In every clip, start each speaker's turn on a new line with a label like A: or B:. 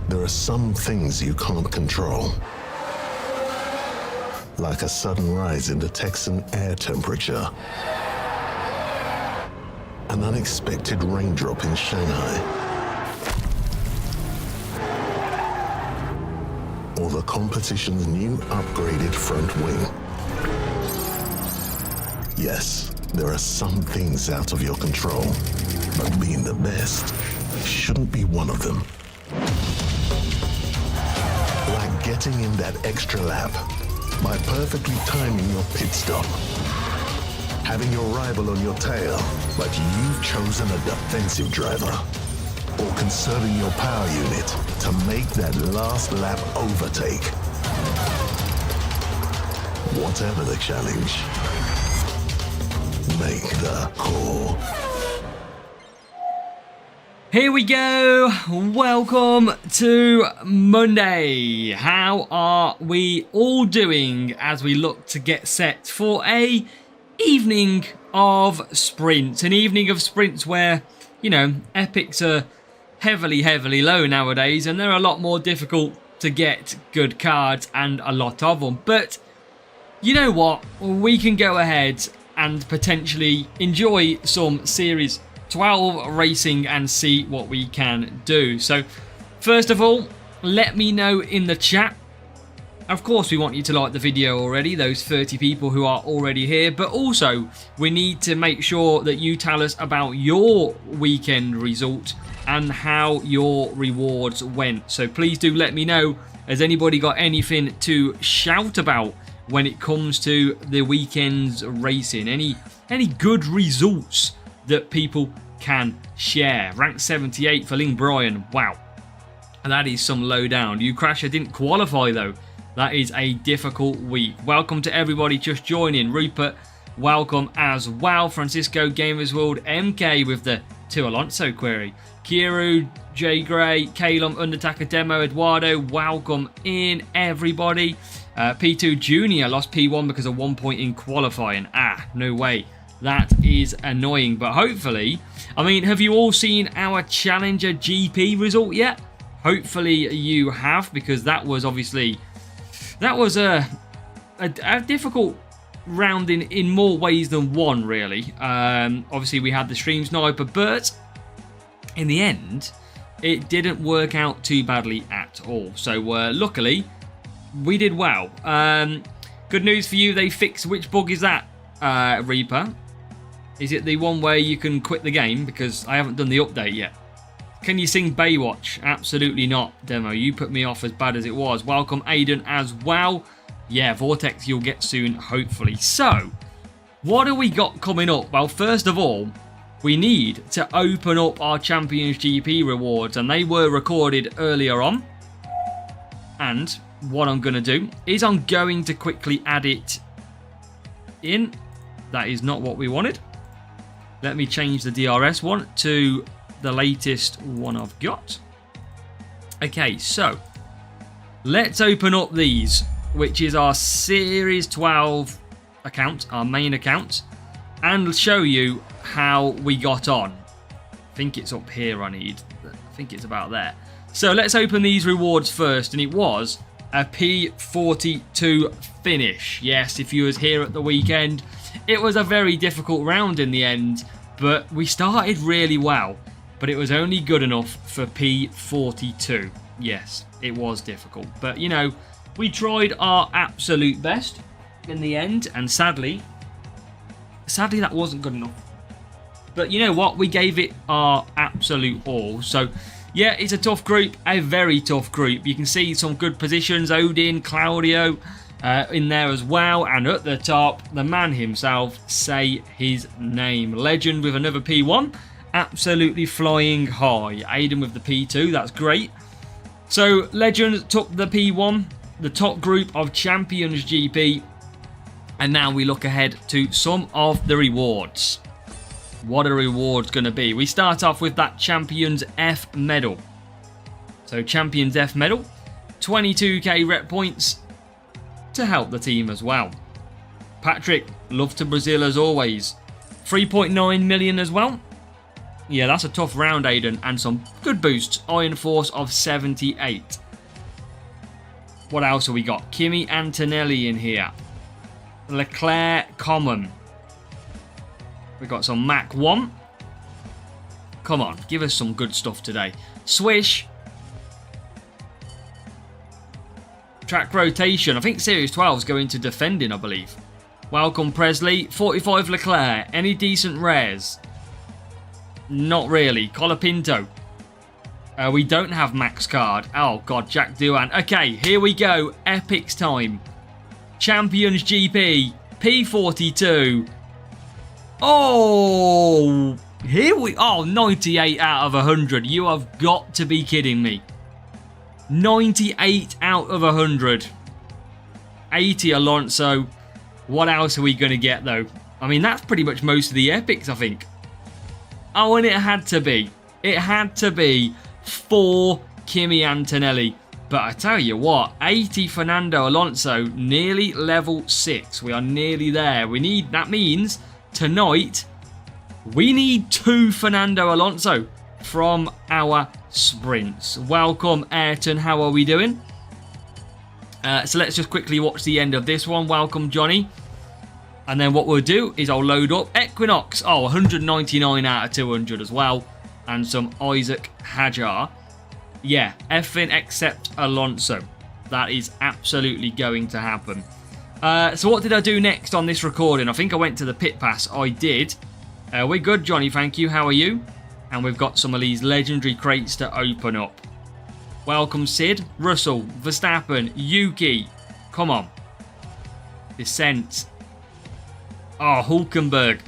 A: There are some things you can't control. Like a sudden rise in the Texan air temperature. An unexpected raindrop in Shanghai. Or the competition's new upgraded front wing. Yes, there are some things out of your control, but being the best shouldn't be one of them. Like getting in that extra lap by perfectly timing your pit stop. Having your rival on your tail, but you've chosen a defensive driver. Or conserving your power unit to make that last lap overtake. Whatever the challenge, make the call.
B: Here we go. Welcome to Monday. How are we all doing as we look to get set for a evening of sprints? An evening of sprints where, you know, epics are heavily low nowadays, and they're a lot more difficult to get good cards and a lot of them. But you know what? We can go ahead and potentially enjoy some Series 12 racing and see what we can do. So first of all, let me know in the chat. Of course, we want you to like the video already, those 30 people who are already here, but also we need to make sure that you tell us about your weekend result and how your rewards went. So please do let me know. Has anybody got anything to shout about when it comes to the weekend's racing? Any good results that people can share? Rank 78 for Ling Bryan. Wow. And that is some low down. You Crasher didn't qualify though. That is a difficult week. Welcome to everybody just joining. Rupert, welcome as well. Francisco Gamers World, MK with the To Alonso query. Kiru, J Gray, Calum, Undertaker Demo, Eduardo, welcome in everybody. P2 Junior lost P1 because of 1 point in qualifying. No way. That is annoying, but hopefully, I mean, have you all seen our Challenger GP result yet? Hopefully you have, because that was obviously, that was a difficult round in more ways than one, really. Obviously, we had the stream sniper, but in the end, it didn't work out too badly at all. So luckily, we did well. Good news for you, they fixed, which bug is that, Reaper? Is it the one where you can quit the game? Because I haven't done the update yet. Can you sing Baywatch? Absolutely not, Demo. You put me off as bad as it was. Welcome, Aiden, as well. Yeah, Vortex you'll get soon, hopefully. So, what do we got coming up? Well, first of all, we need to open up our Champions GP rewards, and they were recorded earlier on. And what I'm going to do is I'm going to quickly add it in. That is not what we wanted. Let me change the DRS one to the latest one I've got. Okay, so let's open up these, which is our Series 12 account, our main account, and show you how we got on. I think it's up here I need. I think it's about there. So let's open these rewards first, and it was a P42 finish. Yes, if you was here at the weekend, it was a very difficult round in the end, but we started really well, but it was only good enough for P42. Yes, it was difficult, but you know, we tried our absolute best in the end, and sadly that wasn't good enough. But you know what? We gave it our absolute all. So yeah, it's a tough group, a very tough group. You can see some good positions. Odin, Claudio in there as well. And at the top, the man himself, say his name. Legend with another P1. Absolutely flying high. Aiden with the P2. That's great. So Legend took the P1, the top group of Champions GP. And now we look ahead to some of the rewards. What are rewards going to be? We start off with that Champions F medal. So Champions F medal, 22k rep points to help the team as well. Patrick, love to Brazil as always. 3.9 million as well. Yeah, that's a tough round, Aiden, and some good boosts. Iron Force of 78. What else have we got? Kimi Antonelli in here. Leclerc Common. We got some Mach 1. Come on, give us some good stuff today. Swish. Track rotation. I think Series 12 is going to defending, I believe. Welcome, Presley. 45 Leclerc. Any decent rares? Not really. Colapinto. We don't have Max card. Oh, God. Jack Doohan. Okay, here we go. Epic's time. Champions GP. P42. Oh, here we... Oh, 98 out of 100. You have got to be kidding me. 98 out of 100. 80 Alonso. What else are we going to get, though? I mean, that's pretty much most of the epics, I think. Oh, and it had to be. It had to be 4 Kimi Antonelli. But I tell you what, 80 Fernando Alonso, nearly level 6. We are nearly there. That means tonight, we need 2 Fernando Alonso from our sprints. Welcome, Ayrton. How are we doing? So let's just quickly watch the end of this one. Welcome, Johnny. And then what we'll do is I'll load up Equinox. Oh, 199 out of 200 as well. And some Isaac Hajar. Yeah, everything except Alonso. That is absolutely going to happen. So what did I do next on this recording? I think I went to the pit pass. I did. We're good, Johnny. Thank you. How are you? And we've got some of these legendary crates to open up. Welcome, Sid. Russell. Verstappen. Yuki. Come on. Descent. Oh, Hulkenberg.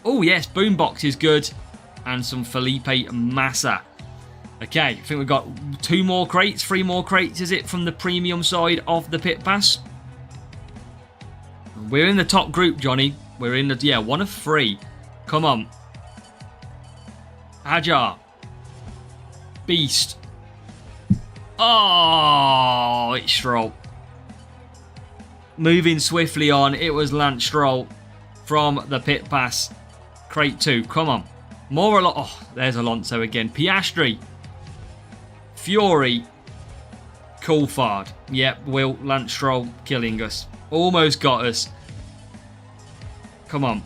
B: Oh, yes. Boombox is good. And some Felipe Massa. Okay, I think we've got 2 more crates. 3 more crates, is it, from the premium side of the pit pass? We're in the top group, Johnny. We're in the... Yeah, 1 of 3. Come on. Hajar. Beast. Oh, it's Stroll. Moving swiftly on, it was Lance Stroll from the pit pass. Crate 2, come on. More Alonso. Oh, there's Alonso again. Piastri. Fury. Coulthard. Yep, Lance Stroll killing us. Almost got us. Come on.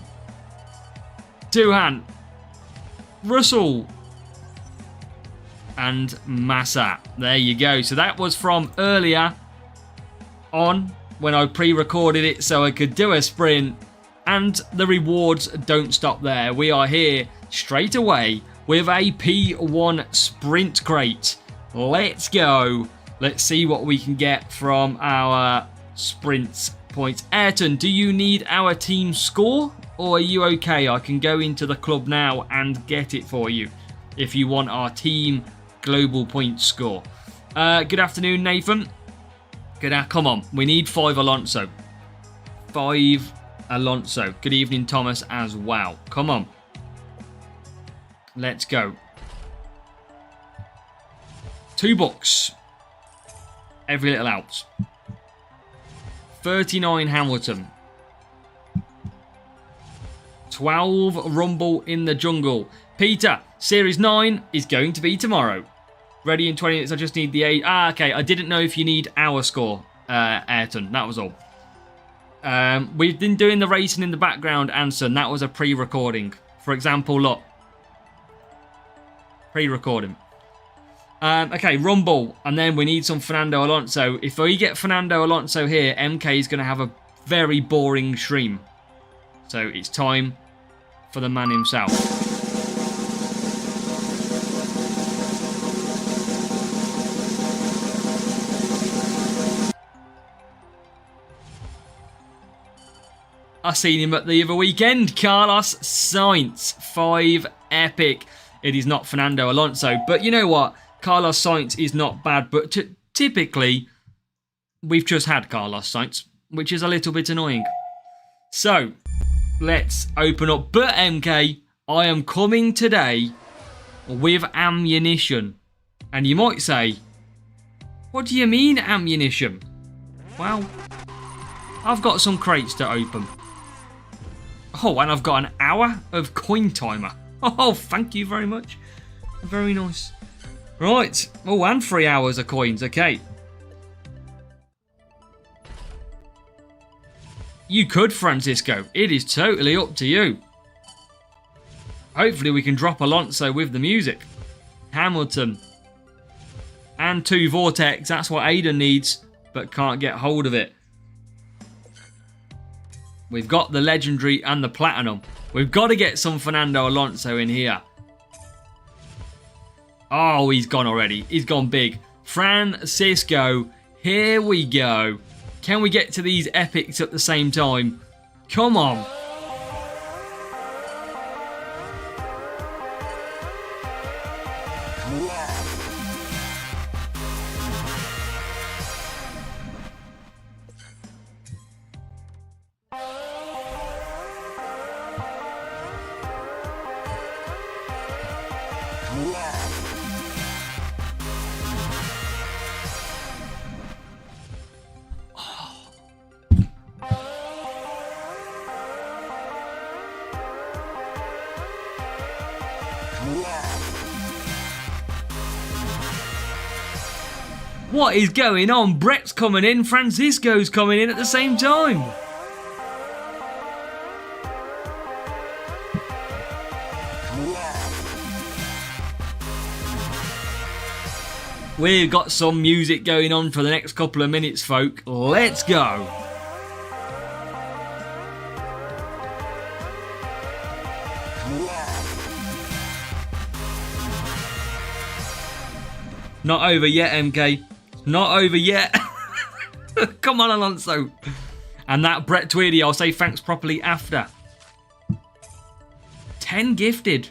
B: Doohan. Russell. And Massa. There you go. So that was from earlier on when I pre-recorded it so I could do a sprint. And the rewards don't stop there. We are here straight away with a P1 sprint crate. Let's go. Let's see what we can get from our sprint points. Ayrton, do you need our team score? Or are you okay? I can go into the club now and get it for you if you want our team global point score. Good afternoon, Nathan. Come on. We need 5 Alonso. 5 Alonso. Good evening, Thomas, as well. Come on. Let's go. 2 books. Every little helps. 39 Hamilton. 12 Rumble in the Jungle. Peter, Series 9 is going to be tomorrow. Ready in 20 minutes. I just need the 8. Okay. I didn't know if you need our score, Ayrton. That was all. We've been doing the racing in the background, Anson. That was a pre-recording. For example, look. Pre-recording. Okay, Rumble. And then we need some Fernando Alonso. If we get Fernando Alonso here, MK is going to have a very boring stream. So it's time for the man himself. I seen him at the other weekend. Carlos Sainz. 5 epic. It is not Fernando Alonso. But you know what? Carlos Sainz is not bad. But typically, we've just had Carlos Sainz, which is a little bit annoying. So, let's open up. But MK, I am coming today with ammunition. And you might say, what do you mean ammunition? Well, I've got some crates to open. Oh, and I've got an hour of coin timer. Oh, thank you very much. Very nice. Right. Oh, and 3 hours of coins. Okay. You could, Francisco. It is totally up to you. Hopefully we can drop Alonso with the music. Hamilton. And 2 Vortex. That's what Aiden needs, but can't get hold of it. We've got the Legendary and the Platinum. We've got to get some Fernando Alonso in here. Oh, he's gone already. He's gone big. Francisco, here we go. Can we get to these epics at the same time? Come on. What is going on? Brett's coming in, Francisco's coming in at the same time. We've got some music going on for the next couple of minutes, folk. Let's go. Not over yet, MK. Not over yet. Come on, Alonso. And that Brett Tweedy, I'll say thanks properly after. 10 gifted.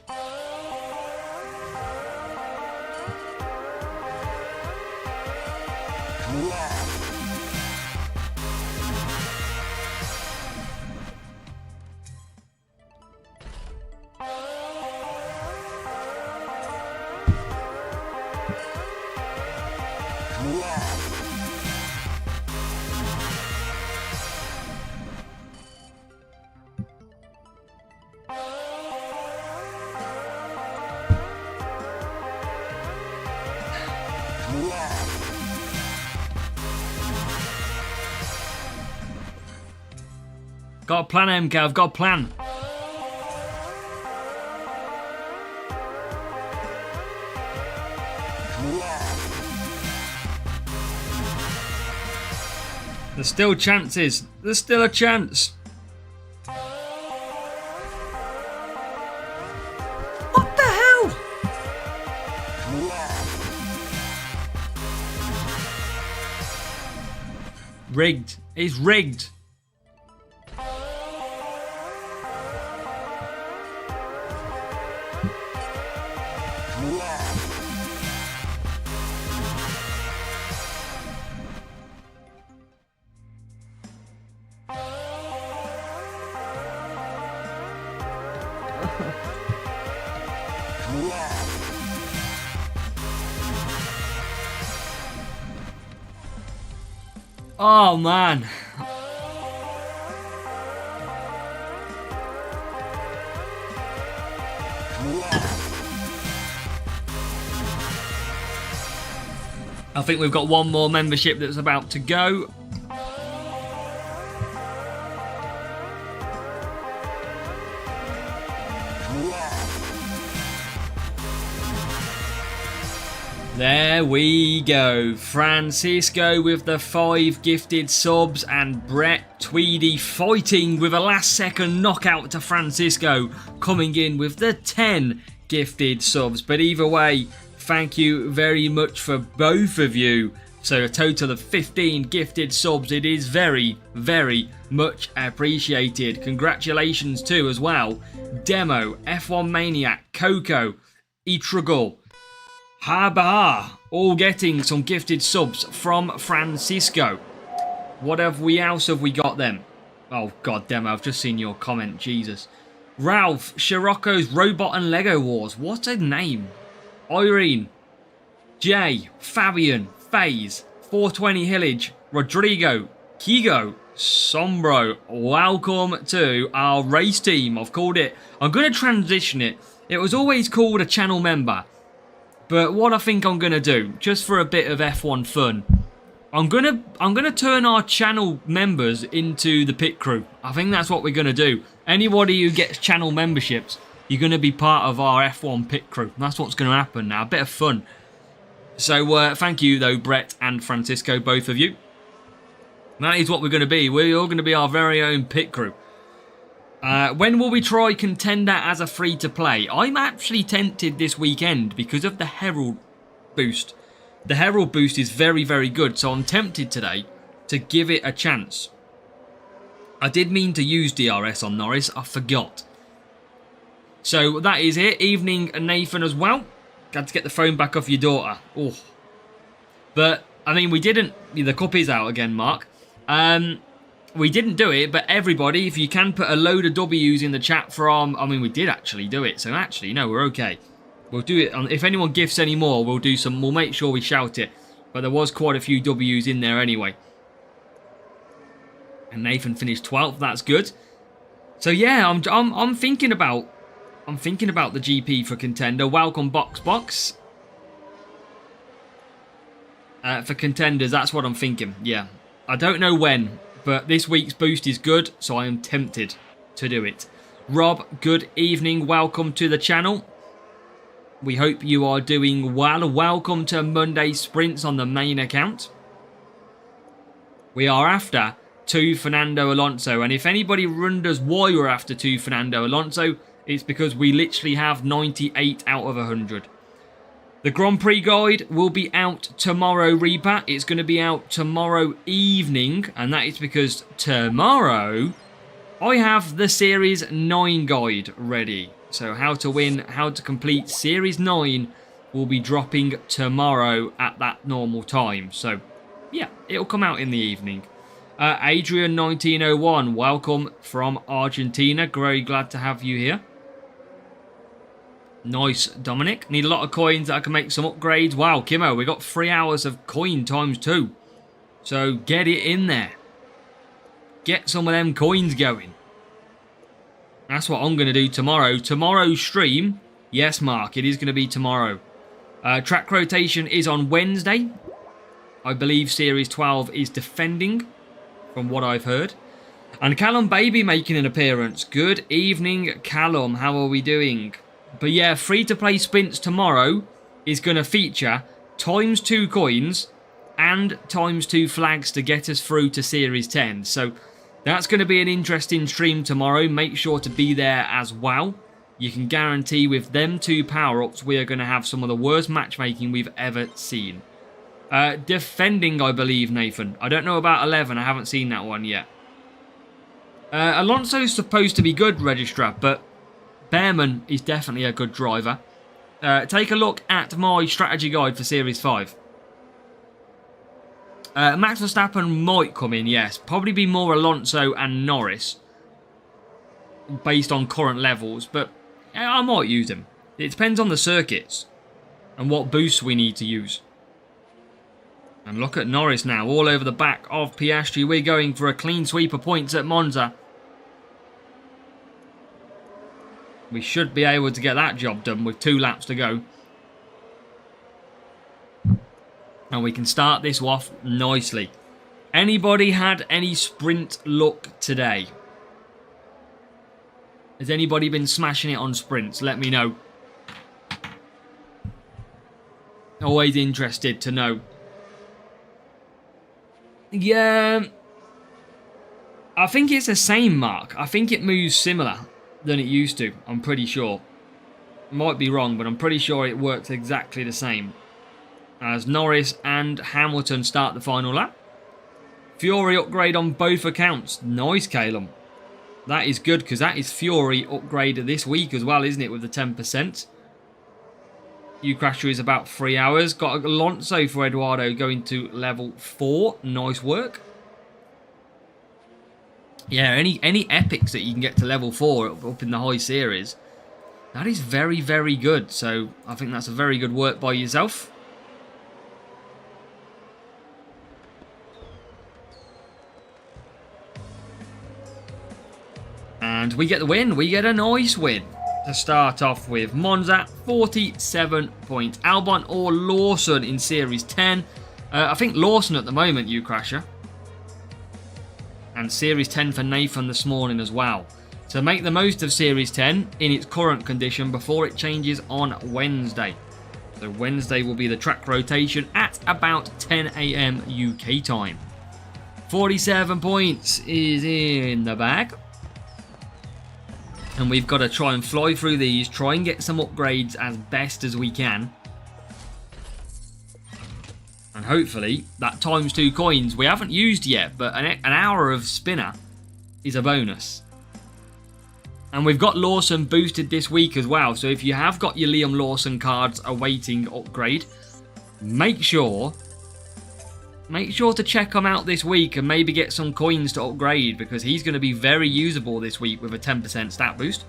B: Got a plan, MK. I've got a plan. There's still chances. There's still a chance. What the hell? Rigged. It's rigged. Oh man. I think we've got one more membership that's about to go. There we go. Francisco with the 5 gifted subs and Brett Tweedy fighting with a last second knockout to Francisco, coming in with the 10 gifted subs. But either way, thank you very much for both of you. So a total of 15 gifted subs. It is very, very much appreciated. Congratulations too as well. Demo, F1 Maniac, Coco, Itragul, Habaha, all getting some gifted subs from Francisco. What have we else have we got then? Oh god damn, I've just seen your comment, Jesus. Ralph, Scirocco's Robot and Lego Wars. What a name. Irene, Jay, Fabian, FaZe, 420 Hillage, Rodrigo, Kigo, Sombro. Welcome to our race team. I've called it, I'm going to transition it It was always called a channel member. But what I think I'm going to do, just for a bit of F1 fun, I'm gonna turn our channel members into the pit crew. I think that's what we're going to do. Anybody who gets channel memberships, you're going to be part of our F1 pit crew. That's what's going to happen now. A bit of fun. So thank you, though, Brett and Francisco, both of you. That is what we're going to be. We're all going to be our very own pit crew. When will we try Contender as a free-to-play? I'm actually tempted this weekend because of the Herald boost. The Herald boost is very, very good, so I'm tempted today to give it a chance. I did mean to use DRS on Norris. I forgot. So that is it. Evening, Nathan, as well. Got to get the phone back off your daughter. Oh. But, I mean, we didn't... The cup is out again, Mark. We didn't do it, but everybody, if you can put a load of W's in the chat from... I mean, we did actually do it, so actually, no, we're okay. We'll do it. If anyone gifts any more, we'll do some... We'll make sure we shout it. But there was quite a few W's in there anyway. And Nathan finished 12th. That's good. So yeah, I'm thinking about... I'm thinking about the GP for Contender. Welcome, Box. For Contenders, that's what I'm thinking. Yeah. I don't know when, but this week's boost is good, so I am tempted to do it. Rob, good evening. Welcome to the channel. We hope you are doing well. Welcome to Monday Sprints on the main account. We are after 2 Fernando Alonso, and if anybody wonders why we're after 2 Fernando Alonso, it's because we literally have 98 out of 100. The Grand Prix guide will be out tomorrow, Reaper. It's going to be out tomorrow evening, and that is because tomorrow I have the Series 9 guide ready. So how to win, how to complete Series 9 will be dropping tomorrow at that normal time. So, yeah, it'll come out in the evening. Adrian1901, welcome from Argentina. Very glad to have you here. Nice, Dominic. Need a lot of coins that I can make some upgrades. Wow, Kimmo, we got 3 hours of coin times 2. So get it in there. Get some of them coins going. That's what I'm going to do tomorrow. Tomorrow's stream, yes, Mark, it is going to be tomorrow. Track rotation is on Wednesday. I believe Series 12 is defending, from what I've heard. And Callum Baby making an appearance. Good evening, Callum. How are we doing? But yeah, free-to-play sprints tomorrow is going to feature times 2 coins and times 2 flags to get us through to Series 10. So that's going to be an interesting stream tomorrow. Make sure to be there as well. You can guarantee with them 2 power-ups, we are going to have some of the worst matchmaking we've ever seen. Defending, I believe, Nathan. I don't know about 11. I haven't seen that one yet. Alonso's supposed to be good, Registrar, but Behrman is definitely a good driver. Take a look at my strategy guide for Series 5. Max Verstappen might come in, yes. Probably be more Alonso and Norris based on current levels, but I might use him. It depends on the circuits and what boosts we need to use. And look at Norris now, all over the back of Piastri. We're going for a clean sweep of points at Monza. We should be able to get that job done with 2 laps to go. And we can start this off nicely. Anybody had any sprint luck today? Has anybody been smashing it on sprints? Let me know. Always interested to know. Yeah, I think it's the same, Mark. I think it moves similar than it used to. I'm pretty sure. Might be wrong, but I'm pretty sure it works exactly the same. As Norris and Hamilton start the final lap. Fury upgrade on both accounts. Nice, Calum. That is good, because that is Fury upgrade this week as well, isn't it, with the 10%. Crasher is about 3 hours. Got Alonso for Eduardo going to level 4. Nice work. Yeah, any epics that you can get to level 4 up in the high series, that is very, very good. So I think that's a very good work by yourself. And we get the win. We get a nice win. to start off with. Monza, 47 points. Albon or Lawson in Series 10. I think Lawson at the moment, you Crasher. And Series 10 for Nathan this morning as well. So make the most of Series 10 in its current condition before it changes on Wednesday. So Wednesday will be the track rotation at about 10 AM UK time. 47 points is in the bag. And we've got to try and fly through these, try and get some upgrades as best as we can. And hopefully that times 2 coins we haven't used yet, but an hour of spinner is a bonus. And we've got Lawson boosted this week as well. So if you have got your Liam Lawson cards awaiting upgrade, make sure to check him out this week and maybe get some coins to upgrade, because he's going to be very usable this week with a 10% stat boost.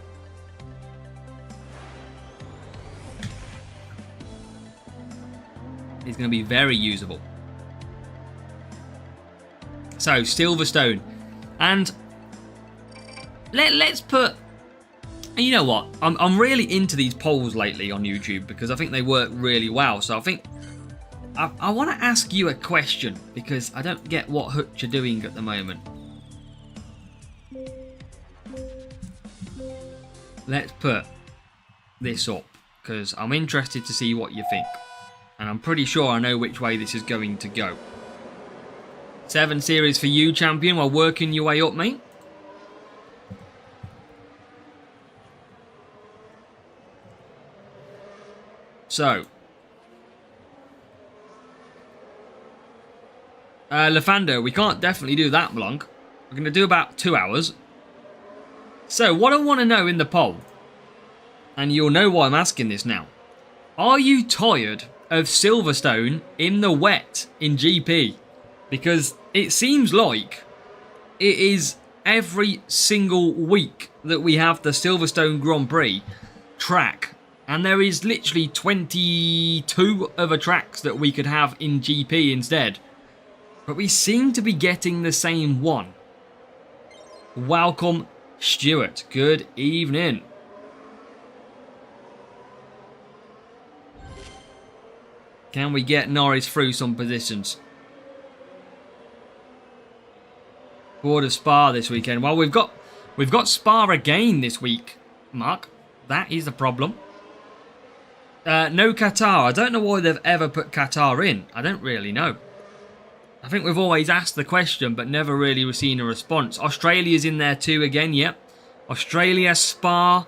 B: He's going to be very usable. So, Silverstone. And let's put... You know what? I'm really into these polls lately on YouTube because I think they work really well. So I think I want to ask you a question because I don't get what Hutch are doing at the moment. Let's put this up because I'm interested to see what you think. And I'm pretty sure I know which way this is going to go. 7 series for you, champion, while working your way up, mate. So, Lefando, we can't definitely do that long. We're going to do about 2 hours. So, what I want to know in the poll, and you'll know why I'm asking this now. Are you tired of Silverstone in the wet in GP? Because it seems like it is every single week that we have the Silverstone Grand Prix track. And there is literally 22 other tracks that we could have in GP instead. But we seem to be getting the same one. Welcome, Stuart. Good evening. Can we get Norris through some positions? Board of Spa this weekend. Well, we've got Spa again this week, Mark. That is the problem. No Qatar. I don't know why they've ever put Qatar in. I don't really know. I think we've always asked the question, but never really seen a response. Australia's in there too again, yep. Australia, Spa,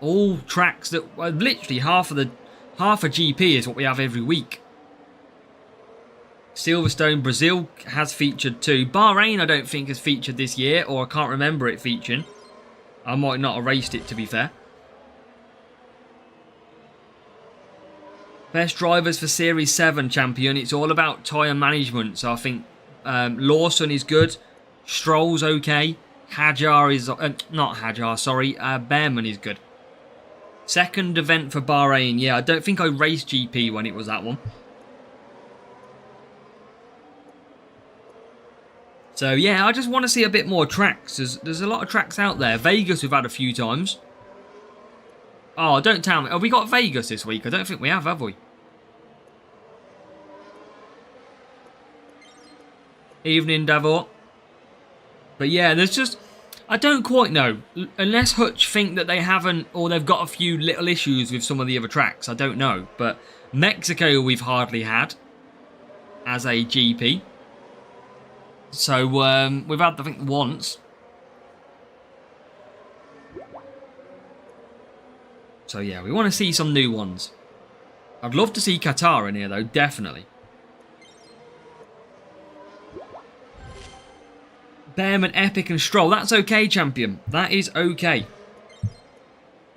B: all tracks that well, literally half a GP is what we have every week. Silverstone, Brazil has featured too. Bahrain, I don't think has featured this year, or I can't remember it featuring. I might not have erased it, to be fair. Best drivers for Series 7, champion. It's all about tyre management. So I think Lawson is good. Stroll's okay. Hajar is... not Hajar, sorry. Behrman is good. Second event for Bahrain. Yeah, I don't think I raced GP when it was that one. So yeah, I just want to see a bit more tracks. There's a lot of tracks out there. Vegas we've had a few times. Oh, don't tell me. Have we got Vegas this week? I don't think we have we? Evening, Davor. But yeah, there's just... I don't quite know. Unless Hutch think that they haven't... Or they've got a few little issues with some of the other tracks. I don't know. But Mexico we've hardly had as a GP. So we've had, I think, once. So yeah, we want to see some new ones. I'd love to see Qatar in here though, definitely. Behrman, Epic and Stroll. That's okay, champion. That is okay.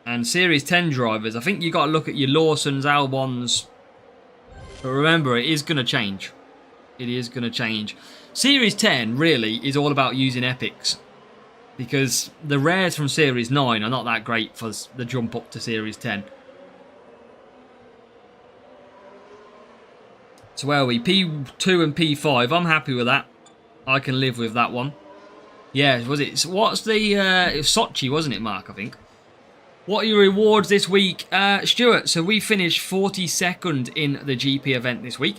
B: And Series 10 drivers, I think you got to look at your Lawsons, Albons. But remember, it is going to change. It is going to change. Series 10 really is all about using Epics. Because the rares from Series 9 are not that great for the jump up to Series 10. So where are we? P2 and P5. I'm happy with that. I can live with that one. Yeah, was it? What's the... it was Sochi, wasn't it, Mark, I think? What are your rewards this week? Stuart, so we finished 42nd in the GP event this week.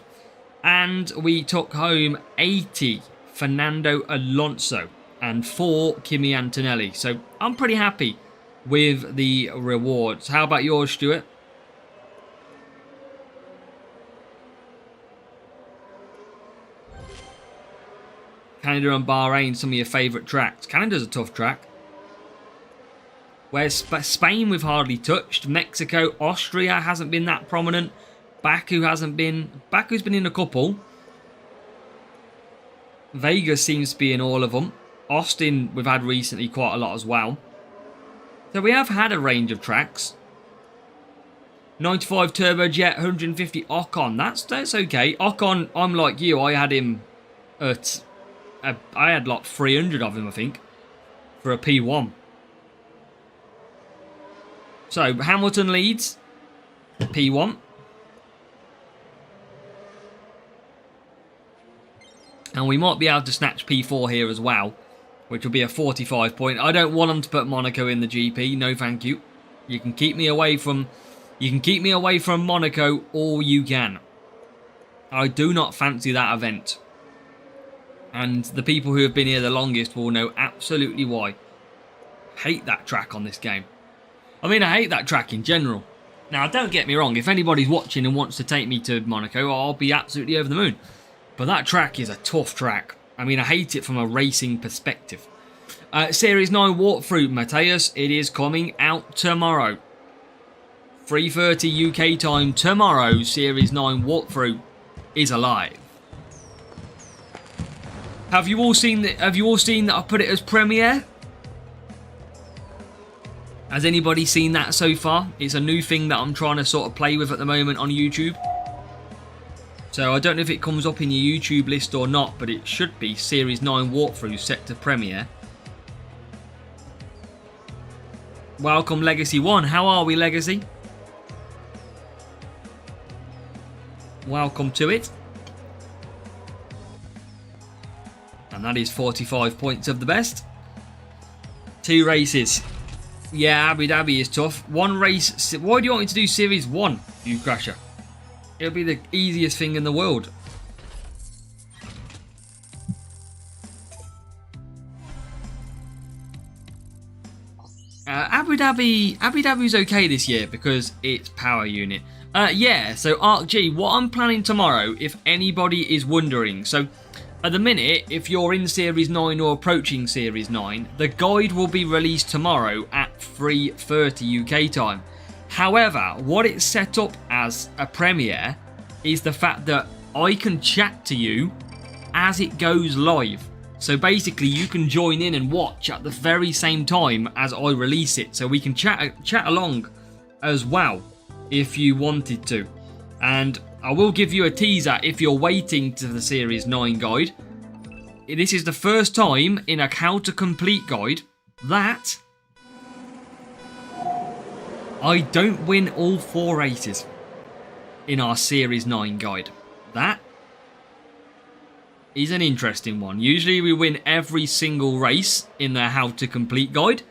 B: And we took home 80 Fernando Alonso and 4 Kimi Antonelli. So I'm pretty happy with the rewards. How about yours, Stuart? Canada and Bahrain, some of your favourite tracks. Canada's a tough track. Whereas Spain we've hardly touched. Mexico, Austria hasn't been that prominent. Baku hasn't been. Baku's been in a couple. Vegas seems to be in all of them. Austin we've had recently quite a lot as well. So we have had a range of tracks. 95 Turbojet, 150 Ocon. That's okay. Ocon, I'm like you. I had him at... I had like 300 of him, I think, for a P1. So, Hamilton leads. P1. And we might be able to snatch P4 here as well, which will be a 45 point. I don't want them to put Monaco in the GP. No, thank you. You can keep me away from Monaco all you can. I do not fancy that event. And the people who have been here the longest will know absolutely why. Hate that track on this game. I mean, I hate that track in general. Now, don't get me wrong. If anybody's watching and wants to take me to Monaco, I'll be absolutely over the moon. But that track is a tough track. I mean, I hate it from a racing perspective. Series 9 walkthrough, Mateus. It is coming out tomorrow. 3:30 UK time tomorrow. Series 9 walkthrough is alive. Have you all seen that? Have you all seen that I put it as premiere? Has anybody seen that so far? It's a new thing that I'm trying to sort of play with at the moment on YouTube. So I don't know if it comes up in your YouTube list or not, but it should be Series 9 walkthrough set to premiere. Welcome Legacy 1. How are we, Legacy? Welcome to it. And that is 45 points of the best. 2 races. Yeah, Abu Dhabi is tough. 1 race. Why do you want me to do Series 1, you crasher? It'll be the easiest thing in the world. Abu Dhabi's okay this year because it's power unit. Yeah, so ArcG, what I'm planning tomorrow, if anybody is wondering. So, at the minute, if you're in Series 9 or approaching Series 9, the guide will be released tomorrow at 3:30 UK time. However, what it's set up as a premiere is the fact that I can chat to you as it goes live. So basically, you can join in and watch at the very same time as I release it. So we can chat along as well if you wanted to. And I will give you a teaser if you're waiting to the Series 9 guide. This is the first time in a how to complete guide that I don't win all 4 races in our Series 9 guide. That is an interesting one. Usually we win every single race in the how to complete guide.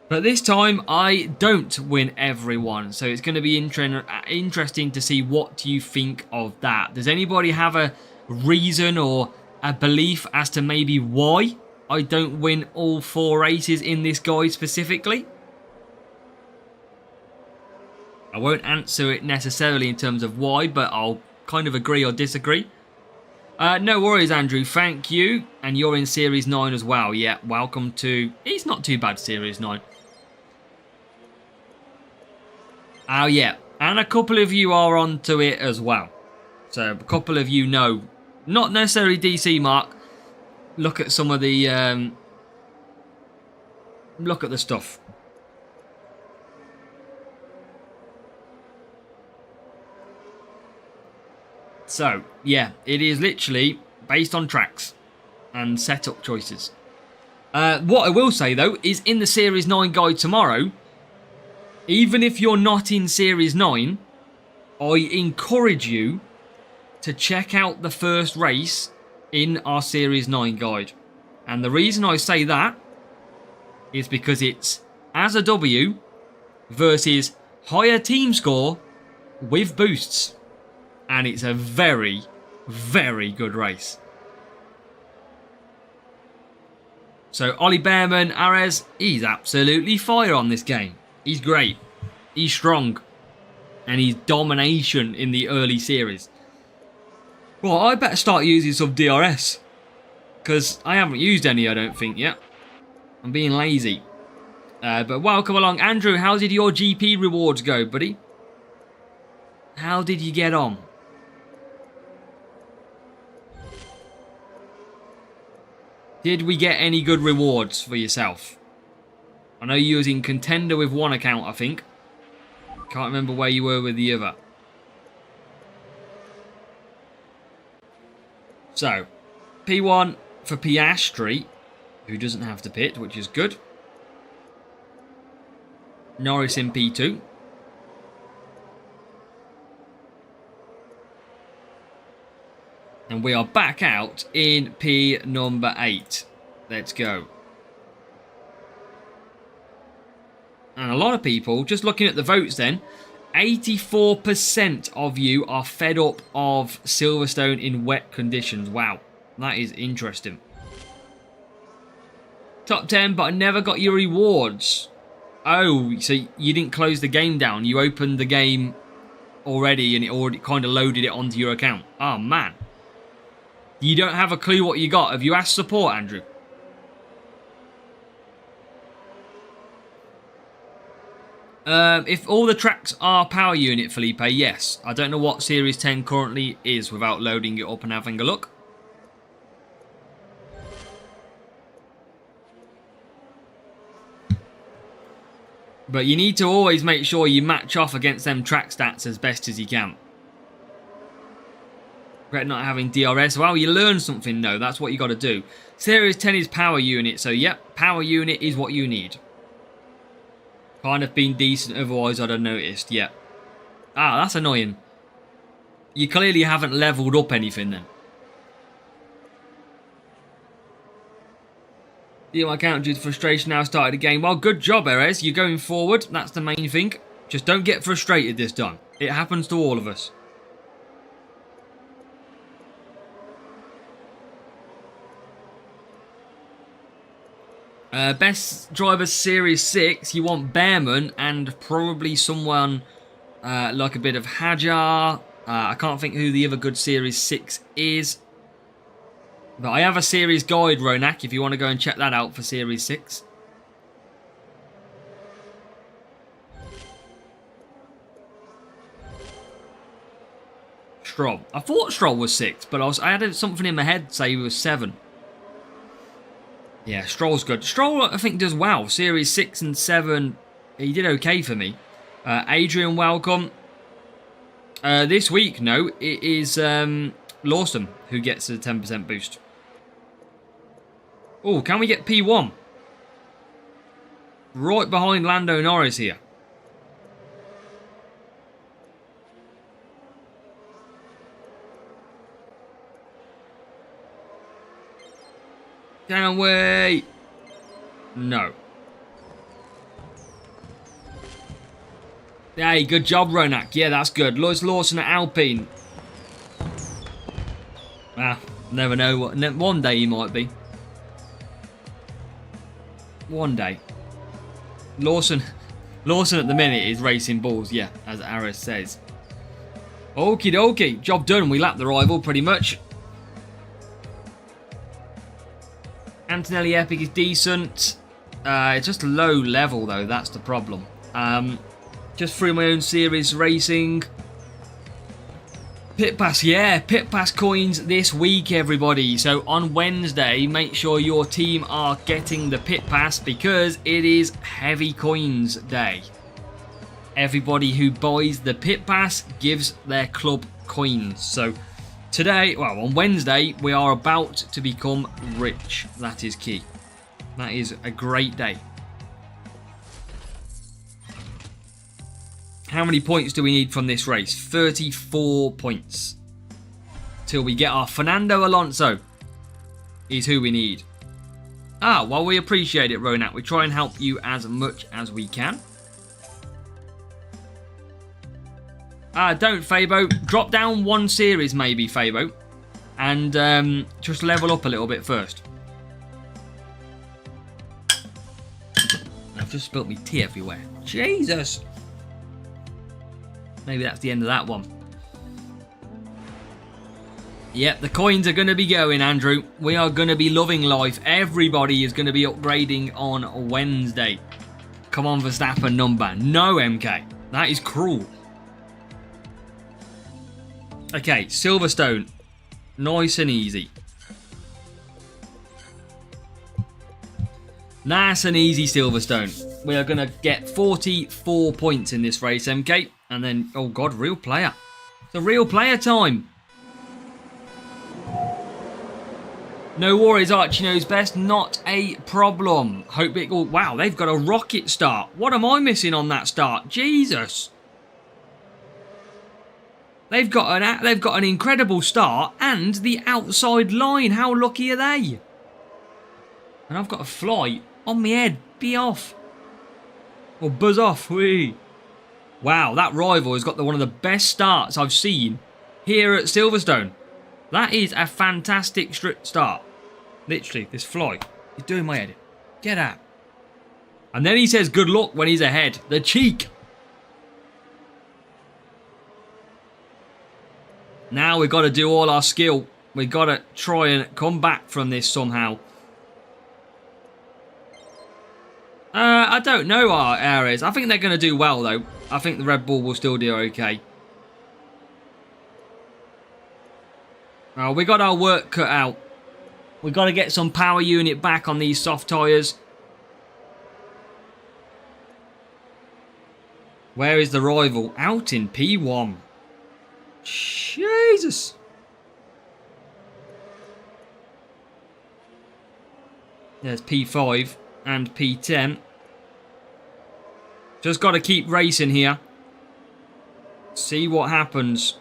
B: But this time, I don't win everyone, so it's going to be interesting to see what you think of that. Does anybody have a reason or a belief as to maybe why I don't win all 4 races in this guide specifically? I won't answer it necessarily in terms of why, but I'll kind of agree or disagree. No worries, Andrew. Thank you. And you're in Series 9 as well. Yeah, welcome to... It's not too bad, Series 9. Oh, yeah. And a couple of you are onto it as well. So, a couple of you know. Not necessarily DC, Mark. Look at some of the... look at the stuff. So, yeah. It is literally based on tracks and setup choices. What I will say, though, is in the Series 9 guide tomorrow... Even if you're not in Series 9, I encourage you to check out the first race in our Series 9 guide. And the reason I say that is because it's as a W versus higher team score with boosts. And it's a very, very good race. So Ollie Behrman, Ares, he's absolutely fire on this game. He's great. He's strong. And he's domination in the early series. Well, I better start using some DRS. Because I haven't used any, I don't think, yet. I'm being lazy. But welcome along. Andrew, how did your GP rewards go, buddy? How did you get on? Did we get any good rewards for yourself? I know you was in contender with one account, I think. Can't remember where you were with the other. So, P1 for Piastri, who doesn't have to pit, which is good. Norris in P2. And we are back out in P number 8. Let's go. And a lot of people, just looking at the votes then, 84% of you are fed up of Silverstone in wet conditions. Wow, that is interesting. Top 10, but I never got your rewards. Oh, so you didn't close the game down. You opened the game already and it already kind of loaded it onto your account. Oh, man. You don't have a clue what you got. Have you asked support, Andrew? If all the tracks are power unit, Felipe, yes. I don't know what Series 10 currently is without loading it up and having a look. But you need to always make sure you match off against them track stats as best as you can. Regret not having DRS. Well, you learn something, though. That's what you got to do. Series 10 is power unit, so yep, power unit is what you need. Kind of been decent, otherwise I'd have noticed, yeah. Ah, that's annoying. You clearly haven't leveled up anything then. My account due to frustration now started again. Well, good job, Erez. You're going forward. That's the main thing. Just don't get frustrated this time. It happens to all of us. Best Drivers Series 6, you want Behrman and probably someone like a bit of Hajar. I can't think who the other good Series 6 is. But I have a series guide, Ronak, if you want to go and check that out for Series 6. Stroll. I thought Stroll was 6, but I had something in my head say he was 7. Yeah, Stroll's good. Stroll, I think, does well. Series 6 and 7, he did okay for me. Adrian, welcome. This week, no, it is Lawson who gets a 10% boost. Oh, can we get P1? Right behind Lando Norris here. Can we? No. Hey, good job, Ronak. Yeah, that's good. Lois Lawson at Alpine. Ah, never know. One day he might be. One day. Lawson at the minute is racing balls, yeah, as Aris says. Okie dokie. Job done. We lapped the rival pretty much. Antonelli Epic is decent. It's just low level, though. That's the problem. Just through my own series racing. Pit Pass, yeah. Pit Pass coins this week, everybody. So on Wednesday, make sure your team are getting the Pit Pass because it is heavy coins day. Everybody who buys the Pit Pass gives their club coins. So today, well, on Wednesday, we are about to become rich. That is key. That is a great day. How many points do we need from this race? 34 points. Till we get our Fernando Alonso. Is who we need. Ah, well, we appreciate it, Ronak. We try and help you as much as we can. Don't, Fabo. Drop down one series, maybe, Fabo. And just level up a little bit first. I've just spilt me tea everywhere. Jesus. Maybe that's the end of that one. Yep, the coins are going to be going, Andrew. We are going to be loving life. Everybody is going to be upgrading on Wednesday. Come on, Verstappen number. No, MK. That is cruel. Okay, Silverstone. Nice and easy. Nice and easy, Silverstone. We are going to get 44 points in this race, MK. And then, oh God, real player. It's a real player time. No worries, Archie knows best. Not a problem. Hope it... Oh, wow, they've got a rocket start. What am I missing on that start? Jesus. They've got an incredible start and the outside line. How lucky are they? And I've got a fly on my head. Be off. Or buzz off. Whee. Wow, that rival has got one of the best starts I've seen here at Silverstone. That is a fantastic start. Literally, this fly is doing my head in. Get out. And then he says good luck when he's ahead. The cheek. Now we've got to do all our skill. We've got to try and come back from this somehow. I don't know our areas. I think they're going to do well, though. I think the Red Bull will still do okay. We got our work cut out. We've got to get some power unit back on these soft tyres. Where is the rival? Out in P1. Jesus. There's P5 and P10. Just got to keep racing here. See what happens.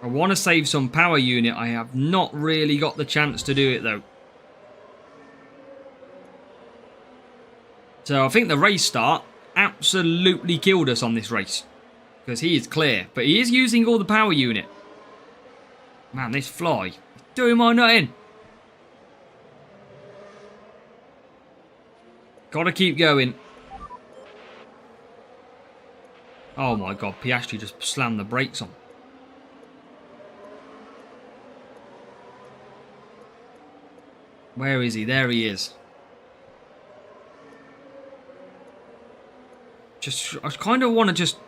B: I want to save some power unit. I have not really got the chance to do it though. So I think the race start absolutely killed us on this race. Because he is clear. But he is using all the power unit. Man, this fly is doing my nut in. Gotta keep going. Oh my God, Piastri just slammed the brakes on. Where is he? There he is. I kind of want to just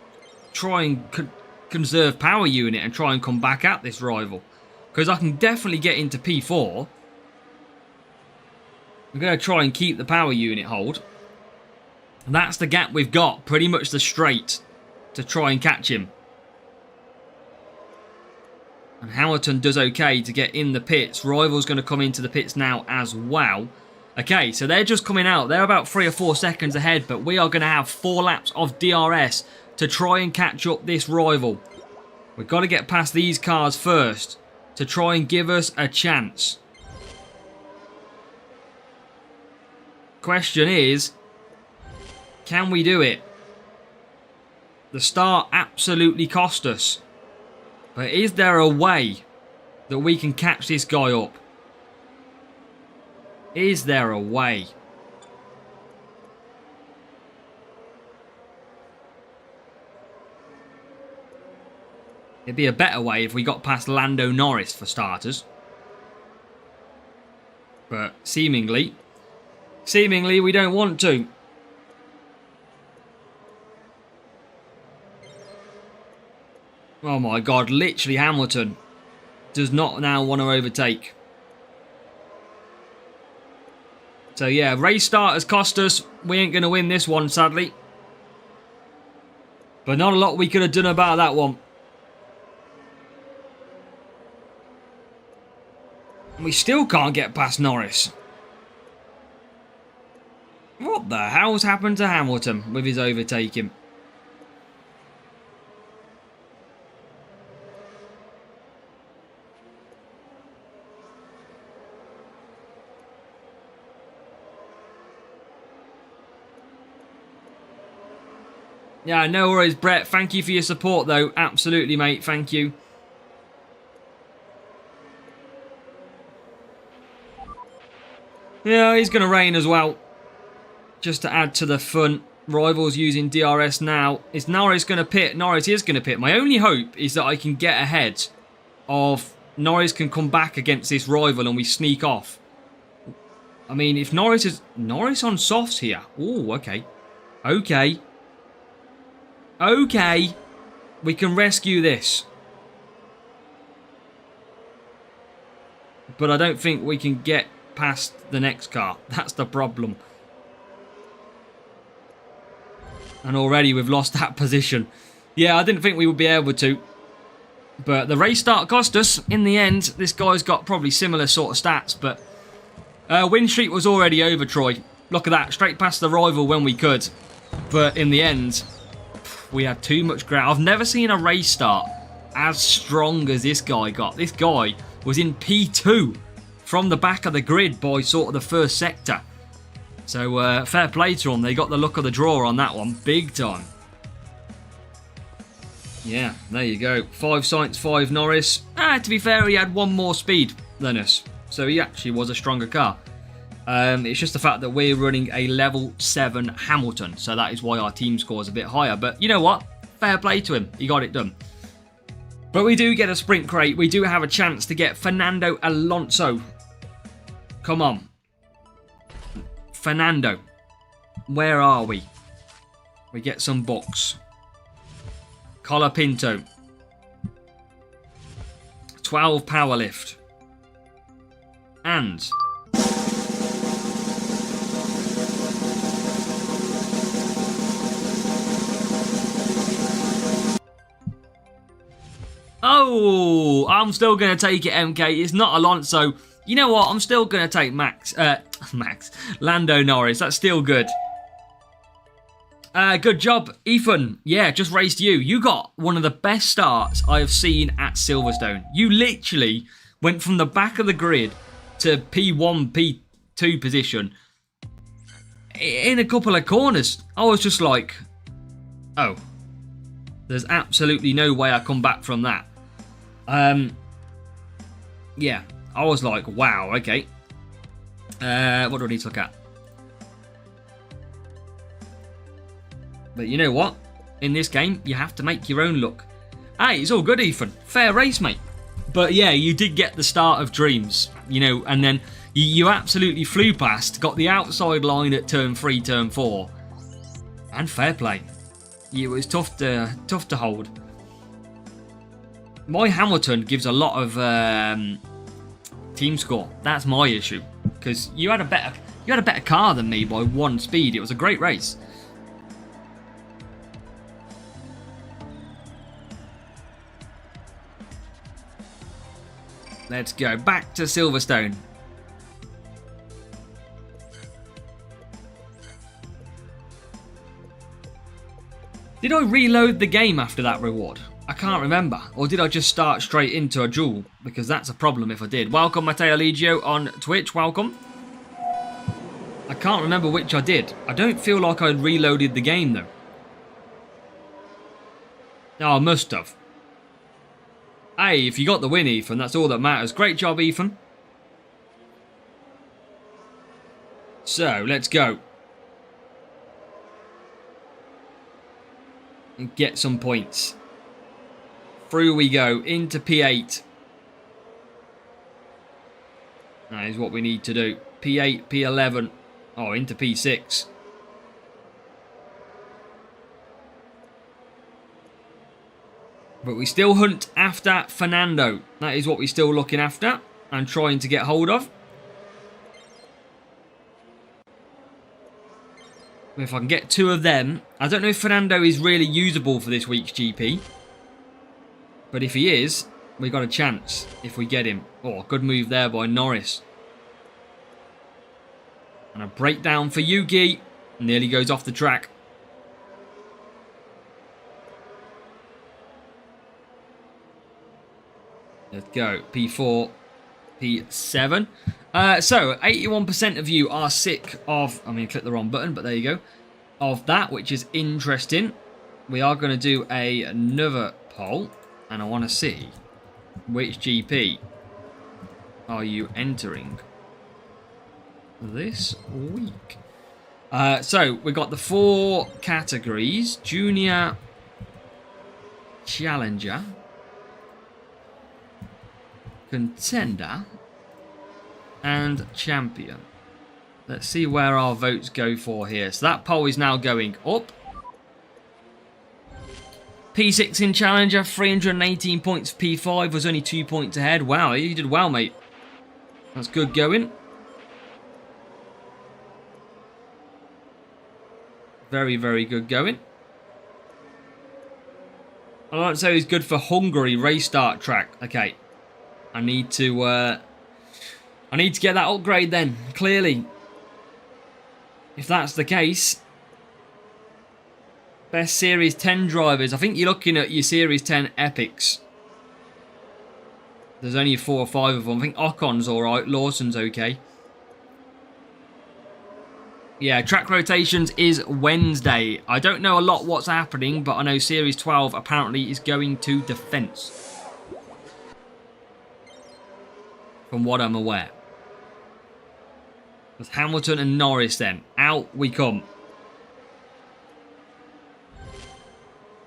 B: try and conserve power unit and try and come back at this rival. Because I can definitely get into P4. I'm going to try and keep the power unit hold. And that's the gap we've got. Pretty much the straight to try and catch him. And Hamilton does okay to get in the pits. Rival's going to come into the pits now as well. Okay, so they're just coming out. They're about 3 or 4 seconds ahead. But we are going to have 4 laps of DRS to try and catch up this rival. We've got to get past these cars first to try and give us a chance. Question is, can we do it? The start absolutely cost us. But is there a way that we can catch this guy up? Is there a way? It'd be a better way if we got past Lando Norris for starters. But seemingly we don't want to. Oh my God, literally Hamilton does not now want to overtake. So yeah, race start has cost us. We ain't going to win this one, sadly. But not a lot we could have done about that one. We still can't get past Norris. What the hell's happened to Hamilton with his overtaking? Yeah, no worries, Brett. Thank you for your support, though. Absolutely, mate. Thank you. Yeah, he's going to rain as well. Just to add to the fun. Rivals using DRS now. Is Norris going to pit? Norris is going to pit. My only hope is that I can get ahead of Norris can come back against this rival and we sneak off. I mean, if Norris is... Norris on softs here. Oh, okay. Okay. Okay. We can rescue this. But I don't think we can get past the next car. That's the problem. And already we've lost that position. Yeah, I didn't think we would be able to. But the race start cost us. In the end, this guy's got probably similar sort of stats. But win streak was already over, Troy. Look at that. Straight past the rival when we could. But in the end, we had too much ground. I've never seen a race start as strong as this guy got. This guy was in P2 from the back of the grid by sort of the first sector. So fair play to them. They got the luck of the draw on that one. Big time. Yeah, there you go. 5 Sainz, 5 Norris. To be fair, he had one more speed than us. So he actually was a stronger car. It's just the fact that we're running a level 7 Hamilton. So that is why our team score is a bit higher. But you know what? Fair play to him. He got it done. But we do get a sprint crate. We do have a chance to get Fernando Alonso. Come on. Fernando. Where are we? We get some books. Colapinto. 12 power lift. And... oh, I'm still going to take it, MK. It's not Alonso. You know what? I'm still going to take Lando Norris. That's still good. Good job, Ethan. Yeah, just raced you. You got one of the best starts I have seen at Silverstone. You literally went from the back of the grid to P1, P2 position in a couple of corners. I was just like, oh, there's absolutely no way I come back from that. Yeah, I was like, wow, okay. What do I need to look at? But you know what? In this game, you have to make your own luck. Hey, it's all good, Ethan. Fair race, mate. But yeah, you did get the start of dreams, you know, and then you absolutely flew past, got the outside line at turn 3, turn 4. And fair play. It was tough to hold. My Hamilton gives a lot of team score. That's my issue, because you had a better car than me by 1 speed. It was a great race. Let's go back to Silverstone. Did I reload the game after that reward? I can't remember. Or did I just start straight into a duel? Because that's a problem if I did. Welcome, Matteo Legio on Twitch. Welcome. I can't remember which I did. I don't feel like I reloaded the game, though. Oh, I must have. Hey, if you got the win, Ethan, that's all that matters. Great job, Ethan. So, let's go. And get some points. Through we go, into P8. That is what we need to do. P8, P11. Oh, into P6. But we still hunt after Fernando. That is what we're still looking after and trying to get hold of. If I can get 2 of them. I don't know if Fernando is really usable for this week's GP. But if he is, we got a chance if we get him. Oh, good move there by Norris. And a breakdown for Yuki. Nearly goes off the track. Let's go. P4, P7. So, 81% of you are sick of... I mean, click the wrong button, but there you go. Of that, which is interesting. we are going to do another poll. And I want to see which GP are you entering this week. So we've got the 4 categories: Junior, Challenger, Contender, and Champion. Let's see where our votes go for here. So that poll is now going up. P6 in Challenger, 318 points. P5 was only 2 points ahead. Wow, you did well, mate. That's good going. Very, very good going. I like to say it's good for Hungary race start track. Okay, I need to get that upgrade then. Clearly, if that's the case, best Series 10 drivers. I think you're looking at your Series 10 epics. There's only 4 or 5 of them. I think Ocon's all right. Lawson's okay. Yeah, track rotations is Wednesday. I don't know a lot what's happening, but I know Series 12 apparently is going to defence. From what I'm aware. With Hamilton and Norris then. Out we come.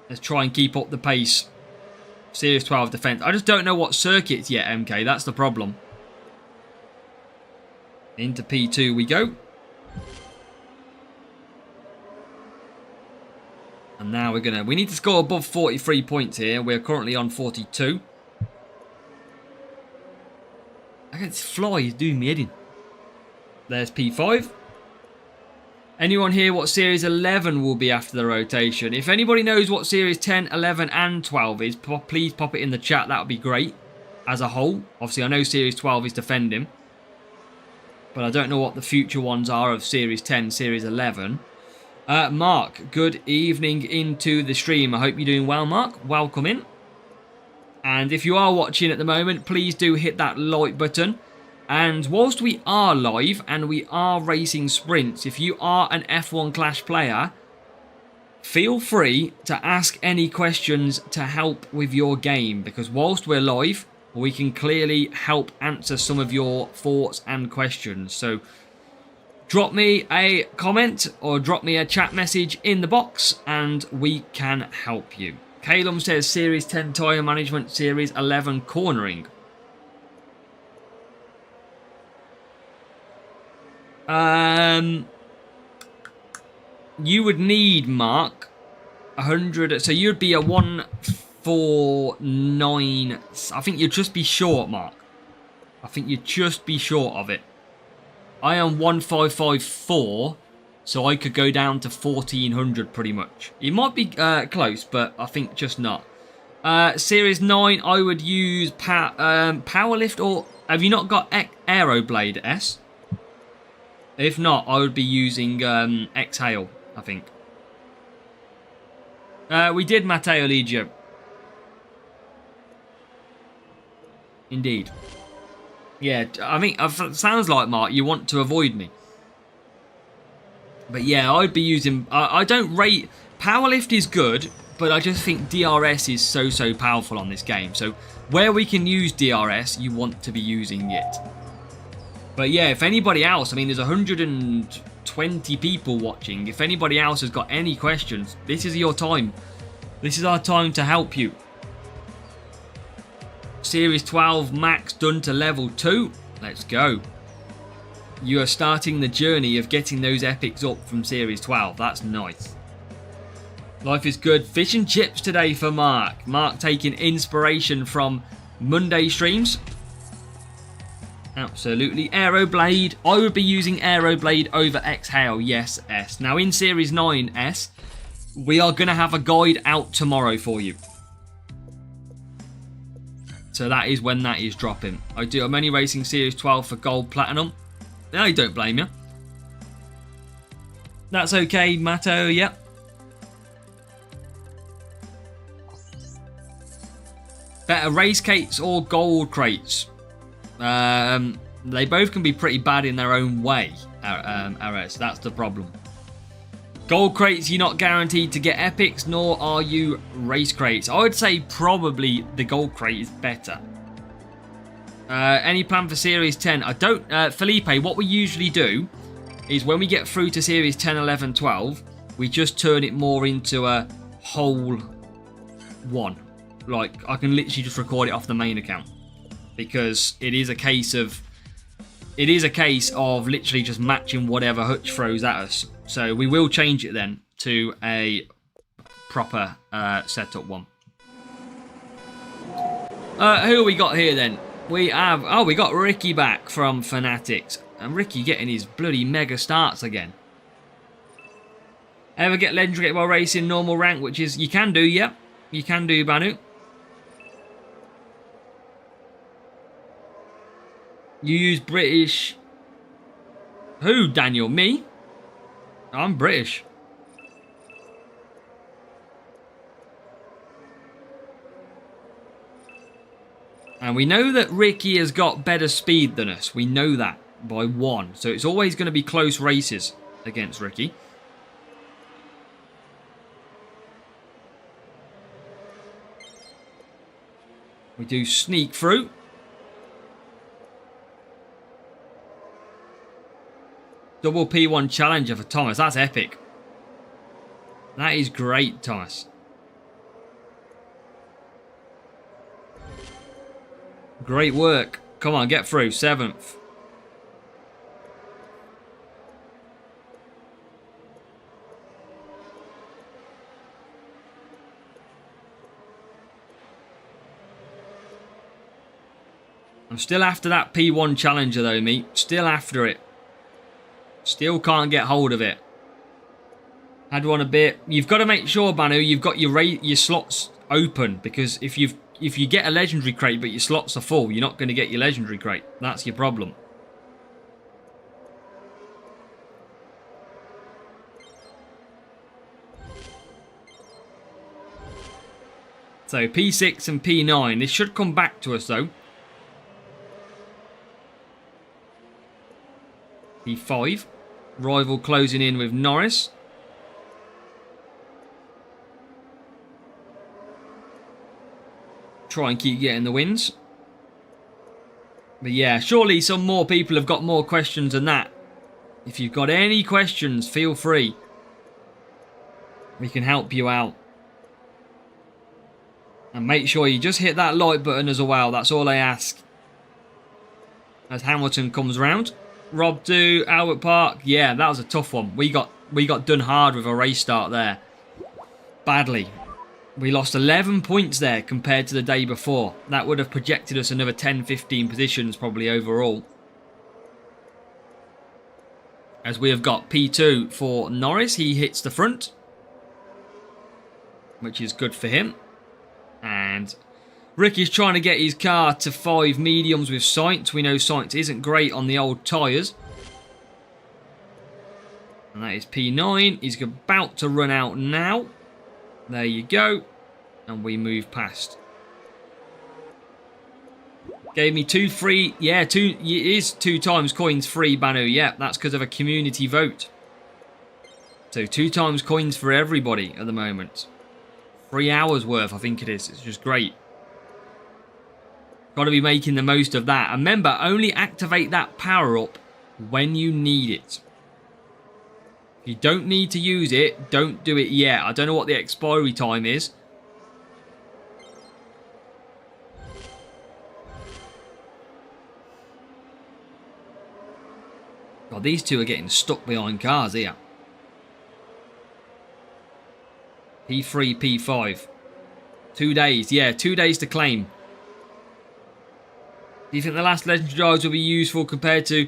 B: Let's try and keep up the pace. Series 12 defence. I just don't know what circuits yet, MK. That's the problem. Into P2 we go. And now we need to score above 43 points here. We're currently on 42. I get this fly is doing me head in. There's P5. Anyone here what Series 11 will be after the rotation? If anybody knows what Series 10, 11 and 12 is, please pop it in the chat. That would be great as a whole. Obviously, I know Series 12 is defending. But I don't know what the future ones are of Series 10, Series 11. Mark, good evening into the stream. I hope you're doing well, Mark. Welcome in. And if you are watching at the moment, please do hit that like button. And whilst we are live and we are racing sprints, if you are an F1 Clash player, feel free to ask any questions to help with your game. Because whilst we're live, we can clearly help answer some of your thoughts and questions. So drop me a comment or drop me a chat message in the box and we can help you. Calum says Series 10 tyre management, Series 11 cornering. You would need, Mark, 100. So you'd be a 149. I think you'd just be short, Mark. I think you'd just be short of it. I am 1554, so I could go down to 1400 pretty much. It might be close, but I think just not. Series 9, I would use Powerlift, or have you not got Aeroblade S? If not, I would be using Exhale, I think. We did Matteo Ligio. Indeed. Yeah, I mean, it sounds like, Mark, you want to avoid me. But yeah, I'd be using... I don't rate... Powerlift is good, but I just think DRS is so powerful on this game. So where we can use DRS, you want to be using it. But yeah, if anybody else... I mean, there's 120 people watching. If anybody else has got any questions, this is your time. This is our time to help you. Series 12 max done to level 2. Let's go. You are starting the journey of getting those epics up from Series 12. That's nice. Life is good. Fish and chips today for Mark. Mark taking inspiration from Monday streams. Absolutely. Aeroblade. I would be using Aeroblade over Exhale. Yes, S. Now in Series 9 S, we are going to have a guide out tomorrow for you. So that is when that is dropping. I'm only racing Series 12 for Gold Platinum. No, I don't blame you. That's okay, Matto, yep. Better race crates or gold crates? They both can be pretty bad in their own way, RS. That's the problem. Gold crates, you're not guaranteed to get epics, nor are you race crates. I would say probably the gold crate is better. Any plan for Series 10? I don't... Felipe, what we usually do is when we get through to Series 10, 11, 12, we just turn it more into a whole one. Like, I can literally just record it off the main account. Because it is a case of... It is a case of literally just matching whatever Hutch throws at us. So we will change it then to a proper setup one. Who we got here then? We have... Oh, we got Ricky back from Fanatics. And Ricky getting his bloody mega starts again. Ever get legendary while racing normal rank, which is... You can do, yeah. You can do, Banu. You use British... Who, Daniel? Me? I'm British. And we know that Ricky has got better speed than us. We know that by 1. So it's always going to be close races against Ricky. We do sneak through. Double P1 Challenger for Thomas. That's epic. That is great, Thomas. Great work. Come on, get through. 7th. I'm still after that P1 Challenger though, mate. Still after it. Still can't get hold of it. Had one a bit. You've got to make sure, Banu, you've got your slots open, because if you get a legendary crate but your slots are full, you're not going to get your legendary crate. That's your problem. So P6 and P9. This should come back to us though. P5. Rival closing in with Norris. Try and keep getting the wins. But yeah, surely some more people have got more questions than that. If you've got any questions, feel free. We can help you out. And make sure you just hit that like button as well. That's all I ask. As Hamilton comes round. Rob do Albert Park. Yeah, that was a tough one. We got done hard with a race start there. Badly. We lost 11 points there compared to the day before. That would have projected us another 10-15 positions probably overall. As we have got P2 for Norris. He hits the front, which is good for him. And Ricky's trying to get his car to 5 mediums with Sainz. We know Sainz isn't great on the old tyres. And that is P9. He's about to run out now. There you go. And we move past. Gave me 2 free. Yeah, it is 2 times coins free, Banu. Yeah, that's because of a community vote. So 2 times coins for everybody at the moment. 3 hours worth, I think it is. It's just great. Got to be making the most of that. And remember, only activate that power up when you need it. If you don't need to use it, don't do it yet. I don't know what the expiry time is. God, these two are getting stuck behind cars here. P3, P5. 2 days. Yeah, 2 days to claim. Do you think the last legendary drives will be useful compared to...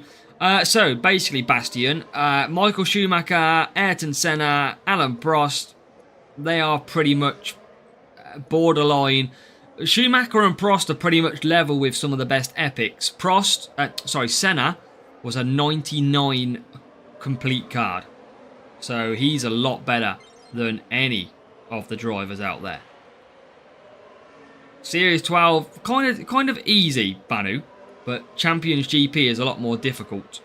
B: so, basically, Bastian, Michael Schumacher, Ayrton Senna, Alan Prost, they are pretty much borderline. Schumacher and Prost are pretty much level with some of the best epics. Senna was a 99 complete card. So, he's a lot better than any of the drivers out there. Series 12, kind of easy, Banu, but Champions GP is a lot more difficult.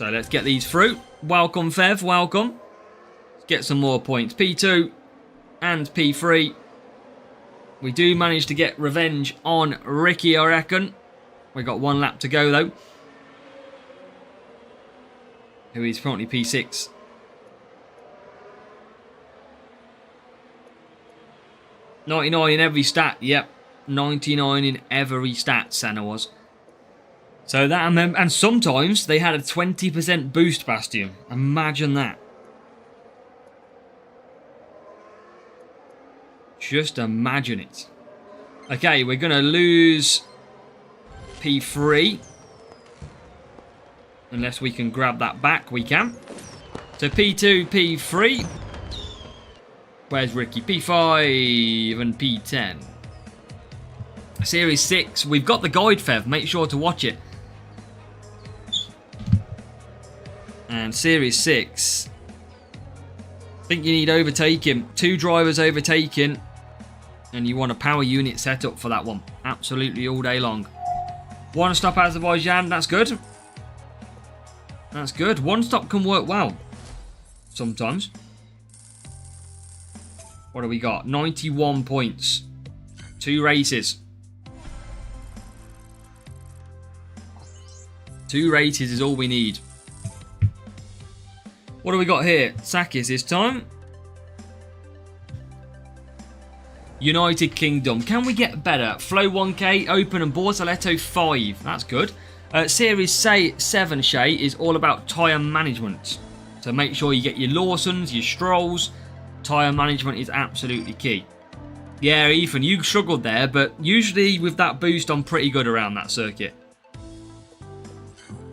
B: So let's get these through. Welcome, Fev. Welcome. Let's get some more points. P2 and P3. We do manage to get revenge on Ricky, I reckon. We got 1 lap to go, though. Who is currently P6. $99 in every stat. Yep. 99 in every stat, Senna was. So that, and sometimes they had a 20% boost, Bastion. Imagine that. Just imagine it. Okay, we're going to lose P3. Unless we can grab that back, we can. So P2, P3. Where's Ricky? P5 and P10. Series 6. We've got the guide, Fev. Make sure to watch it. And Series 6. I think you need overtaking. 2 drivers overtaking. And you want a power unit set up for that one. Absolutely all day long. 1 stop Azerbaijan. That's good. That's good. 1 stop can work well. Sometimes. What do we got? 91 points. 2 races. 2 races is all we need. What do we got here? Sakis this time. United Kingdom. Can we get better? Flow 1K, Open and Bortoletto 5. That's good. Series 7, Shay, is all about tyre management. So make sure you get your Lawsons, your Strolls. Tyre management is absolutely key. Yeah, Ethan, you struggled there, but usually with that boost, I'm pretty good around that circuit.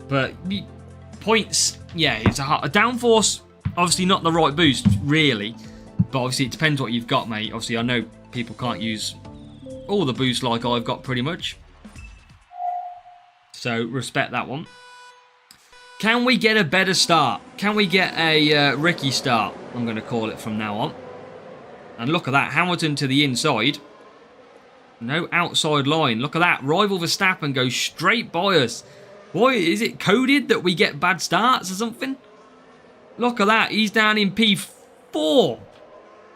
B: But points, yeah, it's a downforce. Obviously not the right boost, really. But obviously it depends what you've got, mate. Obviously I know people can't use all the boosts like I've got pretty much. So respect that one. Can we get a better start? Can we get a Ricky start? I'm going to call it from now on. And look at that. Hamilton to the inside. No outside line. Look at that. Rival Verstappen goes straight by us. Boy, is it coded that we get bad starts or something? Look at that. He's down in P4.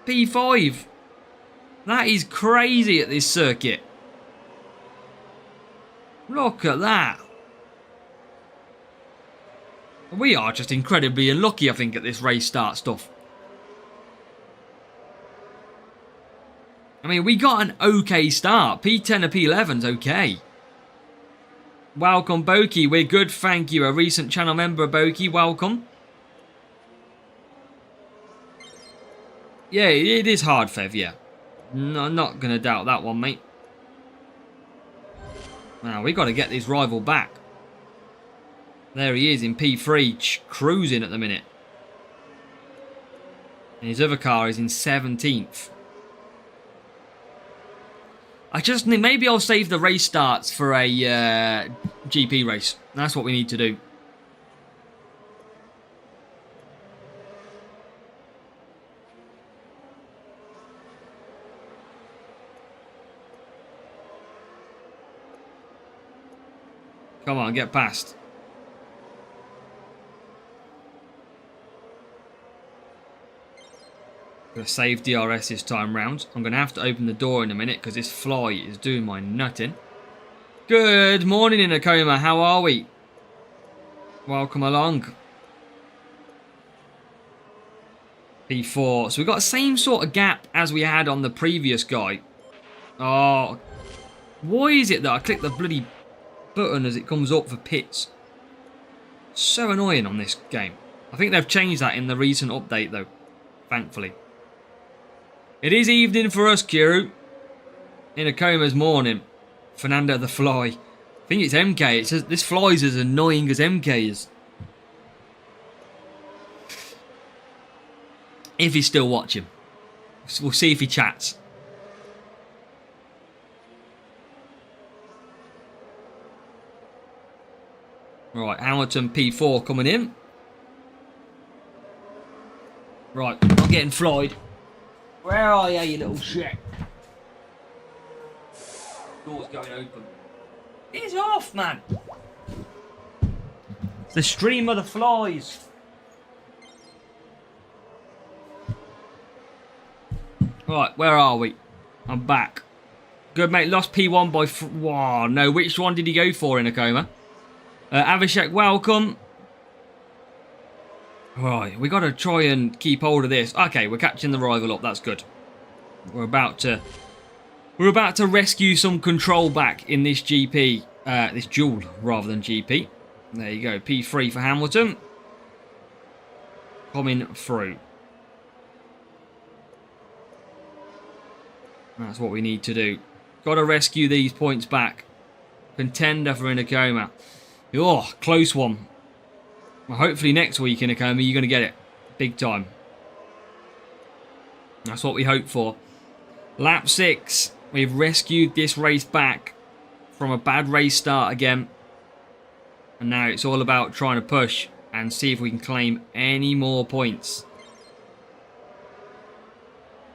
B: P5. That is crazy at this circuit. Look at that. We are just incredibly unlucky, I think, at this race start stuff. I mean, we got an okay start. P10 or P11's okay. Welcome, Boki. We're good, thank you. A recent channel member, Boki. Welcome. Yeah, it is hard, Fev, yeah. No, I'm not going to doubt that one, mate. Now, we got to get this rival back. There he is in P3, cruising at the minute. And his other car is in 17th. I just think maybe I'll save the race starts for a GP race. That's what we need to do. Come on, get past. Gonna save DRS this time round. I'm gonna have to open the door in a minute because this fly is doing my nutting. Good morning, Inakoma. How are we? Welcome along. P4. So we've got the same sort of gap as we had on the previous guy. Oh, why is it that I click the bloody button as it comes up for pits? So annoying on this game. I think they've changed that in the recent update though, thankfully. It is evening for us, Kiro. Inakoma's morning. Fernando the Fly. I think it's MK. It says this fly's as annoying as MK is. If he's still watching. We'll see if he chats. Right, Hamilton P4 coming in. Right, I'm getting flied. Where are you, you little shit? Door's going open. It's off, man. The stream of the flies. Right, where are we? I'm back. Good, mate. Lost P1 by... Wow, no. Which one did he go for in a coma? Avishek, welcome. Right, we got to try and keep hold of this. Okay, we're catching the rival up. That's good. We're about to rescue some control back in this GP. This duel, rather than GP. There you go. P3 for Hamilton. Coming through. That's what we need to do. Got to rescue these points back. Contender for Inacoma. Oh, close one. Well, hopefully next week, Inacoma, you're going to get it. Big time. That's what we hope for. Lap 6. We've rescued this race back from a bad race start again. And now it's all about trying to push and see if we can claim any more points.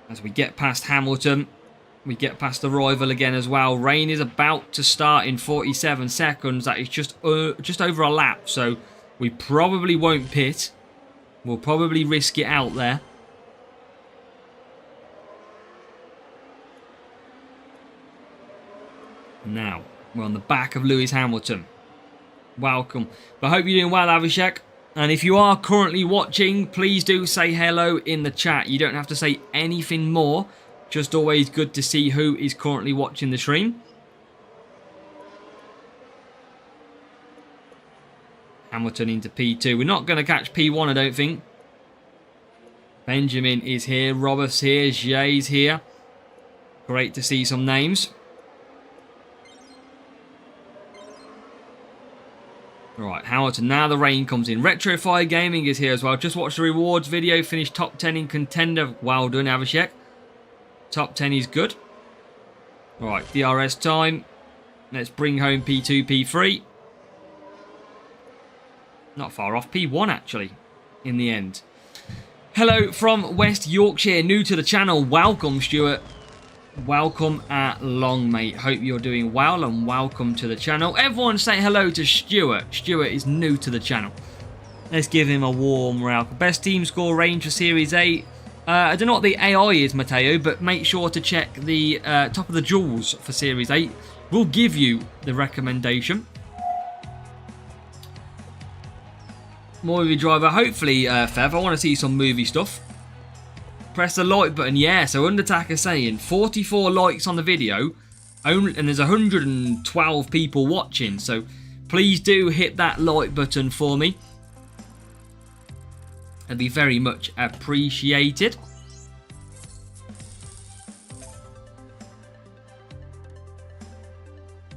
B: As we get past Hamilton, we get past the rival again as well. Rain is about to start in 47 seconds. That is just over a lap. So we probably won't pit. We'll probably risk it out there. Now, we're on the back of Lewis Hamilton. Welcome. But I hope you're doing well, Avishek. And if you are currently watching, please do say hello in the chat. You don't have to say anything more. Just always good to see who is currently watching the stream. Hamilton into P2. We're not going to catch P1, I don't think. Benjamin is here. Robert's here. Jay's here. Great to see some names. Right, Hamilton. Now the rain comes in. Retrofire Gaming is here as well. Just watched the rewards video. Finished top 10 in contender. Well done, Avishek. Top 10 is good. Right, DRS time. Let's bring home P2, P3. Not far off. P1, actually, in the end. Hello from West Yorkshire. New to the channel. Welcome, Stuart. Welcome along, mate. Hope you're doing well and welcome to the channel. Everyone say hello to Stuart. Stuart is new to the channel. Let's give him a warm welcome. Best team score range for Series 8. I don't know what the AI is, Matteo, but make sure to check the top of the jewels for Series 8. We'll give you the recommendation. Movie driver, hopefully, Fev. I want to see some movie stuff. Press the like button, yeah. So Undertaker saying 44 likes on the video, and there's 112 people watching. So please do hit that like button for me. It'd be very much appreciated.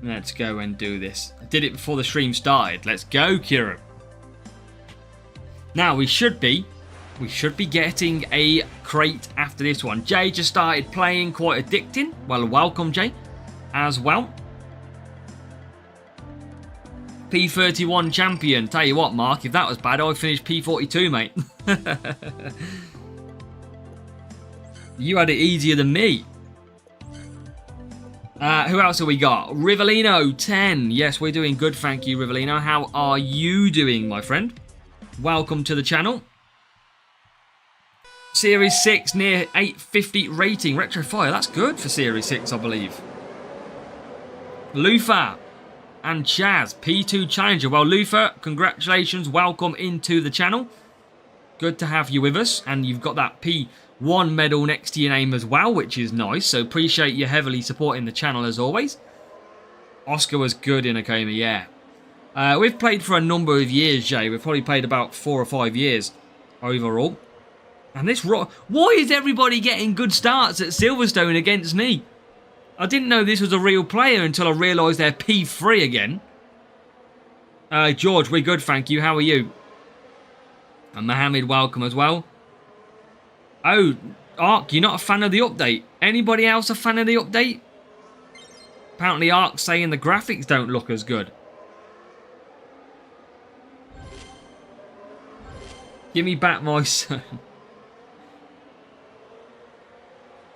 B: Let's go and do this. I did it before the stream started. Let's go, Kieran. Now we should be getting a crate after this one. Jay just started playing, quite addicting. Well, welcome, Jay, as well. P31 champion. Tell you what, Mark, if that was bad, I'd finish P42, mate. You had it easier than me. Who else have we got? Rivellino 10. Yes, we're doing good, thank you, Rivellino. How are you doing, my friend? Welcome to the channel. Series 6 near 850 rating. Retrofire, that's good for Series 6, I believe. Lufa and Chaz, P2 Challenger. Well, Lufa, congratulations. Welcome into the channel. Good to have you with us. And you've got that P1 medal next to your name as well, which is nice. So appreciate you heavily supporting the channel as always. Oscar was good in Akoma, yeah. We've played for a number of years, Jay. We've probably played about 4 or 5 years overall. And this why is everybody getting good starts at Silverstone against me? I didn't know this was a real player until I realised they're P3 again. George, we're good, thank you. How are you? And Mohammed, welcome as well. Oh, Ark, you're not a fan of the update. Anybody else a fan of the update? Apparently Ark's saying the graphics don't look as good. Give me back my son.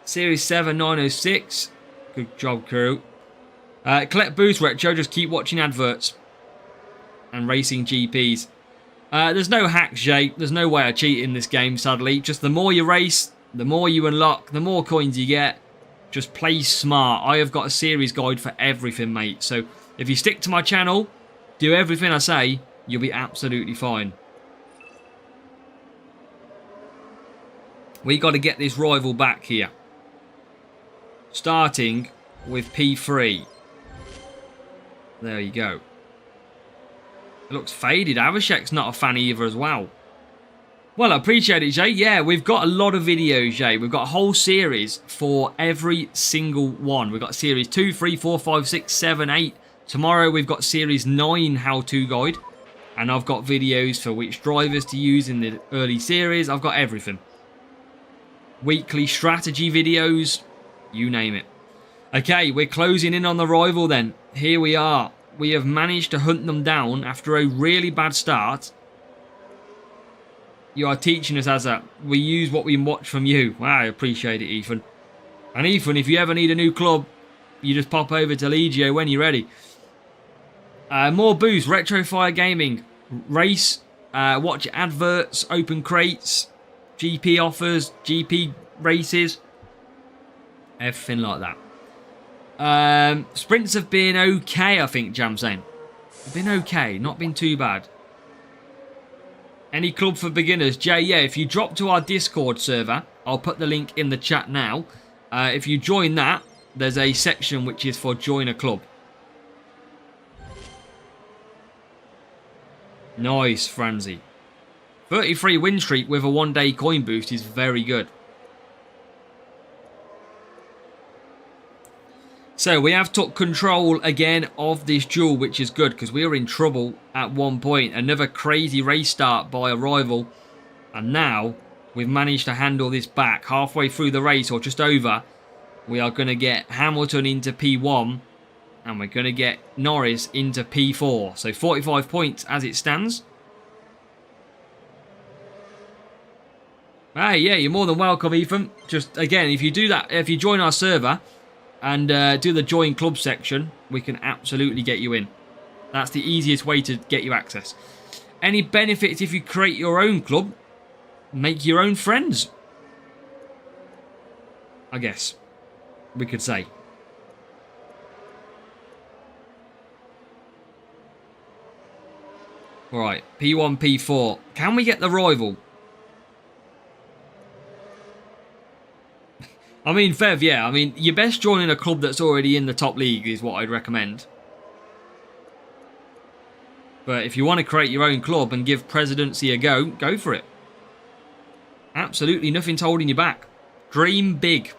B: Series 7 906. Good job, crew. Collect boost, Retro. Just keep watching adverts. and racing GPs. There's no hacks, Jay. There's no way of cheating in this game, sadly. Just the more you race, the more you unlock, the more coins you get. Just play smart. I have got a series guide for everything, mate. So if you stick to my channel, do everything I say, you'll be absolutely fine. We got to get this rival back here. Starting with P3. There you go. It looks faded. Avashek's not a fan either as well. Well, I appreciate it, Jay. Yeah, we've got a lot of videos, Jay. We've got a whole series for every single one. We've got series 2, 3, 4, 5, 6, 7, 8. Tomorrow we've got series 9 how-to guide. And I've got videos for which drivers to use in the early series. I've got everything. Weekly strategy videos. You name it. Okay, we're closing in on the rival then. Here we are. We have managed to hunt them down after a really bad start. You are teaching us as we use what we watch from you. Wow, I appreciate it, Ethan. And Ethan, if you ever need a new club, you just pop over to Legio when you're ready. More booths, Retrofire Gaming, race, watch adverts, open crates, GP offers, GP races, everything like that. Sprints have been okay, I think, Jam's saying. Been okay, not been too bad. Any club for beginners? Jay, yeah, if you drop to our Discord server, I'll put the link in the chat now. If you join that, there's a section which is for join a club. Nice, Franzi. 33 win streak with a 1-day coin boost is very good. So we have took control again of this duel, which is good because we were in trouble at one point. Another crazy race start by a rival. And now we've managed to handle this back. Halfway through the race, or just over, we are going to get Hamilton into P1. And we're going to get Norris into P4. So 45 points as it stands. Hey, yeah, you're more than welcome, Ethan. Just, again, if you do that, if you join our server and do the join club section, we can absolutely get you in. That's the easiest way to get you access. Any benefits if you create your own club? Make your own friends, I guess we could say. Alright, P1, P4. Can we get the rival? I mean, Fev, yeah. I mean, you're best joining a club that's already in the top league is what I'd recommend. But if you want to create your own club and give presidency a go, go for it. Absolutely nothing's holding you back. Dream big.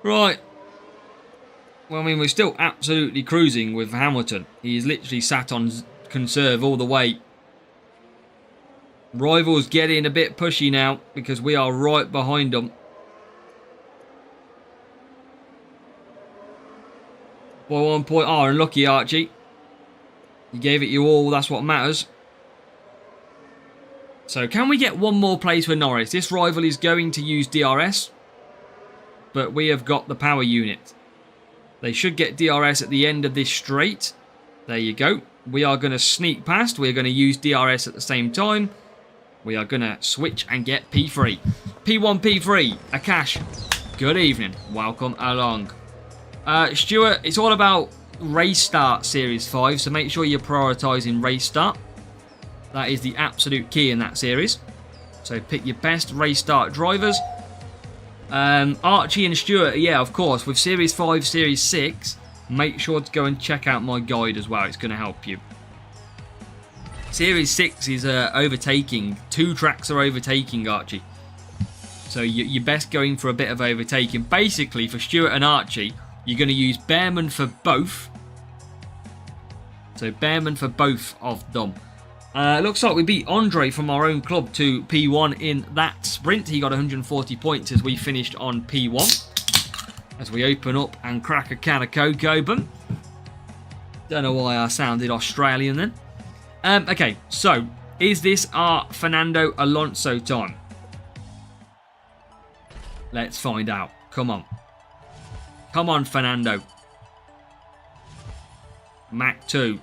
B: Right. Well, I mean, we're still absolutely cruising with Hamilton. He's literally sat on conserve all the way. Rivals getting a bit pushy now because we are right behind them. By 1 point. Oh, unlucky, Archie. You gave it your all. That's what matters. So, can we get one more place for Norris? This rival is going to use DRS. But we have got the power unit. They should get DRS at the end of this straight. There you go. We are going to sneak past. We're going to use DRS at the same time. We are going to switch and get P3. P1, P3. Akash. Good evening. Welcome along. Stuart, it's all about race start Series 5. So make sure you're prioritising race start. That is the absolute key in that series. So pick your best race start drivers. Archie and Stuart, yeah, of course, with Series 5, Series 6, make sure to go and check out my guide as well. It's going to help you. Series 6 is overtaking. 2 tracks are overtaking, Archie. So you're best going for a bit of overtaking. Basically, for Stuart and Archie, you're going to use Bearman for both. So Bearman for both of them. Looks like we beat Andre from our own club to P1 in that sprint. He got 140 points as we finished on P1. As we open up and crack a can of Coke open. Don't know why I sounded Australian then. Okay, so is this our Fernando Alonso time? Let's find out. Come on. Come on, Fernando. Mac 2.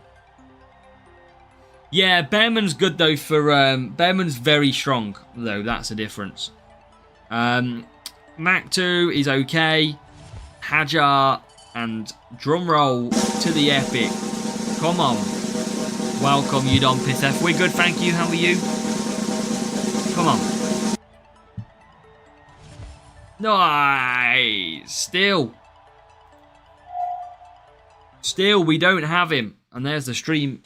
B: Yeah, Behrman's good though for... Behrman's very strong though. That's the difference. Mac 2 is okay. Hajar and drumroll to the epic. Come on. Welcome, Udon Pisef. We're good, thank you. How are you? Come on. Nice. Still, we don't have him. And there's the stream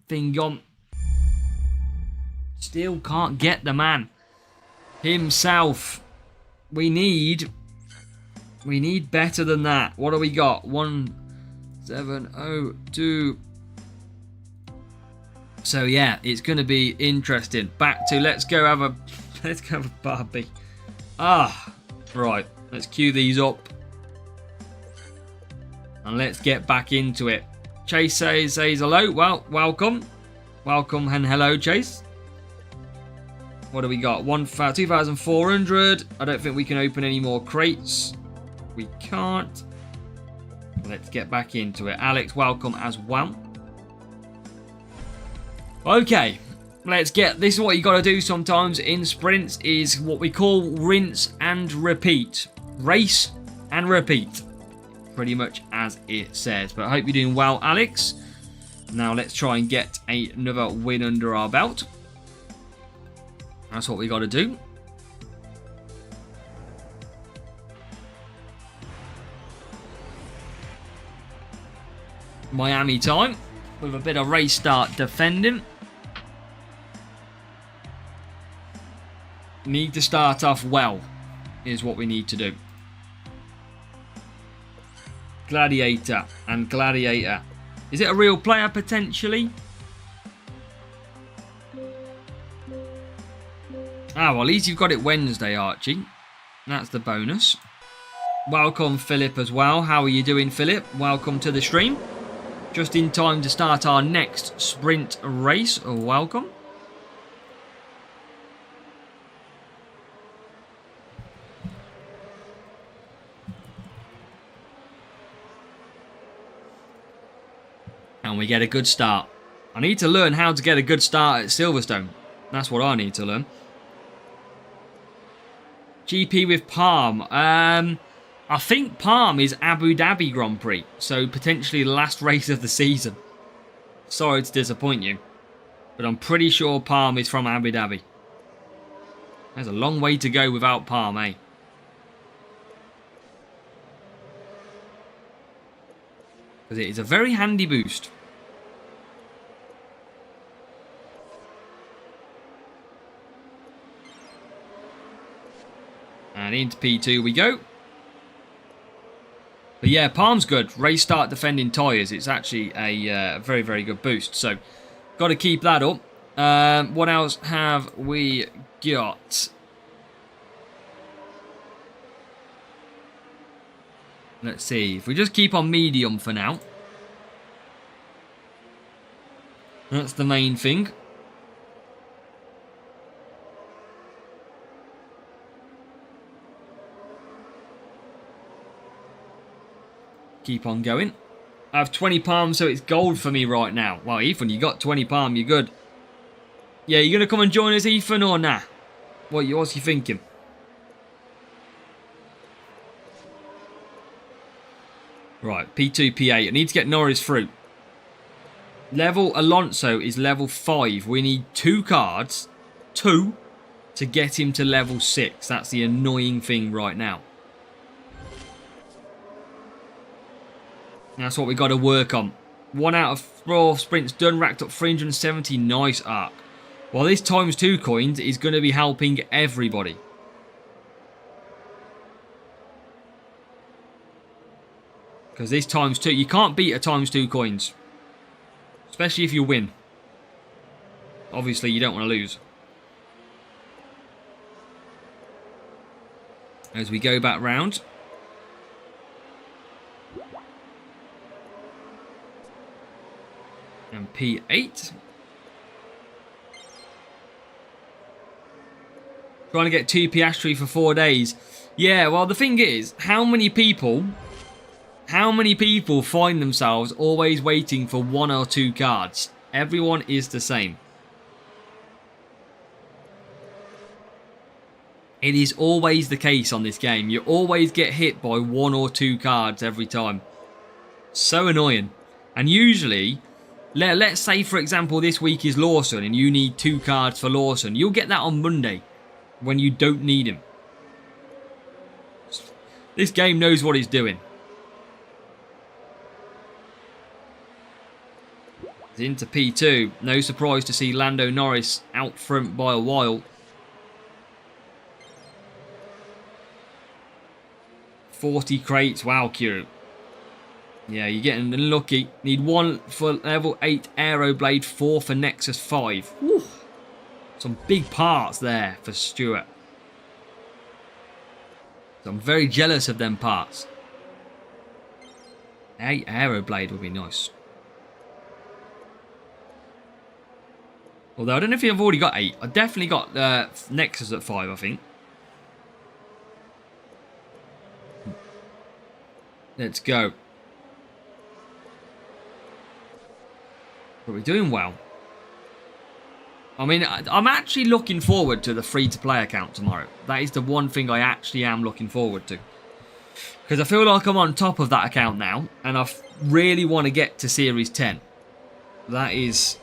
B: thing gone. Still can't get the man himself. We need better than that. What do we got? 1702. So yeah, it's going to be interesting. Back to let's go have a Barbie. Right. Let's queue these up. And let's get back into it. Chase says hello. Well, welcome. Welcome and hello, Chase. What do we got? 2,400. I don't think we can open any more crates. We can't. Let's get back into it. Alex, welcome as well. Okay. Let's get... This is what you got to do sometimes in sprints is what we call rinse and repeat. Race and repeat. Pretty much as it says. But I hope you're doing well, Alex. Now let's try and get another win under our belt. That's what we got to do. Miami time with a bit of race start defending. Need to start off well is what we need to do. Gladiator and Gladiator. Is it a real player potentially? Well, at least you've got it Wednesday, Archie. That's the bonus. Welcome, Philip, as well. How are you doing, Philip? Welcome to the stream. Just in time to start our next sprint race. Welcome. And we get a good start. I need to learn how to get a good start at Silverstone. That's what I need to learn. GP with Palm. I think Palm is Abu Dhabi Grand Prix. So potentially the last race of the season. Sorry to disappoint you. But I'm pretty sure Palm is from Abu Dhabi. There's a long way to go without Palm, eh? Because it is a very handy boost. And into P2 we go. But yeah, Palm's good. Race start defending tyres. It's actually a very, very good boost. So, got to keep that up. What else have we got? Let's see. If we just keep on medium for now. That's the main thing. Keep on going. I have 20 palm, so it's gold for me right now. Well, Ethan, you got 20 palm, you're good. Yeah, you going to come and join us, Ethan, or nah? What's you thinking? Right, P2, P8. I need to get Norris through. Level Alonso is level 5. We need 2 cards. 2 to get him to level 6. That's the annoying thing right now. That's what we got to work on. 1 out of 4 sprints done, racked up 370. Nice arc. Well, this times 2 coins is going to be helping everybody. Because this times 2, you can't beat a times 2 coins. Especially if you win. Obviously, you don't want to lose. As we go back round. And P8. Trying to get 2 Piastri for 4 days. Yeah, well, the thing is, how many people find themselves always waiting for 1 or 2 cards? Everyone is the same. It is always the case on this game. You always get hit by 1 or 2 cards every time. So annoying. And usually, let's say for example this week is Lawson and you need 2 cards for Lawson. You'll get that on Monday when you don't need him. This game knows what it's doing. It's into P2. No surprise to see Lando Norris out front by a while. 40 crates. Wow, Kiro. Yeah, you're getting unlucky. Need 1 for level 8 Aeroblade, 4 for Nexus 5. Whew. Some big parts there for Stuart. So I'm very jealous of them parts. 8 Aeroblade would be nice. Although I don't know if I've already got 8. I definitely got Nexus at 5, I think. Let's go. But we're doing well. I mean, I'm actually looking forward to the free-to-play account tomorrow. That is the one thing I actually am looking forward to. Because I feel like I'm on top of that account now. And I really want to get to Series 10. That's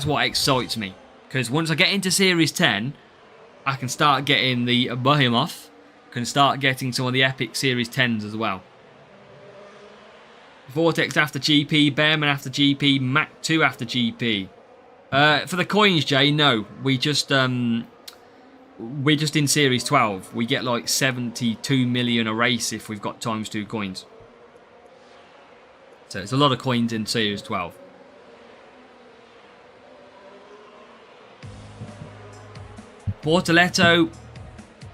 B: what excites me. Because once I get into Series 10, I can start getting the Behemoth. Can start getting some of the epic Series 10s as well. Vortex after GP, Bearman after GP, Mac 2 after GP. For the coins, Jay, no. We're just in Series 12. We get like 72 million a race if we've got ×2 coins. So it's a lot of coins in Series 12. Bortoletto.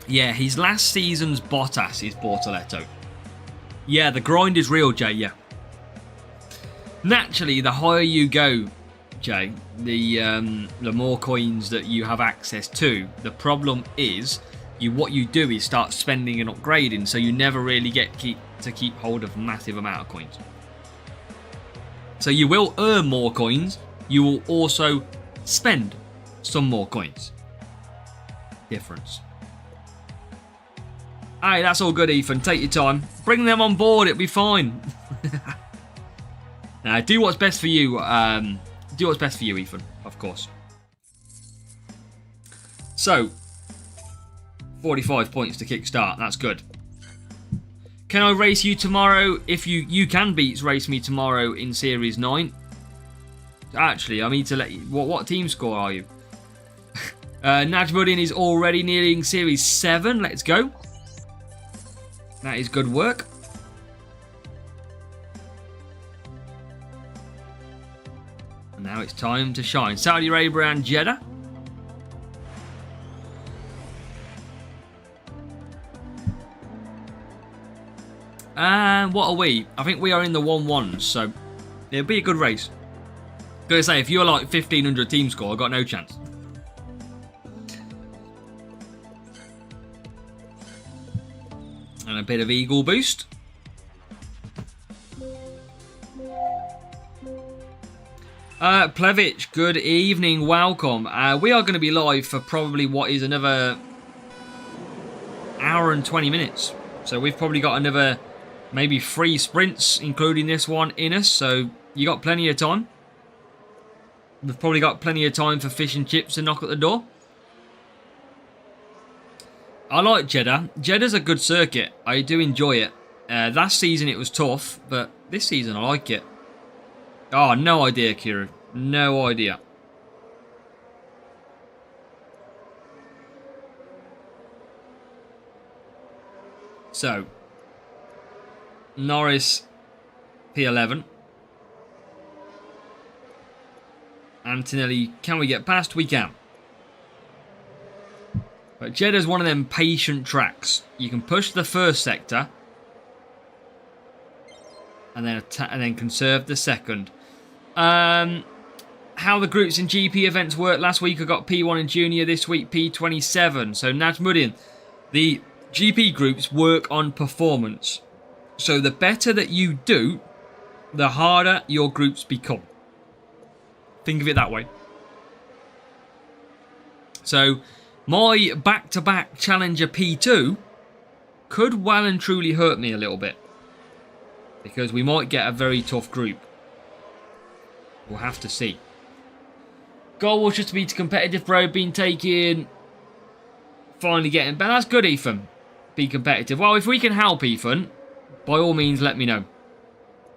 B: Yeah, his last season's Bottas is Bortoletto. Yeah, the grind is real, Jay, yeah. Naturally, the higher you go, Jay, the more coins that you have access to. The problem is, what you do is start spending and upgrading, so you never really get to keep hold of a massive amount of coins. So you will earn more coins, you will also spend some more coins. Difference. Hey, that's all good, Ethan. Take your time. Bring them on board, it'll be fine. Now, do what's best for you. Do what's best for you, Ethan, of course. So, 45 points to kickstart. That's good. Can I race you tomorrow? If you can race me tomorrow in Series 9. Actually, I need to let you... What team score are you? Najmuddin is already nearing Series 7. Let's go. That is good work. And now it's time to shine. Saudi Arabia and Jeddah. And what are we? I think we are in the 1-1s, so it'll be a good race. Gotta say, if you're like 1500 team score, I've got no chance. And a bit of Eagle boost. Plevich, good evening, welcome. We are going to be live for probably what is another hour and 20 minutes. So we've probably got another maybe 3 sprints, including this one, in us. So you got plenty of time. We've probably got plenty of time for fish and chips to knock at the door. I like Jeddah. Jeddah's a good circuit. I do enjoy it. Last season it was tough, but this season I like it. Oh, no idea, Kira. No idea. So, Norris, P11. Antonelli, can we get past? We can. But Jeddah's one of them patient tracks. You can push the first sector and then conserve the second. how the groups in GP events work. Last week I got P1 and Junior, this week P27. So Najmuddin, the GP groups work on performance. So the better that you do, the harder your groups become. Think of it that way. So my back-to-back Challenger P2 could well and truly hurt me a little bit. Because we might get a very tough group. We'll have to see. Goal was just to be competitive, bro. Been taken. Finally getting... But that's good, Ethan. Be competitive. Well, if we can help, Ethan, by all means, let me know.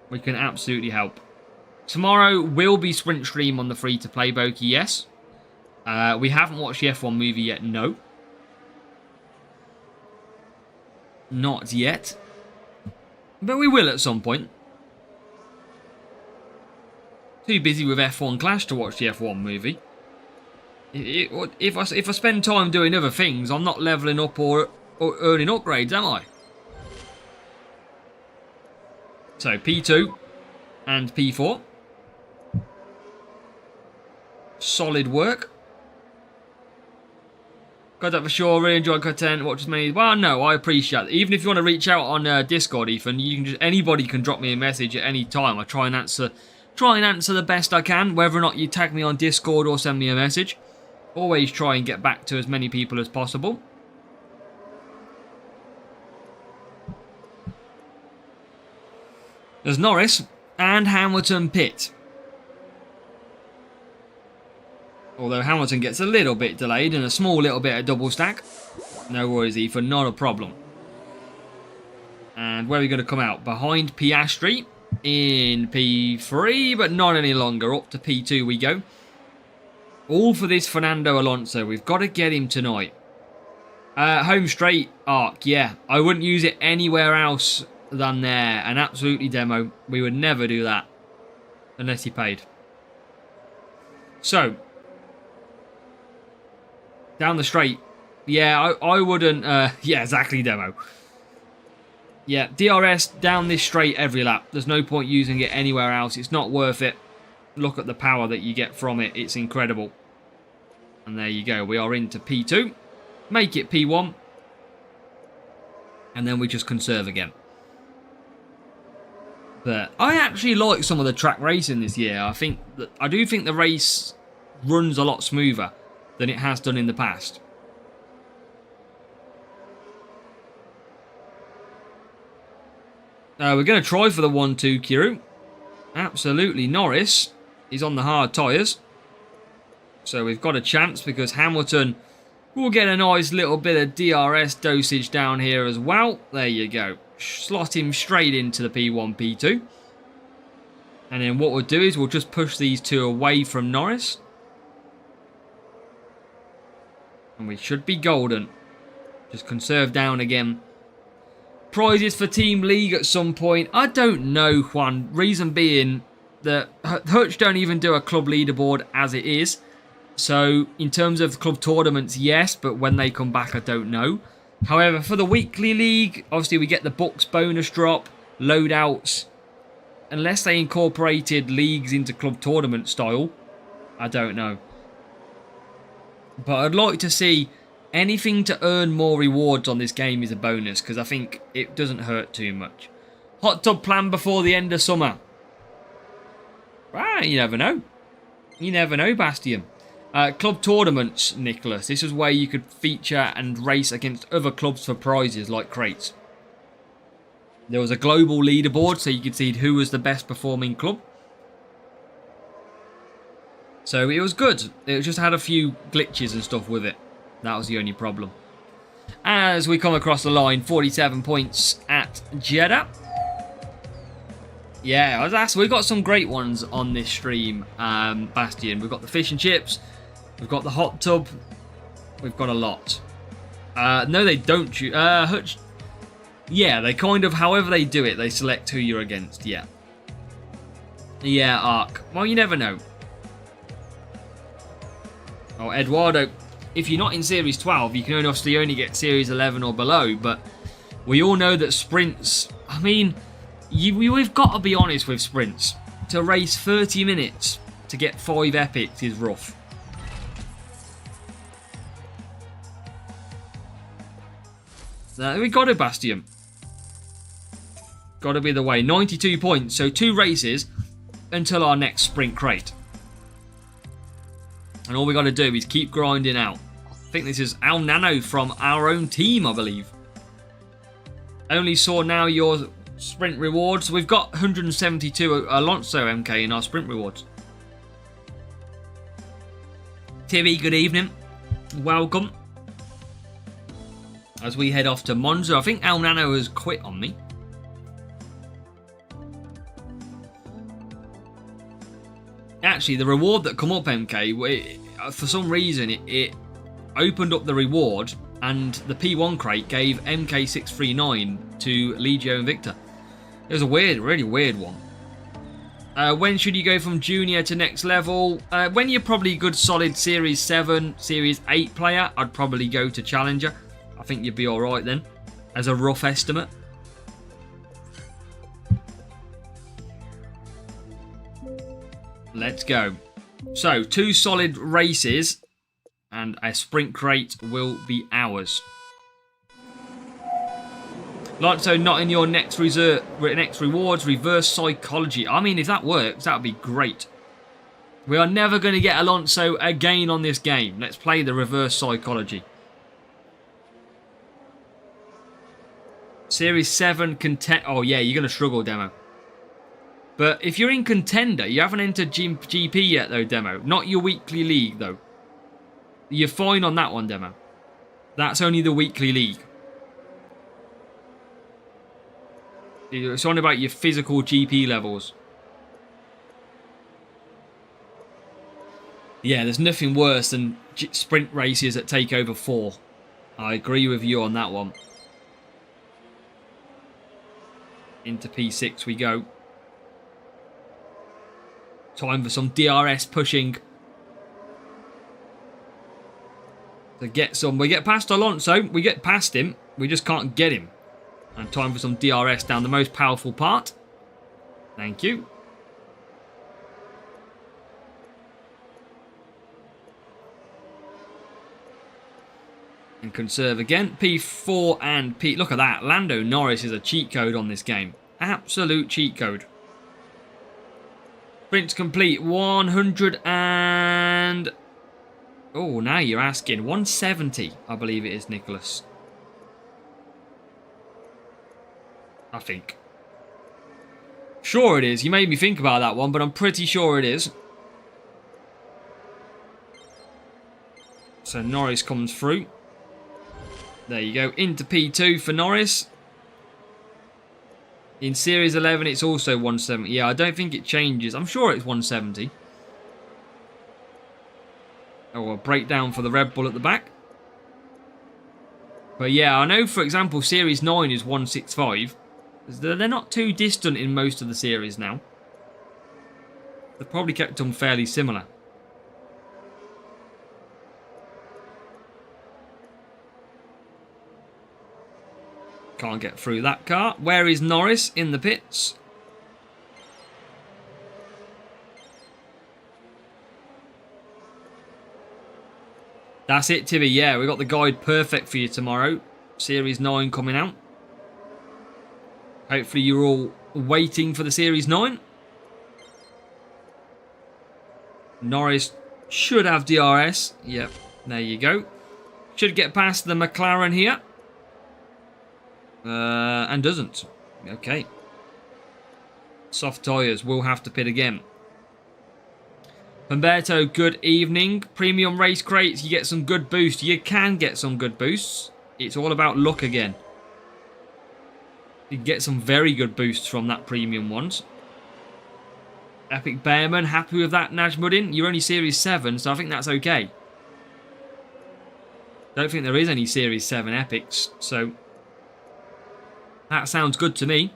B: We can absolutely help. Tomorrow will be sprint stream on the free-to-play, Boki, yes. We haven't watched the F1 movie yet, no. Not yet. But we will at some point. Too busy with F1 Clash to watch the F1 movie. If I spend time doing other things, I'm not leveling up or earning upgrades, am I? So P2 and P4. Solid work. Got that for sure. Really enjoyed content. Watch as many. Well, no, I appreciate it. Even if you want to reach out on Discord, Ethan, you can just anybody can drop me a message at any time. I try and answer the best I can, whether or not you tag me on Discord or send me a message. Always try and get back to as many people as possible. There's Norris and Hamilton pit. Although Hamilton gets a little bit delayed and a small little bit of double stack. No worries, Ethan, not a problem. And where are we going to come out? Behind Piastri in P3, but not any longer. Up to P2 we go. All for this Fernando Alonso. We've got to get him tonight. Home straight arc, yeah. I wouldn't use it anywhere else than there. And absolutely demo. We would never do that. Unless he paid. So. Down the straight. Yeah, I wouldn't... yeah, exactly, demo. Yeah, DRS down this straight every lap. There's no point using it anywhere else. It's not worth it. Look at the power that you get from it. It's incredible. And there you go. We are into P2. Make it P1. And then we just conserve again. But I actually like some of the track racing this year. I do think the race runs a lot smoother than it has done in the past. We're going to try for the 1-2, Kiru. Absolutely. Norris is on the hard tyres. So we've got a chance because Hamilton will get a nice little bit of DRS dosage down here as well. There you go. Slot him straight into the P1, P2. And then what we'll do is we'll just push these two away from Norris. And we should be golden. Just conserve down again. Prizes for Team League at some point. I don't know, Juan. Reason being that Hutch don't even do a club leaderboard as it is. So in terms of club tournaments, yes. But when they come back, I don't know. However, for the weekly league, obviously we get the Bucks bonus drop, loadouts. Unless they incorporated leagues into club tournament style, I don't know. But I'd like to see anything to earn more rewards on this game is a bonus, because I think it doesn't hurt too much. Hot tub plan before the end of summer. Ah, you never know. You never know, Bastian. Club tournaments, Nicholas. This is where you could feature and race against other clubs for prizes like crates. There was a global leaderboard so you could see who was the best performing club. So it was good. It just had a few glitches and stuff with it. That was the only problem. As we come across the line, 47 points at Jeddah. Yeah, we've got some great ones on this stream, Bastian. We've got the fish and chips. We've got the hot tub. We've got a lot. No, they don't. Hutch. Yeah, they kind of, however they do it, they select who you're against. Yeah. Yeah, Ark. Well, you never know. Oh, Eduardo. If you're not in Series 12, you can only get Series 11 or below. But we all know that sprints... I mean, we've got to be honest with sprints. To race 30 minutes to get 5 epics is rough. So we got a Bastion. Got to be the way. 92 points, so 2 races until our next sprint crate. And all we got to do is keep grinding out. I think this is Al Nano from our own team, I believe. Only saw now your sprint rewards. We've got 172 Alonso MK in our sprint rewards. TV, good evening. Welcome. As we head off to Monza. I think Al Nano has quit on me. Actually, the reward that come up, MK, for some reason, it opened up the reward and the P1 crate gave MK639 to Legio and Victor. It was a weird, really weird one. When should you go from junior to next level? When you're probably a good solid Series 7, Series 8 player, I'd probably go to Challenger. I think you'd be alright then, as a rough estimate. Let's go. So, 2 solid races and a sprint crate will be ours. Alonso not in your next rewards, reverse psychology. I mean, if that works, that would be great. We are never going to get Alonso again on this game. Let's play the reverse psychology. Series 7 content. Oh yeah, you're going to struggle, Demo. But if you're in contender, you haven't entered GP yet though, Demo. Not your weekly league though. You're fine on that one, Demo. That's only the weekly league. It's on about your physical GP levels. Yeah, there's nothing worse than sprint races at Takeover 4. I agree with you on that one. Into P6 we go. Time for some DRS pushing. To get some. We get past Alonso. We get past him. We just can't get him. And time for some DRS down the most powerful part. Thank you. And conserve again. P4 and P... Look at that. Lando Norris is a cheat code on this game. Absolute cheat code. Sprint complete. 100 and... Oh, now you're asking. 170, I believe it is, Nicholas. I think. Sure it is. You made me think about that one, but I'm pretty sure it is. So Norris comes through. There you go. Into P2 for Norris. In Series 11, it's also 170. Yeah, I don't think it changes. I'm sure it's 170. Oh, a breakdown for the Red Bull at the back. But yeah, I know, for example, Series 9 is 165. They're not too distant in most of the series now. They've probably kept them fairly similar. Can't get through that car. Where is Norris? In the pits. That's it, Tibby. Yeah, we got the guide perfect for you tomorrow. Series 9 coming out. Hopefully you're all waiting for the Series 9. Norris should have DRS. Yep, there you go. Should get past the McLaren here. And doesn't. Okay. Soft tyres. Will have to pit again. Humberto, good evening. Premium race crates. You get some good boosts. You can get some good boosts. It's all about luck again. You can get some very good boosts from that premium ones. Epic Bearman, happy with that, Najmuddin? You're only Series 7, so I think that's okay. Don't think there is any Series 7 epics, so that sounds good to me.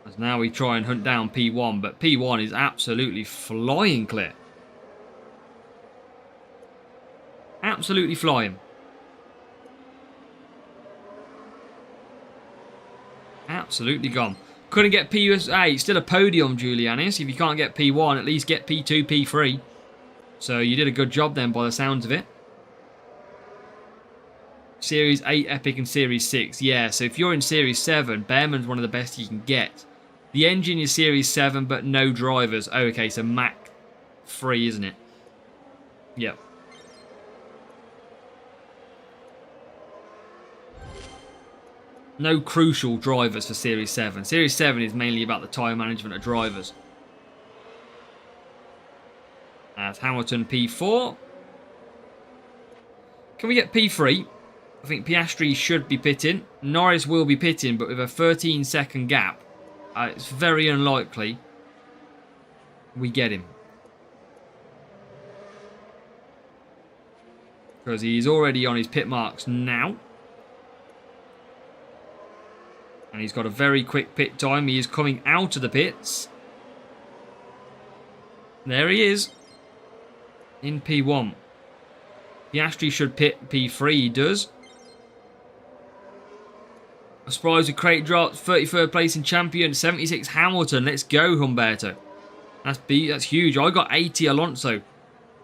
B: As now we try and hunt down P1, but P1 is absolutely flying clear. Absolutely flying. Absolutely gone. Couldn't get PUSA. Still a podium, Julianis. If you can't get P1, at least get P2, P3. So you did a good job then by the sounds of it. Series 8 Epic and Series 6. Yeah, so if you're in Series 7, Bearman's one of the best you can get. The engine is Series 7, but no drivers. Oh, okay, so Mach 3, isn't it? Yep. No crucial drivers for Series 7. Series 7 is mainly about the tyre management of drivers. As Hamilton P4. Can we get P3? I think Piastri should be pitting. Norris will be pitting, but with a 13-second gap, it's very unlikely we get him. Because he's already on his pit marks now. And he's got a very quick pit time. He is coming out of the pits. There he is. In P1. Piastri should pit P3. He does. I'm surprised with crate drops. 33rd place in champion. 76 Hamilton. Let's go, Humberto. That's huge. I got 80 Alonso.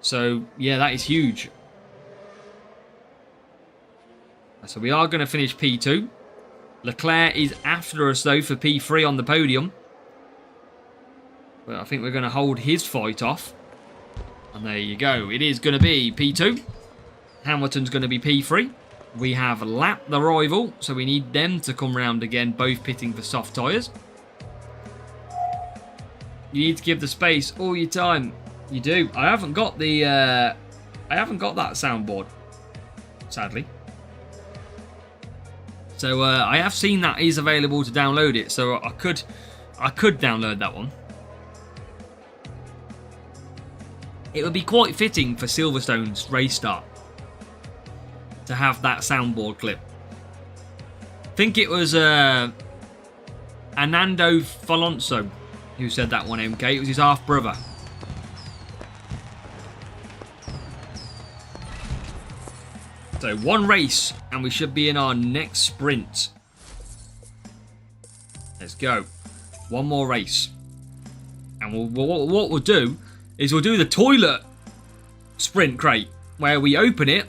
B: So, yeah, that is huge. So we are going to finish P2. Leclerc is after us, though, for P3 on the podium. But I think we're going to hold his fight off. And there you go. It is going to be P2. Hamilton's going to be P3. We have lapped the rival, so we need them to come round again, both pitting for soft tyres. You need to give the space all your time. You do. I haven't got the... I haven't got that soundboard, sadly. So I have seen that is available to download it, so I could download that one. It would be quite fitting for Silverstone's race start to have that soundboard clip. I think it was Anando Falonso who said that one, MK. It was his half brother. So one race and we should be in our next sprint. Let's go. One more race. And what we'll do is we'll do the toilet sprint crate, where we open it,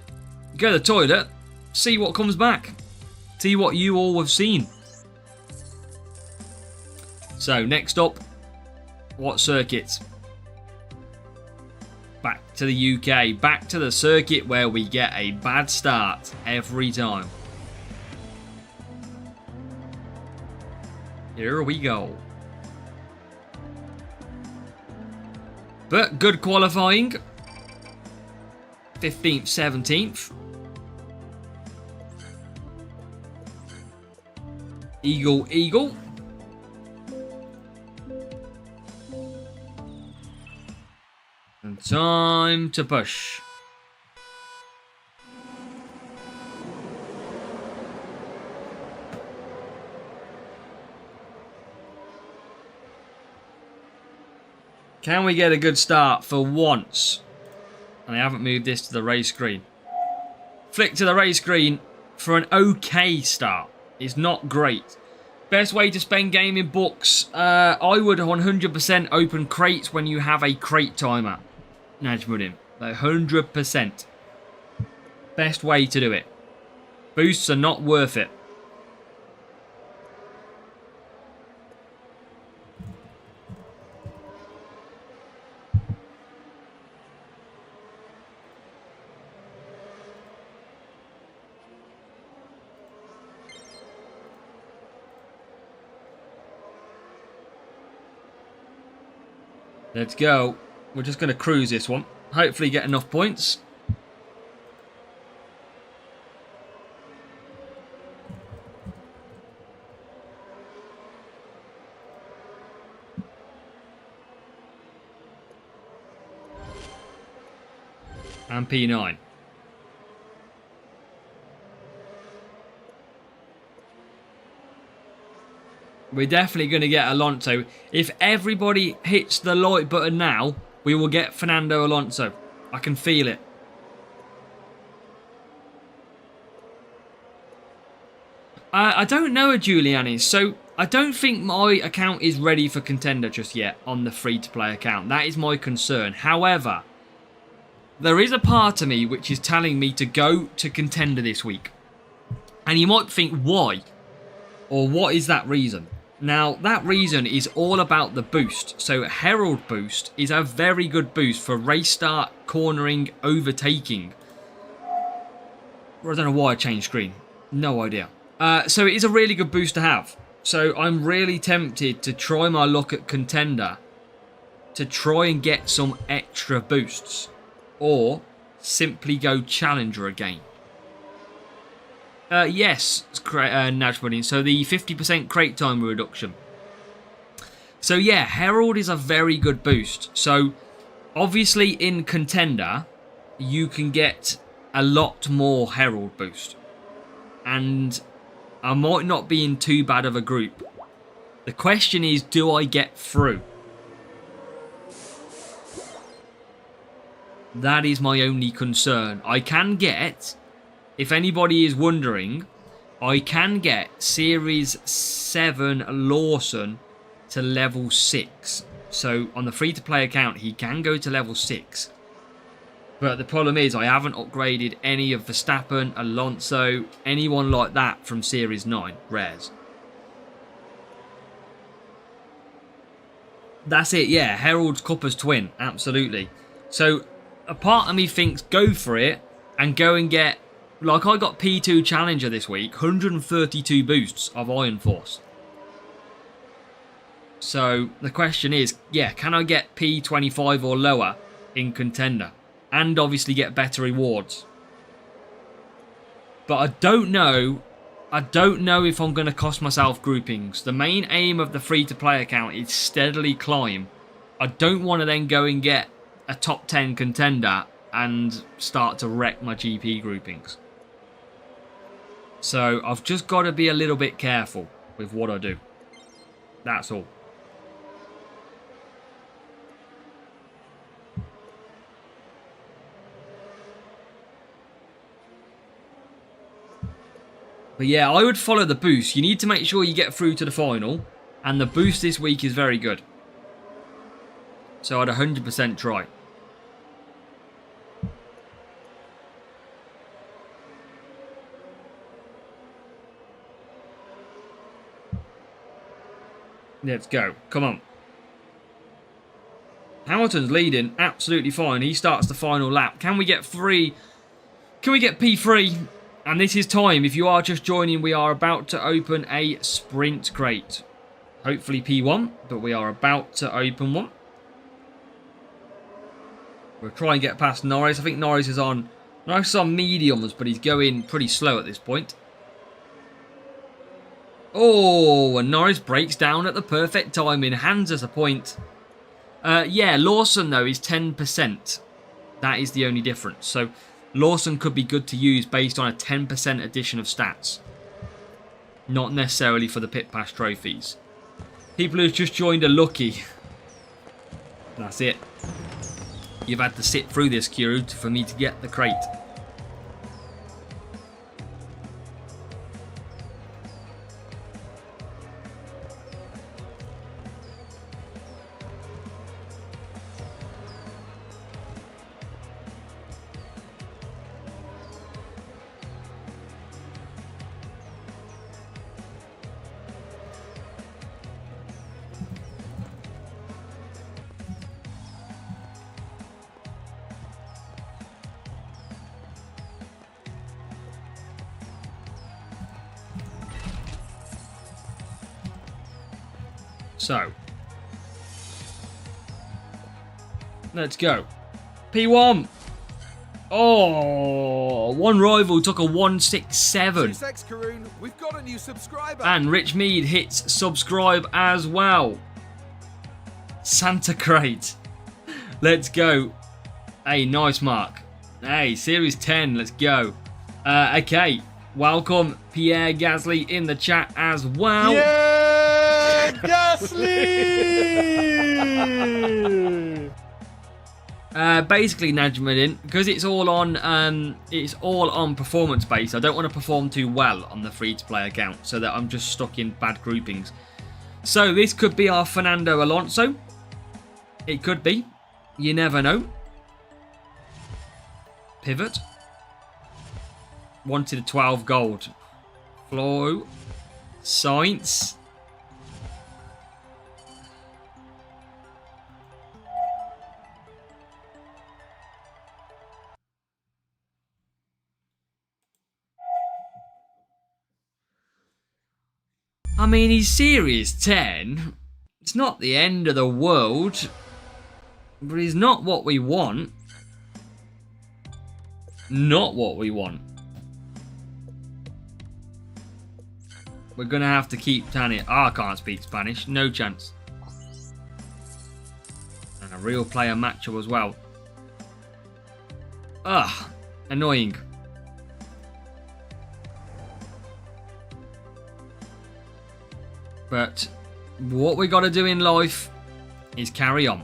B: go to the toilet, see what comes back. See what you all have seen. So next up, what circuit? Back to the UK, back to the circuit where we get a bad start every time. Here we go. But good qualifying. 15th, 17th. Eagle, eagle. And time to push. Can we get a good start for once? And I haven't moved this to the race screen. Flick to the race screen for an okay start. It's not great. Best way to spend gaming books. I would 100% open crates when you have a crate timer. Najmuddin. 100%. Best way to do it. Boosts are not worth it. Let's go. We're just going to cruise this one. Hopefully get enough points. And P9. We're definitely going to get Alonso. If everybody hits the like button now, we will get Fernando Alonso. I can feel it. I don't know, Giuliani. So I don't think my account is ready for Contender just yet on the free-to-play account. That is my concern. However, there is a part of me which is telling me to go to Contender this week. And you might think, why? Or what is that reason? Now, that reason is all about the boost. So, Herald boost is a very good boost for race start, cornering, overtaking. I don't know why I changed screen. No idea. So, it is a really good boost to have. So, I'm really tempted to try my luck at Contender to try and get some extra boosts. Or simply go Challenger again. Yes, Nudge Pudding. So the 50% crate time reduction. So yeah, Herald is a very good boost. So obviously in Contender, you can get a lot more Herald boost. And I might not be in too bad of a group. The question is, do I get through? That is my only concern. I can get... If anybody is wondering, I can get Series 7 Lawson to level 6. So on the free-to-play account, he can go to level 6. But the problem is I haven't upgraded any of Verstappen, Alonso, anyone like that from Series 9 rares. That's it, yeah. Herald's Cuppa's twin, absolutely. So a part of me thinks go for it and go and get... Like, I got P2 Challenger this week, 132 boosts of Iron Force. So, the question is, yeah, can I get P25 or lower in Contender? And obviously get better rewards. But I don't know if I'm going to cost myself groupings. The main aim of the free-to-play account is steadily climb. I don't want to then go and get a top 10 Contender and start to wreck my GP groupings. So I've just got to be a little bit careful with what I do. That's all. But yeah, I would follow the boost. You need to make sure you get through to the final. And the boost this week is very good. So I'd 100% try. Let's go. Come on. Hamilton's leading. Absolutely fine. He starts the final lap. Can we get free? Can we get P3? And this is time. If you are just joining, we are about to open a sprint crate. Hopefully P1, but we are about to open one. We'll try and get past Norris. I think Norris is on mediums, but he's going pretty slow at this point. Oh, and Norris breaks down at the perfect timing. Hands us a point. Yeah, Lawson, though, is 10%. That is the only difference. So, Lawson could be good to use based on a 10% addition of stats. Not necessarily for the Pit Pass trophies. People who've just joined are lucky. That's it. You've had to sit through this queue for me to get the crate. So, let's go. P1. Oh, one rival took a 167.
C: We've got a new subscriber.
B: And Rich Mead hits subscribe as well. Santa Crate. Let's go. Hey, nice mark. Hey, Series 10, let's go. Okay, welcome Pierre Gasly in the chat as well.
C: Yeah! Gasly!
B: Basically, Najmuddin, because it's all on performance based. I don't want to perform too well on the free-to-play account, so that I'm just stuck in bad groupings. So this could be our Fernando Alonso. It could be. You never know. Pivot. Wanted a 12 gold. Flo. Science. I mean, he's Series 10. It's not the end of the world. But he's not what we want. Not what we want. We're going to have to keep Tanya. Oh, I can't speak Spanish. No chance. And a real player matchup as well. Ugh. Annoying. But what we got to do in life is carry on.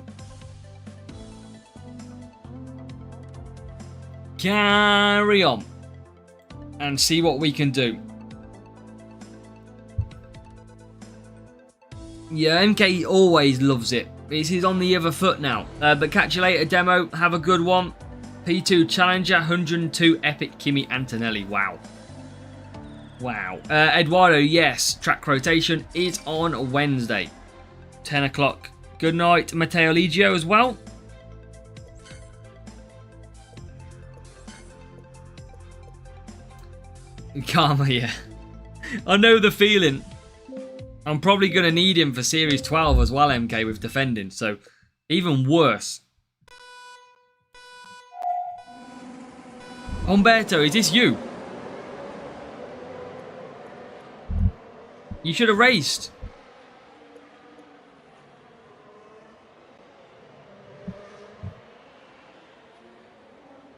B: Carry on. And see what we can do. Yeah, MK always loves it. He's on the other foot now. But catch you later, demo. Have a good one. P2 Challenger, 102 Epic Kimi Antonelli. Wow. Wow. Eduardo, yes. Track rotation is on Wednesday. 10 o'clock. Good night, Matteo Ligio as well. Karma, yeah. I know the feeling. I'm probably going to need him for Series 12 as well, MK, with defending. So, even worse. Humberto, is this you? You should have raced.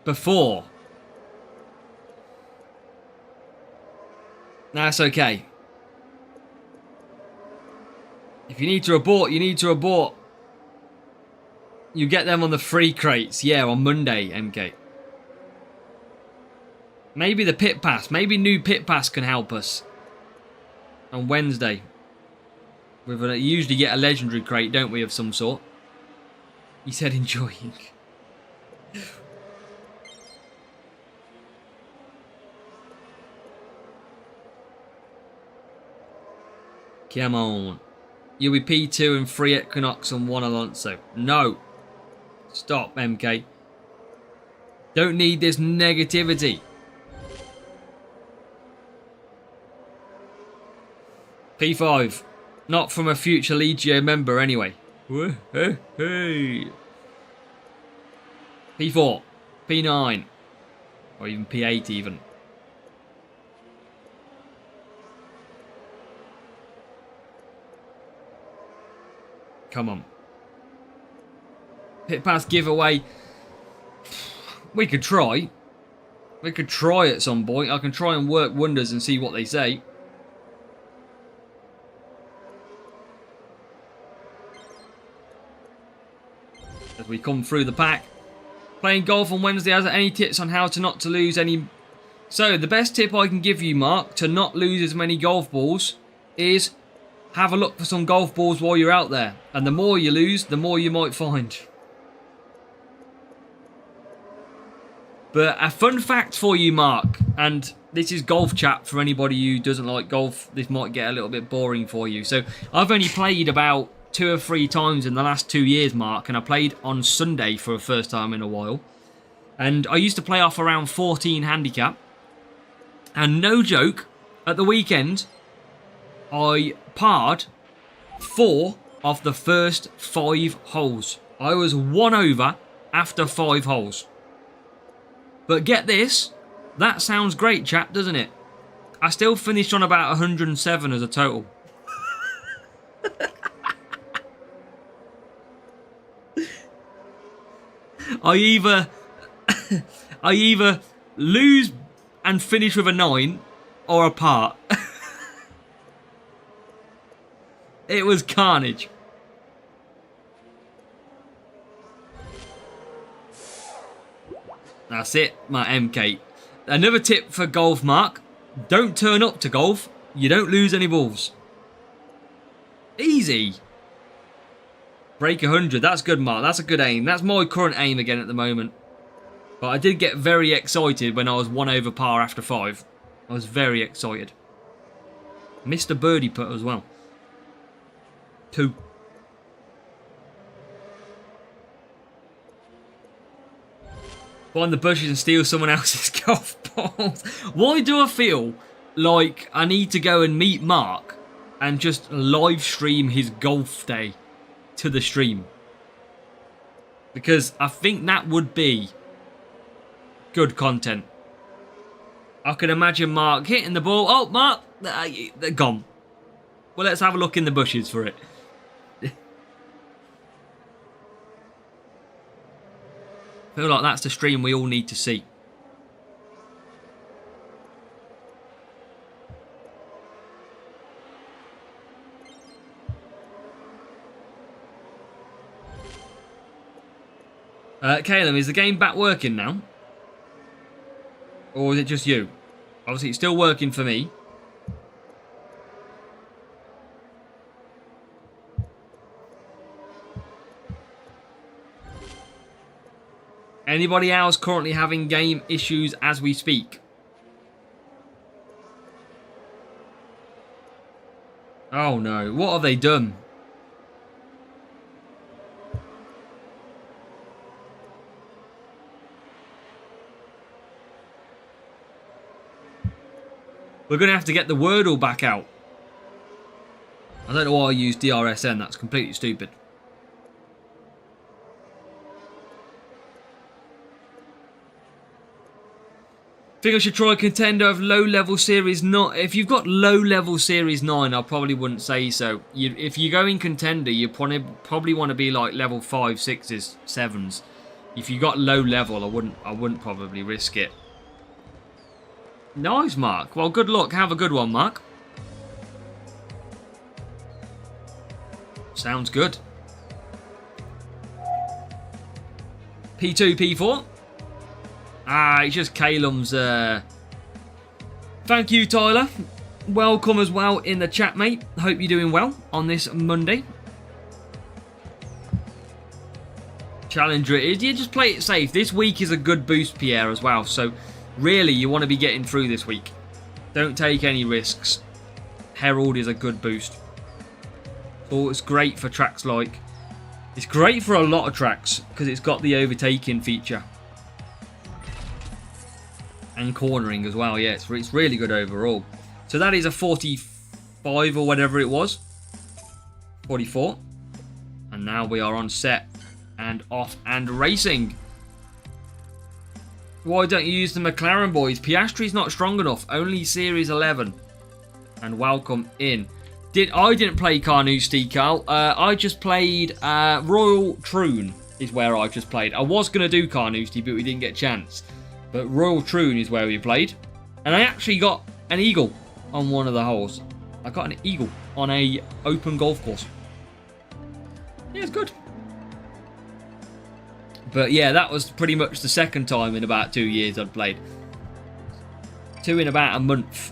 B: Before. That's okay. If you need to abort, you need to abort. You get them on the free crates. Yeah, on Monday, MK. Maybe the pit pass. Maybe new pit pass can help us. On Wednesday. We usually get a legendary crate, don't we, of some sort. He said enjoying. Come on. You'll be P2 and 3 Equinox and 1 Alonso. No. Stop, MK. Don't need this negativity. P5. Not from a future Legio member anyway. Hey. P4. P9. Or even P8 even. Come on. Pit pass giveaway. We could try. We could try at some point. I can try and work wonders and see what they say. As we come through the pack. Playing golf on Wednesday. Has any tips on how to not to lose any? So the best tip I can give you, Mark, to not lose as many golf balls is have a look for some golf balls while you're out there. And the more you lose, the more you might find. But a fun fact for you, Mark, and this is golf chat for anybody who doesn't like golf. This might get a little bit boring for you. So I've only played about 2 or 3 times in the last 2 years, Mark, and I played on Sunday for the first time in a while. And I used to play off around 14 handicap. And no joke, at the weekend, I parred 4 of the first 5 holes. I was 1 over after 5 holes. But get this, that sounds great, chap, doesn't it? I still finished on about 107 as a total. I either lose and finish with a 9 or a par. It was carnage. That's it, my MK. Another tip for golf, Mark. Don't turn up to golf. You don't lose any balls. Easy. Break 100. That's good, Mark. That's a good aim. That's my current aim again at the moment. But I did get very excited when I was 1 over par after 5. I was very excited. Missed a birdie putt as well. 2. Find the bushes and steal someone else's golf balls. Why do I feel like I need to go and meet Mark and just live stream his golf day to the stream? Because I think that would be good content. I can imagine Mark hitting the ball. Oh, Mark, they're gone. Well, let's have a look in the bushes for it. I feel like that's the stream we all need to see. Caleb, is the game back working now? Or is it just you? Obviously, it's still working for me. Anybody else currently having game issues as we speak? Oh no, what have they done? We're going to have to get the Wordle back out. I don't know why I used DRSN, that's completely stupid. Think I should try a contender of low-level series. Not if you've got low-level series 9, I probably wouldn't say so. If you go in contender, you probably want to be like level 5, 6s, 7s. If you got low level, I wouldn't probably risk it. Nice, Mark. Well, good luck. Have a good one, Mark. Sounds good. P2, P4. It's just Calum's. Thank you, Tyler. Welcome as well in the chat, mate. Hope you're doing well on this Monday. Challenger it is. Yeah, just play it safe. This week is a good boost, Pierre, as well. So, really, you want to be getting through this week. Don't take any risks. Herald is a good boost. Oh, it's great for tracks like... It's great for a lot of tracks because it's got the overtaking feature. And cornering as well, yeah, it's really good overall. So that is a 45 or whatever it was. 44. And now we are on set and off and racing. Why don't you use the McLaren boys? Piastri's not strong enough. Only Series 11. And welcome in. I didn't play Carnoustie, Carl. I just played Royal Troon is where I just played. I was going to do Carnoustie, but we didn't get a chance. But Royal Troon is where we played. And I actually got an eagle on one of the holes. I got an eagle on a open golf course. Yeah, it's good. But yeah, that was pretty much the second time in about 2 years I'd played. 2 in about a month.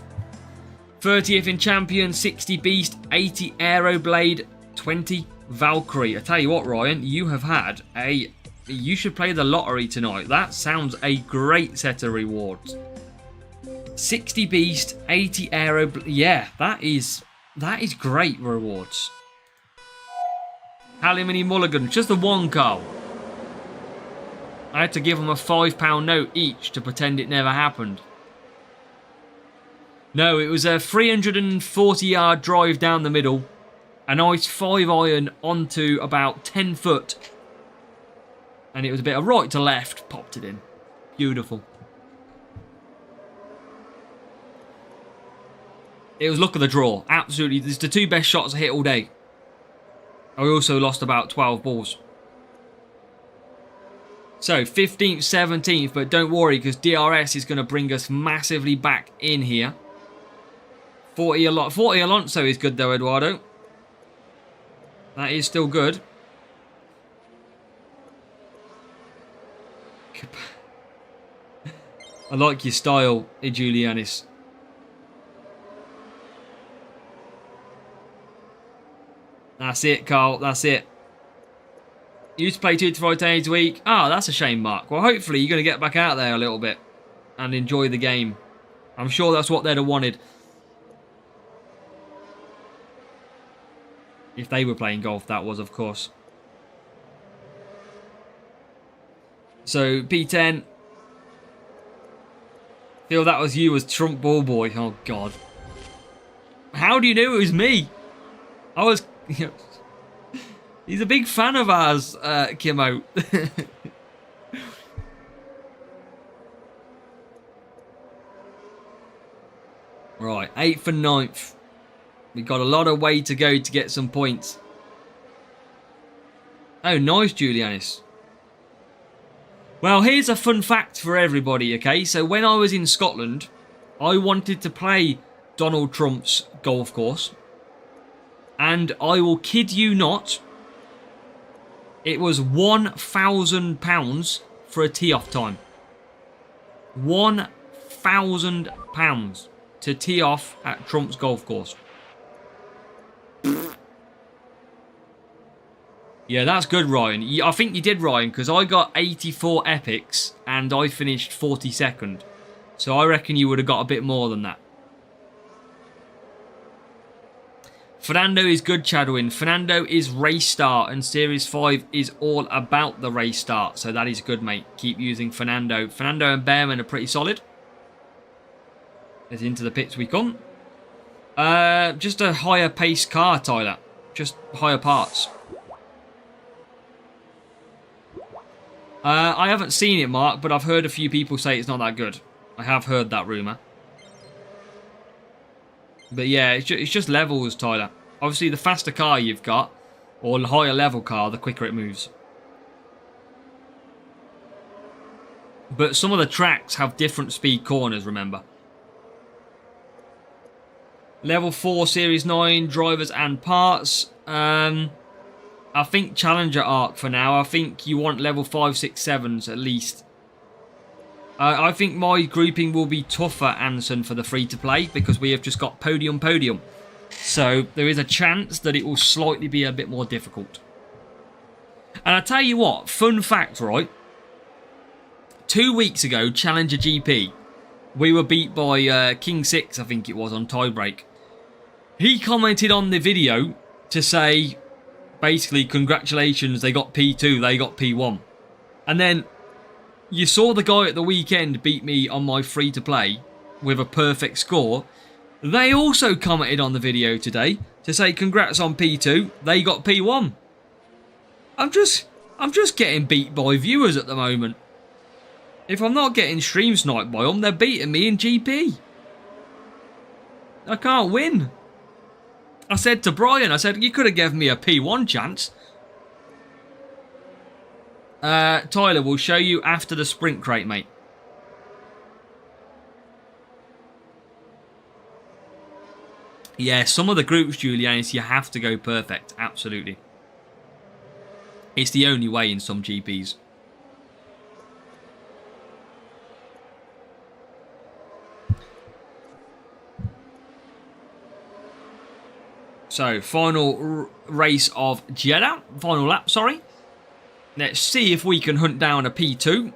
B: 30th in Champion, 60 Beast, 80 Aeroblade, 20 Valkyrie. I tell you what, Ryan, you have had a... You should play the lottery tonight. That sounds a great set of rewards. 60 Beast, 80 Aero... Yeah, that is great rewards. How many mulligans? Just the one, Carl. I had to give them a £5 note each to pretend it never happened. No, it was a 340-yard drive down the middle. A nice 5-iron onto about 10 foot. And it was a bit of right to left. Popped it in. Beautiful. It was luck of the draw. Absolutely. It's the 2 best shots I hit all day. I also lost about 12 balls. So, 15th, 17th. But don't worry, because DRS is going to bring us massively back in here. 40 Alonso is good though, Eduardo. That is still good. I like your style, Julianis. That's it, Carl. That's it. You used to play 2 to 5 days a week. Oh, that's a shame, Mark. Well, hopefully you're going to get back out there a little bit and enjoy the game. I'm sure that's what they'd have wanted. If they were playing golf, that was, of course. So, P10. Feel that was you as Trump Ball Boy. Oh, God. How do you know it was me? I was... He's a big fan of ours, Kimo. Right, 8th and 9th. We've got a lot of way to go to get some points. Oh, nice, Julianis. Well, here's a fun fact for everybody, okay? So when I was in Scotland, I wanted to play Donald Trump's golf course. And I will kid you not, it was £1,000 for a tee-off time. £1,000 to tee off at Trump's golf course. Yeah, that's good, Ryan. I think you did, Ryan, because I got 84 epics and I finished 42nd. So I reckon you would have got a bit more than that. Fernando is good, Chadwin. Fernando is race start and Series 5 is all about the race start. So that is good, mate. Keep using Fernando. Fernando and Behrman are pretty solid. As into the pits we come. Just a higher pace car, Tyler. Just higher parts. I haven't seen it, Mark, but I've heard a few people say it's not that good. I have heard that rumour. But yeah, it's just levels, Tyler. Obviously, the faster car you've got, or the higher level car, the quicker it moves. But some of the tracks have different speed corners, remember. Level 4, Series 9, drivers and parts. I think Challenger Arc for now. I think you want level 5, 6, 7s at least. I think my grouping will be tougher, Anson, for the free-to-play because we have just got podium. So there is a chance that it will slightly be a bit more difficult. And I tell you what, fun fact, right? 2 weeks ago, Challenger GP, we were beat by King 6, I think it was, on tiebreak. He commented on the video to say, basically, congratulations, they got P2, they got P1. And then you saw the guy at the weekend beat me on my free-to-play with a perfect score. They also commented on the video today to say congrats on P2, they got P1. I'm just getting beat by viewers at the moment. If I'm not getting stream sniped by them, they're beating me in GP. I can't win. I said to Brian, I said, you could have given me a P1 chance. Tyler, will show you after the sprint crate, mate. Yeah, some of the groups, Julianis, you have to go perfect. Absolutely. It's the only way in some GPs. So, final race of Jeddah. Final lap, sorry. Let's see if we can hunt down a P2.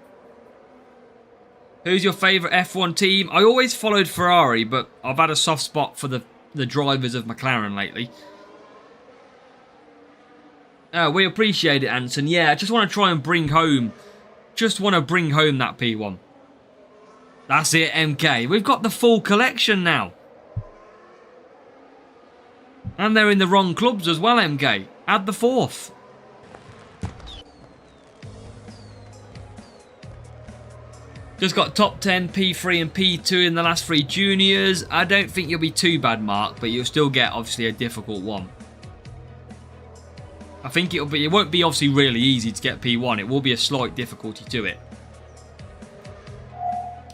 B: Who's your favourite F1 team? I always followed Ferrari, but I've had a soft spot for the drivers of McLaren lately. We appreciate it, Anson. Yeah, I just want to try and bring home... Just want to bring home that P1. That's it, MK. We've got the full collection now. And they're in the wrong clubs as well, MK. Add the 4th. Just got top 10, P3 and P2 in the last 3 juniors. I don't think you'll be too bad, Mark, but you'll still get, obviously, a difficult one. I think it won't be, obviously, really easy to get P1. It will be a slight difficulty to it.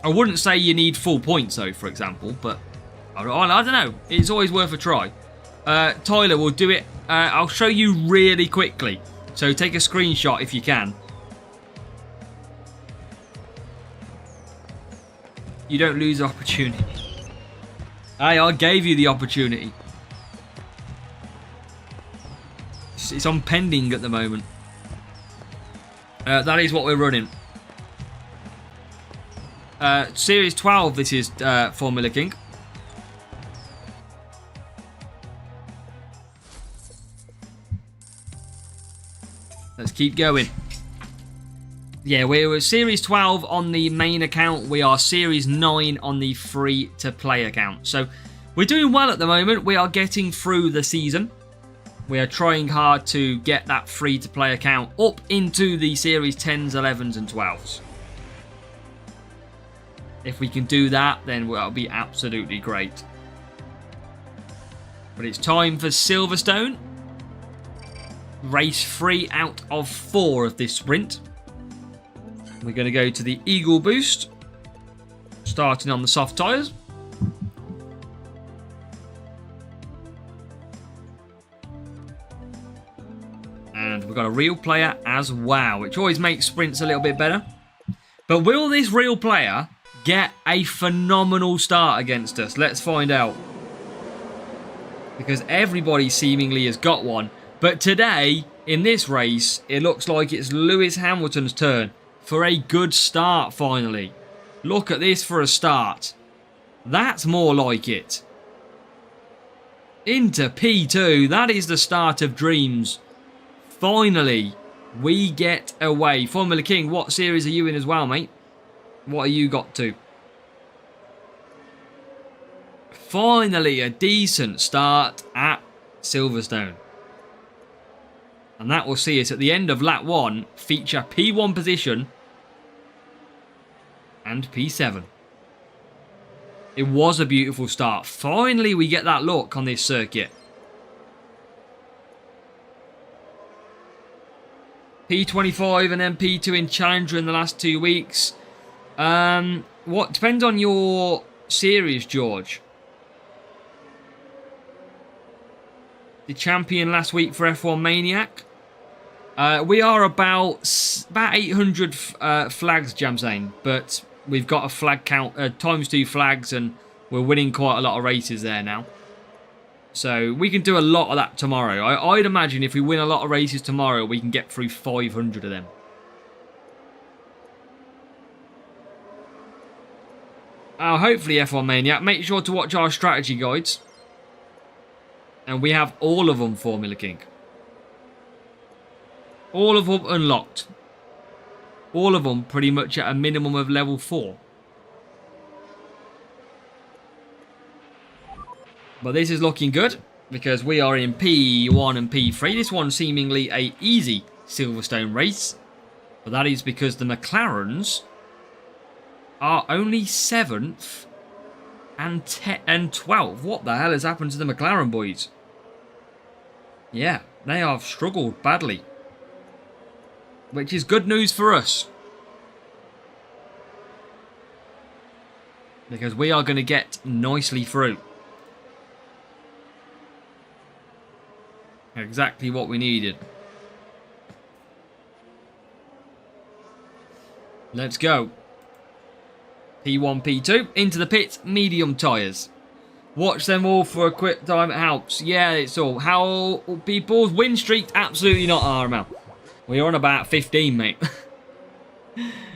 B: I wouldn't say you need full points, though, for example, but I don't know. It's always worth a try. Tyler will do it. I'll show you really quickly. So take a screenshot if you can. You don't lose the opportunity. Hey, I gave you the opportunity. It's on pending at the moment. That is what we're running. Series 12, this is Formula King. Let's keep going. Yeah, we're Series 12 on the main account. We are Series 9 on the free-to-play account. So we're doing well at the moment. We are getting through the season. We are trying hard to get that free-to-play account up into the Series 10s, 11s and 12s. If we can do that, then that'll be absolutely great. But it's time for Silverstone. Race 3 out of 4 of this sprint. We're going to go to the Eagle Boost. Starting on the soft tyres. And we've got a real player as well, which always makes sprints a little bit better. But will this real player get a phenomenal start against us? Let's find out. Because everybody seemingly has got one. But today, in this race, it looks like it's Lewis Hamilton's turn for a good start finally. Look at this for a start. That's more like it. Into P2. That is the start of dreams. Finally, we get away. Formula King, what series are you in as well, mate? What have you got to? Finally, a decent start at Silverstone. And that will see us at the end of lap 1 feature P1 position and P7. It was a beautiful start. Finally, we get that look on this circuit. P25 and then P2 in Challenger in the last 2 weeks. What depends on your series, George. The champion last week for F1 Maniac. We are about 800 flags, Jamzane, but we've got a flag count, ×2 flags, and we're winning quite a lot of races there now. So we can do a lot of that tomorrow. I'd imagine if we win a lot of races tomorrow, we can get through 500 of them. Hopefully, F1 Maniac, make sure to watch our strategy guides. And we have all of them, Formula King. All of them unlocked. All of them pretty much at a minimum of level 4. But this is looking good because we are in P1 and P3. This one's seemingly a easy Silverstone race. But that is because the McLarens are only 7th and 12th. What the hell has happened to the McLaren boys? Yeah, they have struggled badly. Which is good news for us. Because we are going to get nicely through. Exactly what we needed. Let's go. P1, P2. Into the pits. Medium tyres. Watch them all for a quick time. It helps. Yeah, it's all. How people's win streak? Absolutely not, RML. We're on about 15, mate.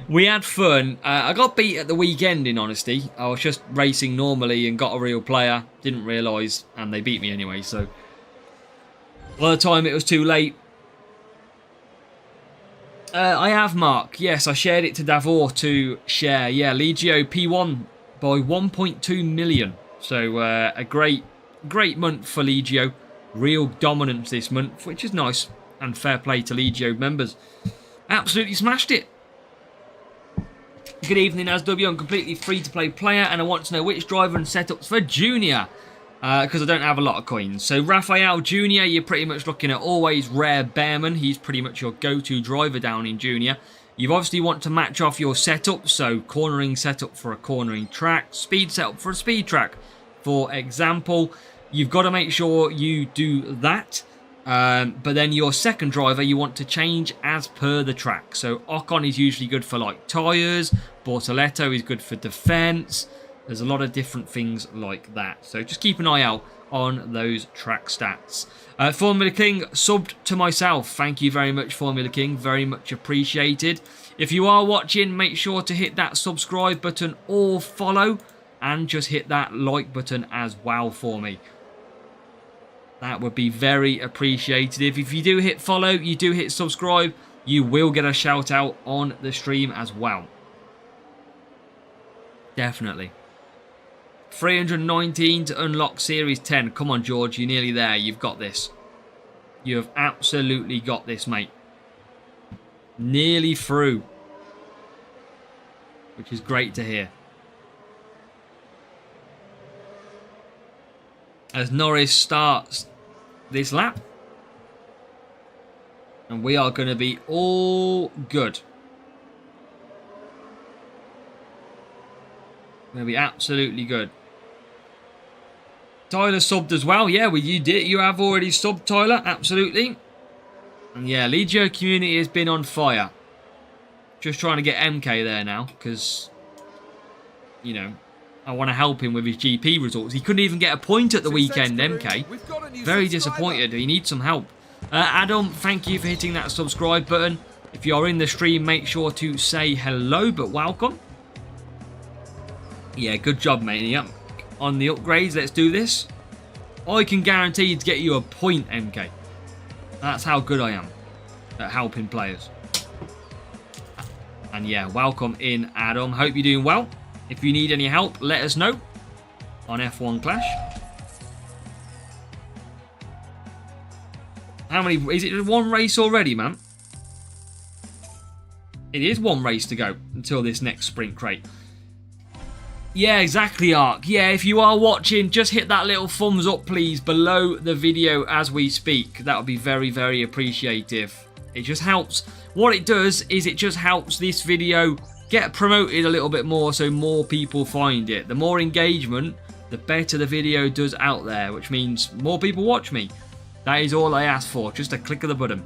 B: We had fun. I got beat at the weekend, in honesty. I was just racing normally and got a real player. Didn't realise. And they beat me anyway, so. By the time it was too late. I have, Mark. Yes, I shared it to Davor to share. Yeah, Legio P1 by 1.2 million. So a great month for Legio. Real dominance this month, which is nice. And fair play to Legio members. Absolutely smashed it. Good evening, AsW. I'm completely free-to-play player, and I want to know which driver and setups for Junior. Because I don't have a lot of coins. So Raphael Junior, you're pretty much looking at always Rare Bearman. He's pretty much your go-to driver down in Junior. You obviously want to match off your setup. So cornering setup for a cornering track. Speed setup for a speed track. For example, you've got to make sure you do that. But then your second driver, you want to change as per the track. So Ocon is usually good for like tyres. Bortoletto is good for defence. There's a lot of different things like that. So just keep an eye out on those track stats. Formula King subbed to myself. Thank you very much, Formula King. Very much appreciated. If you are watching, make sure to hit that subscribe button or follow. And just hit that like button as well for me. That would be very appreciated. If you do hit follow, you do hit subscribe, you will get a shout out on the stream as well. Definitely. 319 to unlock Series 10. Come on, George, you're nearly there. You've got this. You have absolutely got this, mate. Nearly through. Which is great to hear. As Norris starts this lap. And we are going to be all good. Going to be absolutely good. Tyler subbed as well. Yeah, well, you did. You have already subbed, Tyler. Absolutely. And yeah, Legio community has been on fire. Just trying to get MK there now. Because, you know, I want to help him with his GP results. He couldn't even get a point at the weekend, MK. Very disappointed. He needs some help. Adam, thank you for hitting that subscribe button. If you're in the stream, make sure to say hello, but welcome. Yeah, good job, Maniac. On the upgrades, let's do this. I can guarantee to get you a point, MK. That's how good I am at helping players. And yeah, welcome in, Adam. Hope you're doing well. If you need any help, let us know on F1 Clash. How many? Is it one race already, man? It is one race to go until this next sprint crate. Yeah, exactly, Ark. Yeah, if you are watching, just hit that little thumbs up, please, below the video as we speak. That would be very, very appreciative. It just helps. What it does is it just helps this video get promoted a little bit more so more people find it. The more engagement, the better the video does out there, which means more people watch me. That is all I ask for, just a click of the button.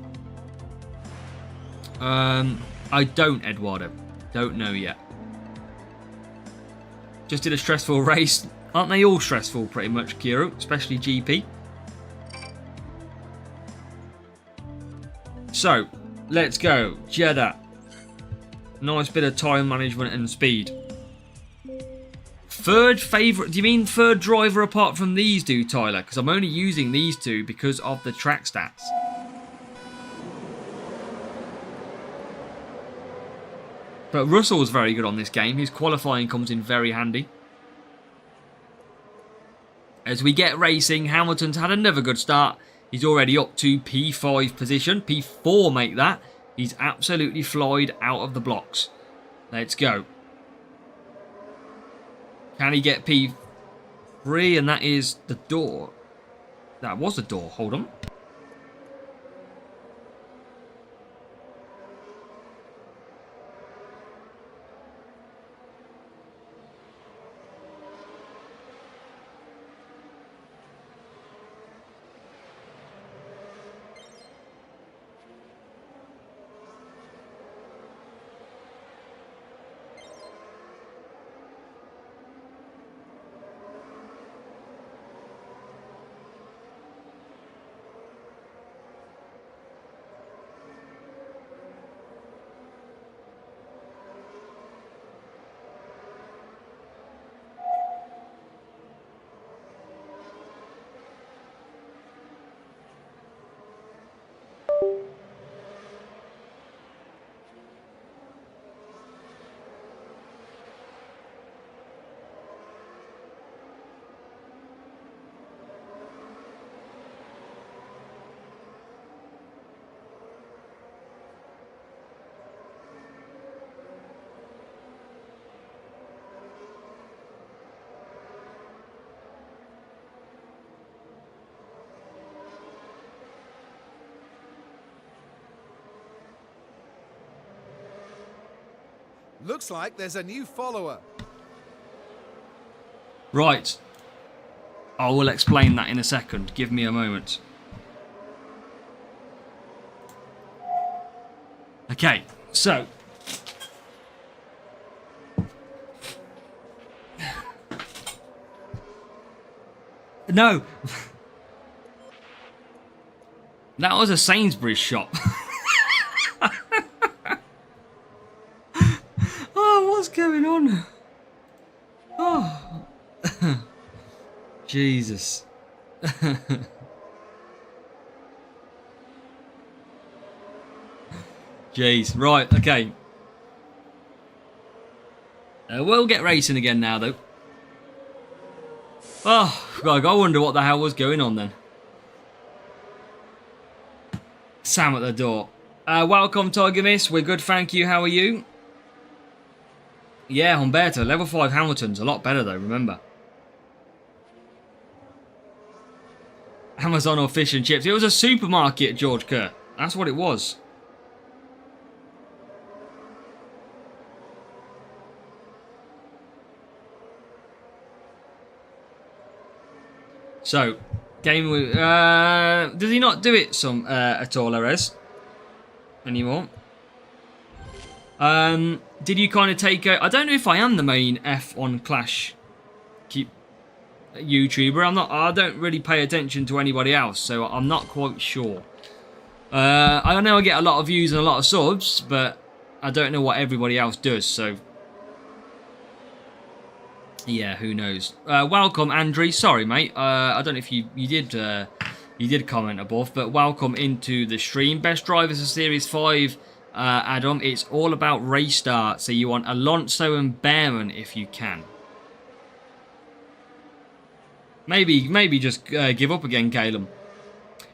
B: I don't, Eduardo. Don't know yet. Just did a stressful race. Aren't they all stressful pretty much, Kiro? Especially GP. So, let's go. Jeddah. Nice bit of time management and speed. Third favourite. Do you mean third driver apart from these two, Tyler? Because I'm only using these two because of the track stats. But Russell's very good on this game. His qualifying comes in very handy. As we get racing, Hamilton's had another good start. He's already up to P5 position. P4 make that. He's absolutely flied out of the blocks. Let's go. Can he get P3? And that is the door. That was the door. Hold on.
C: Looks like there's a new follower.
B: Right. I will explain that in a second. Give me a moment. Okay, so. No. That was a Sainsbury's shop. Oh, what's going on? Oh. Jesus. Jeez. Right, okay. We'll get racing again now, though. Oh, God, I wonder what the hell was going on then. Sam at the door. Welcome, Tiger Miss. We're good, thank you. How are you? Yeah, Humberto. Level 5 Hamilton's a lot better, though, remember. Amazon or fish and chips. It was a supermarket, George Kerr. That's what it was. So, game with... does he not do it at all, Erez? Anymore? Did you kind of take a... I don't know if I am the main F1 Clash YouTuber. I don't really pay attention to anybody else, so I'm not quite sure. I know I get a lot of views and a lot of subs, but I don't know what everybody else does, so... Yeah, who knows? Welcome, Andrew. Sorry, mate. I don't know if you did comment above, but welcome into the stream. Best drivers of Series 5, Adam. It's all about race start, so you want Alonso and Behrman if you can. Maybe just give up again, Caleb.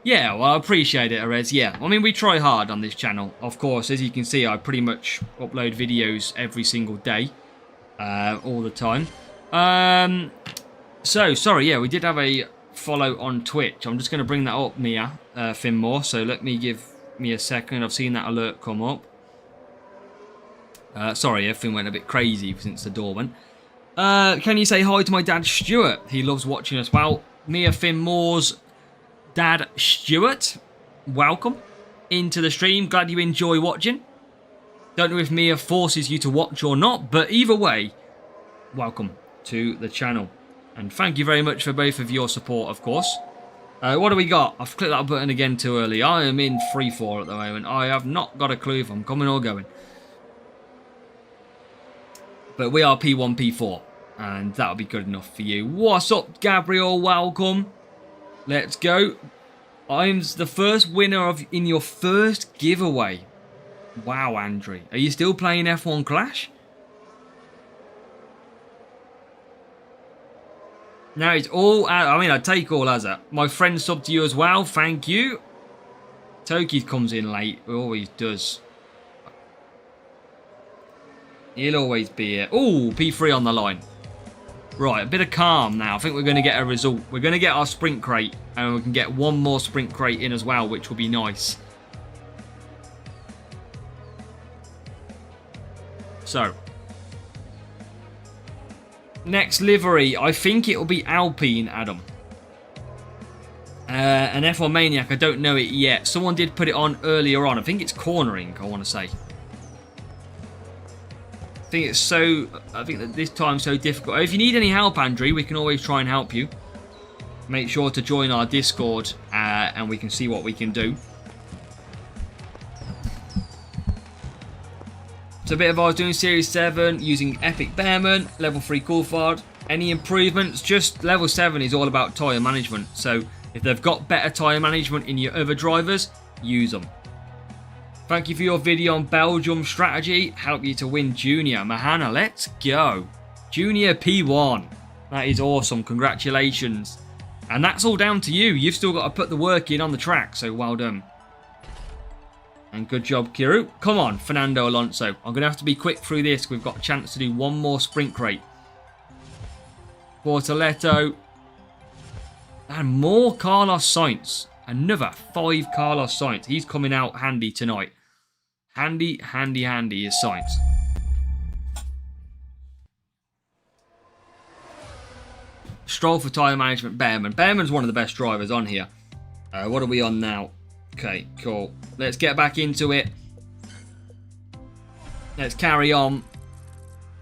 B: Yeah, well, I appreciate it, Arez. Yeah, I mean, we try hard on this channel. Of course, as you can see, I pretty much upload videos every single day, all the time. So, sorry, yeah, we did have a follow on Twitch. I'm just going to bring that up, Mia Finmore. So let me give me a second. I've seen that alert come up. Sorry, everything went a bit crazy since the door went. Can you say hi to my dad, Stuart? He loves watching us. Well, Mia Finmore's dad, Stuart, welcome into the stream. Glad you enjoy watching. Don't know if Mia forces you to watch or not, but either way, welcome to the channel. And thank you very much for both of your support, of course. What do we got? I've clicked that button again too early. I am in 3-4 at the moment. I have not got a clue if I'm coming or going. But we are P1, P4. And that'll be good enough for you. What's up, Gabriel? Welcome. Let's go. I'm the first winner in your first giveaway. Wow, Andrew. Are you still playing F1 Clash? Now it's all... I mean, I take all as a... My friend subbed to you as well. Thank you. Toki comes in late. He always does. He'll always be here. Ooh, P3 on the line. Right, a bit of calm now. I think we're going to get a result. We're going to get our sprint crate. And we can get one more sprint crate in as well, which will be nice. So... Next livery, I think it will be Alpine, Adam. An F1 Maniac, I don't know it yet. Someone did put it on earlier on. I think it's cornering, I want to say. I think that this time's so difficult. If you need any help, Andrew, we can always try and help you. Make sure to join our Discord and we can see what we can do. So a bit of I was doing Series 7 using Epic Behrman, level 3 Coulthard. Any improvements? Just level 7 is all about tyre management. So if they've got better tyre management in your other drivers, use them. Thank you for your video on Belgium strategy. Help you to win Junior. Mahana, let's go. Junior P1. That is awesome. Congratulations. And that's all down to you. You've still got to put the work in on the track. So well done. And good job, Kiru. Come on, Fernando Alonso. I'm going to have to be quick through this. We've got a chance to do one more sprint crate. Bortoletto. And more Carlos Sainz. Another 5 Carlos Sainz. He's coming out handy tonight. Handy, handy, handy is Sainz. Stroll for tyre management, Behrman. Behrman's one of the best drivers on here. What are we on now? Okay, cool. Let's get back into it. Let's carry on.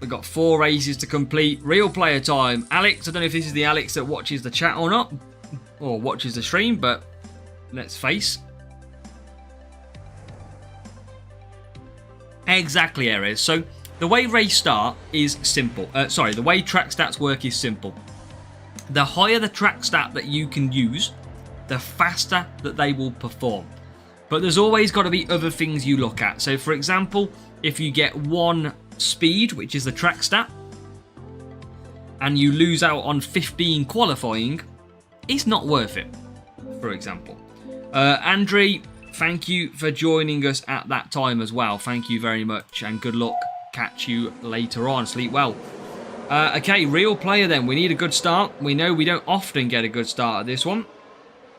B: We've got 4 races to complete. Real player time. Alex, I don't know if this is the Alex that watches the chat or not. Or watches the stream, but let's face. Exactly, Erez. So the way race start is simple. The way track stats work is simple. The higher the track stat that you can use, the faster that they will perform. But there's always got to be other things you look at. So for example, if you get 1 speed, which is the track stat, and you lose out on 15 qualifying, it's not worth it, for example. Andre, thank you for joining us at that time as well. Thank you very much, and good luck. Catch you later on. Sleep well. Okay, real player then. We need a good start. We know we don't often get a good start at this one.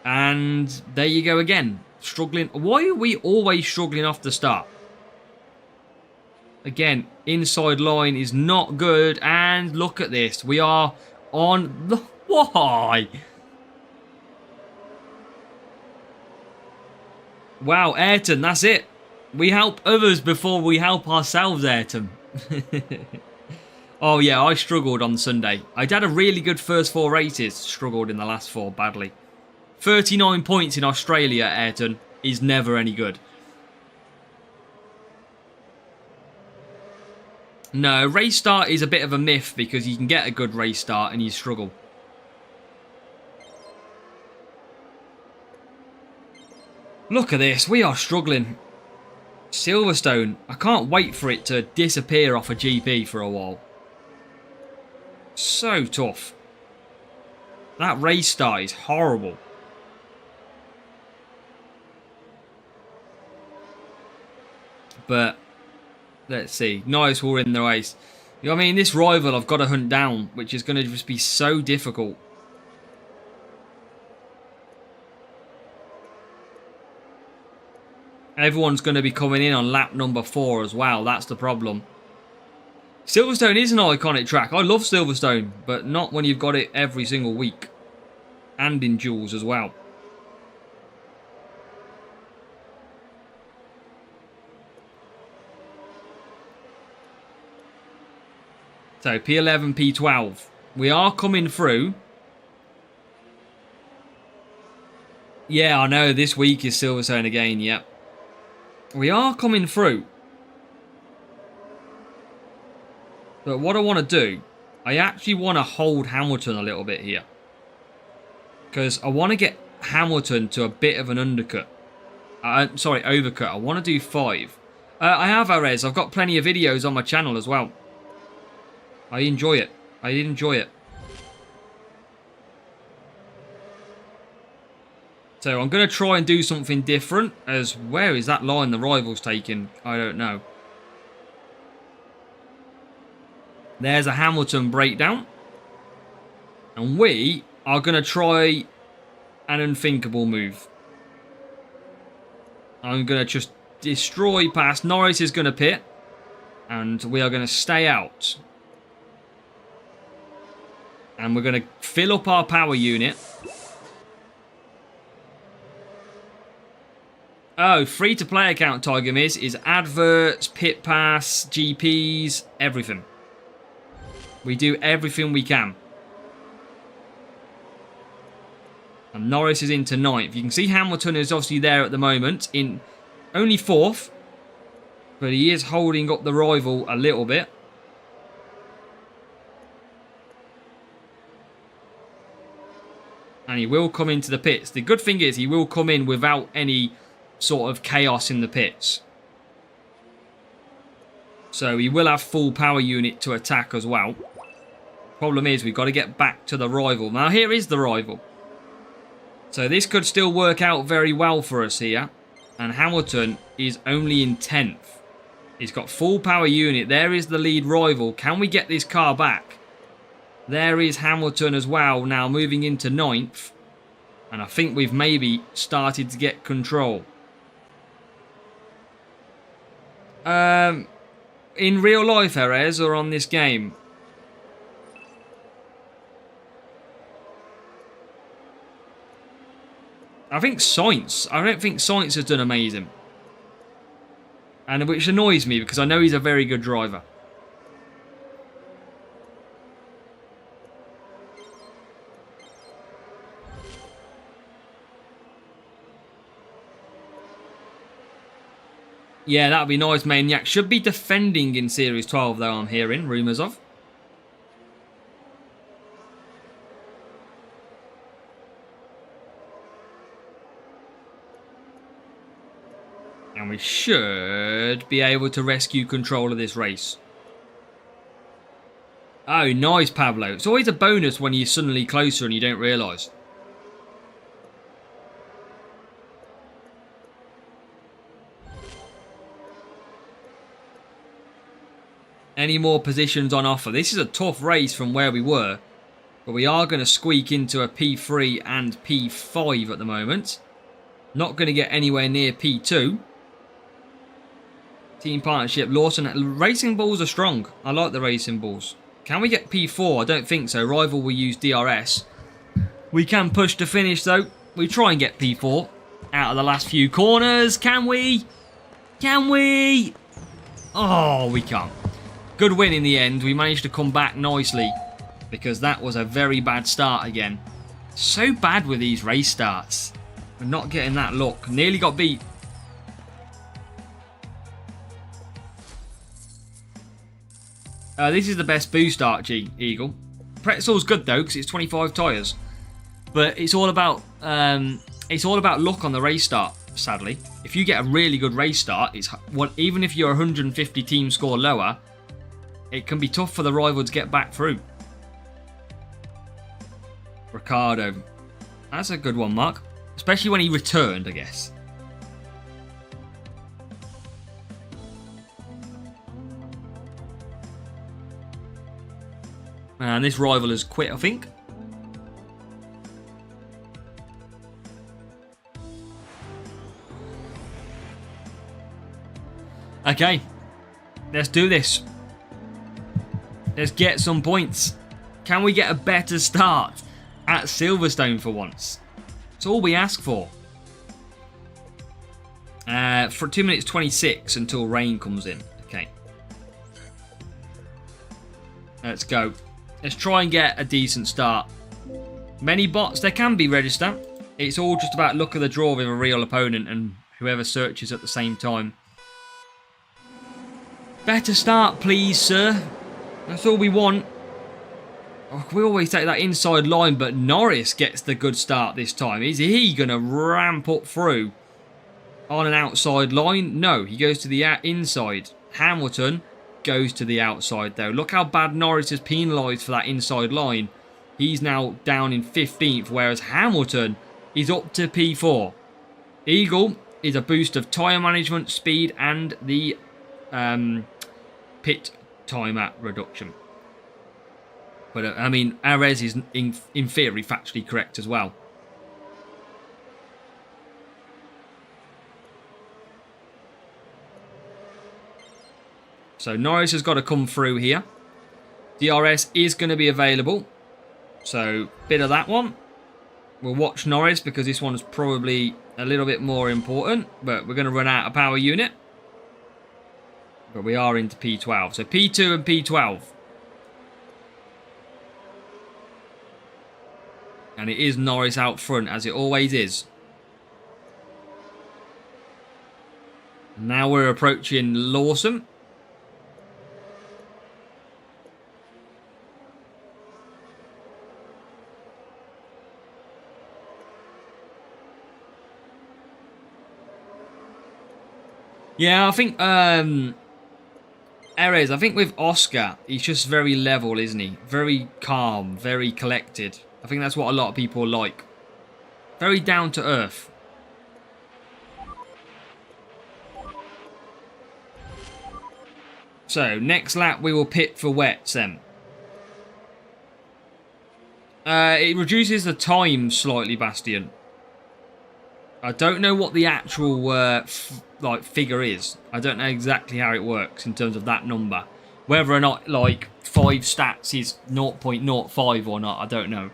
B: And there you go again. Struggling. Why are we always struggling off the start? Again, inside line is not good. And look at this. We are on the... Why? Wow, Ayrton, that's it. We help others before we help ourselves, Ayrton. Oh yeah, I struggled on Sunday. I'd had a really good first 4 races. Struggled in the last 4 badly. 39 points in Australia, Ayrton, is never any good. No, race start is a bit of a myth because you can get a good race start and you struggle. Look at this, we are struggling. Silverstone, I can't wait for it to disappear off a GP for a while. So tough. That race start is horrible. But, let's see. Nice, we're in the race. You know what I mean? This rival I've got to hunt down, which is going to just be so difficult. Everyone's going to be coming in on lap number 4 as well. That's the problem. Silverstone is an iconic track. I love Silverstone, but not when you've got it every single week. And in duels as well. So, P11, P12. We are coming through. Yeah, I know. This week is Silverstone again, yep. We are coming through. But what I want to do, I actually want to hold Hamilton a little bit here. Because I want to get Hamilton to a bit of an undercut. Overcut. I want to do 5. I have, Arez. I've got plenty of videos on my channel as well. I enjoy it. I did enjoy it. So I'm going to try and do something different. As where is that line the rival's taken? I don't know. There's a Hamilton breakdown. And we are going to try an unthinkable move. I'm going to just destroy past. Norris is going to pit. And we are going to stay out. And we're going to fill up our power unit. Oh, free-to-play account, Tiger Miz, is adverts, pit pass, GPs, everything. We do everything we can. And Norris is into 9th. You can see Hamilton is obviously there at the moment in only 4th. But he is holding up the rival a little bit. And he will come into the pits. The good thing is he will come in without any sort of chaos in the pits. So he will have full power unit to attack as well. Problem is we've got to get back to the rival. Now here is the rival. So this could still work out very well for us here. And Hamilton is only in 10th. He's got full power unit. There is the lead rival. Can we get this car back? There is Hamilton as well, now moving into 9th. And I think we've maybe started to get control. In real life, Erez, or on this game? I think Sainz. I don't think Sainz has done amazing. And which annoys me because I know he's a very good driver. Yeah, that would be nice. Maniac should be defending in Series 12, though, I'm hearing rumours of. And we should be able to rescue control of this race. Oh, nice, Pablo. It's always a bonus when you're suddenly closer and you don't realise. Any more positions on offer? This is a tough race from where we were. But we are going to squeak into a P3 and P5 at the moment. Not going to get anywhere near P2. Team partnership, Lawson. Racing balls are strong. I like the racing balls. Can we get P4? I don't think so. Rival will use DRS. We can push to finish though. We try and get P4 out of the last few corners. Can we? Can we? Oh, we can't. Good win in the end. We managed to come back nicely because that was a very bad start again. So bad with these race starts. We're not getting that look. Nearly got beat. This is the best boost, Archie Eagle. Pretzel's good though because it's 25 tyres, but it's all about luck on the race start. Sadly, if you get a really good race start, even if you're 150 team score lower, it can be tough for the rival to get back through. Ricardo, that's a good one, Mark, especially when he returned, I guess. And this rival has quit, I think. Okay. Let's do this. Let's get some points. Can we get a better start at Silverstone for once? That's all we ask for. For 2 minutes 26 until rain comes in. Okay. Let's go. Let's try and get a decent start. Many bots, there can be register. It's all just about luck of the draw with a real opponent and whoever searches at the same time. Better start, please, sir. That's all we want. Oh, we always take that inside line, but Norris gets the good start this time. Is he going to ramp up through on an outside line? No, he goes to the inside. Hamilton goes to the outside though. Look how bad Norris is penalised for that inside line. He's now down in 15th, whereas Hamilton is up to P4. Eagle is a boost of tyre management, speed, and the pit timer reduction. But I mean, Arez is in theory factually correct as well. So Norris has got to come through here. DRS is going to be available. So bit of that one. We'll watch Norris because this one's probably a little bit more important. But we're going to run out of power unit. But we are into P12. So P2 and P12. And it is Norris out front as it always is. Now we're approaching Lawson. Yeah, I think Erez, I think with Oscar, he's just very level, isn't he? Very calm, very collected. I think that's what a lot of people like. Very down to earth. So, next lap we will pit for wets then. It reduces the time slightly, Bastian. I don't know what the actual figure is. I don't know exactly how it works in terms of that number. Whether or not like 5 stats is 0.05 or not, I don't know.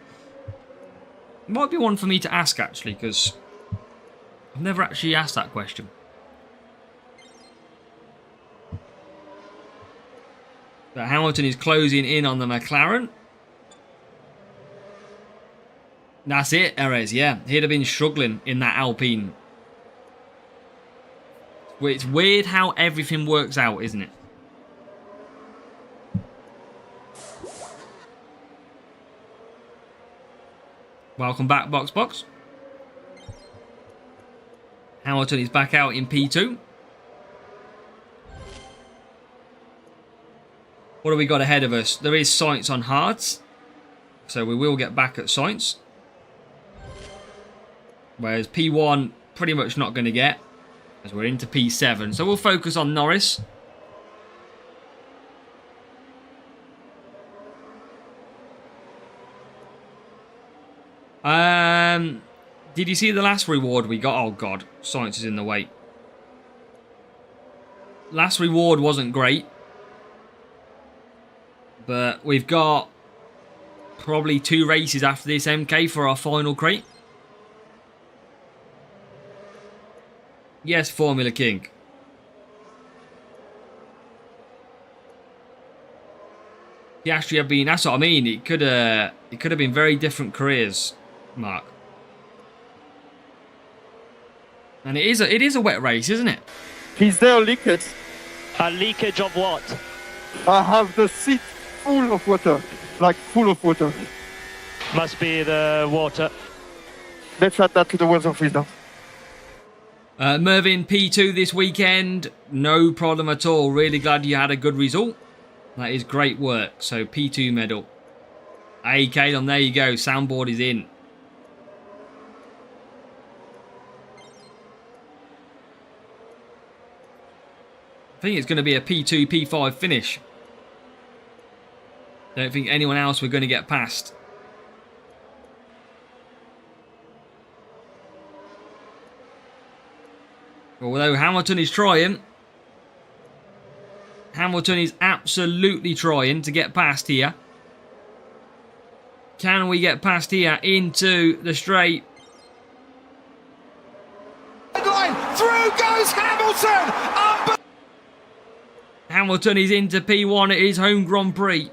B: It might be one for me to ask actually, because I've never actually asked that question. But Hamilton is closing in on the McLaren. That's it, Erez, yeah. He'd have been struggling in that Alpine. It's weird how everything works out, isn't it? Welcome back, Box. Hamilton is back out in P2. What do we got ahead of us? There is Sainz on hards. So we will get back at Sainz. Whereas P1, pretty much not going to get. As we're into P7. So we'll focus on Norris. Did you see the last reward we got? Oh god, Sainz is in the way. Last reward wasn't great. But we've got probably 2 races after this MK for our final crate. Yes, Formula King. Piastri have been, that's what I mean. It could have been very different careers, Mark. And it is a wet race, isn't it?
D: Is there a leakage?
E: A leakage of what?
D: I have the seat full of water, like full of water.
E: Must be the water.
D: Let's add that to the weather freezer.
B: Mervyn, P2 this weekend. No problem at all. Really glad you had a good result. That is great work. So P2 medal. Hey, Kalon, there you go. Soundboard is in. I think it's going to be a P2, P5 finish. Don't think anyone else we're going to get past. Although Hamilton is trying. Hamilton is absolutely trying to get past here. Can we get past here into the straight?
C: Through goes Hamilton!
B: Hamilton is into P1 at his home Grand Prix.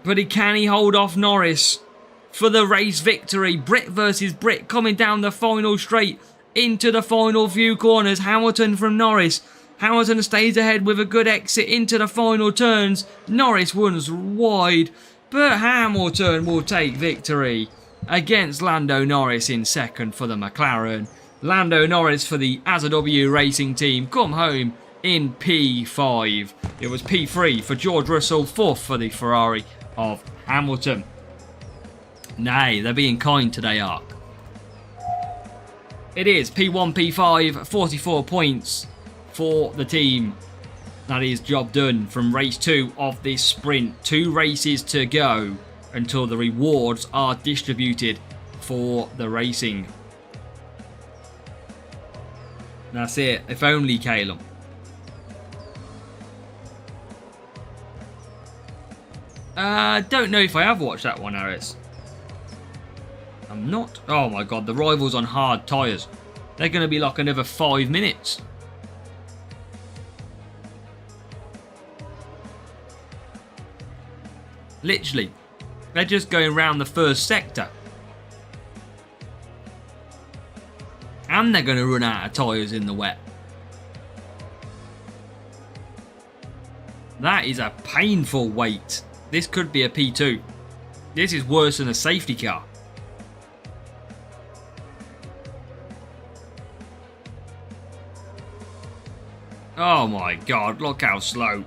B: But can he hold off Norris for the race victory? Brit versus Brit coming down the final straight into the final few corners. Hamilton from Norris. Hamilton stays ahead with a good exit into the final turns. Norris runs wide, but Hamilton will take victory against Lando Norris in second for the McLaren. Lando Norris for the AZW Racing Team come home in P5. It was P3 for George Russell, 4th for the Ferrari of Hamilton. Nay, they're being kind today, Ark. It is P1, P5, 44 points for the team. That is job done from race 2 of this sprint. 2 races to go until the rewards are distributed for the racing. That's it. If only, Caleb. Don't know if I have watched that one, Aris. I'm not. Oh my god, the rivals on hard tyres. They're going to be like another 5 minutes. Literally. They're just going round the first sector. And they're going to run out of tyres in the wet. That is a painful wait. This could be a P2. This is worse than a safety car. Oh my god, look how slow.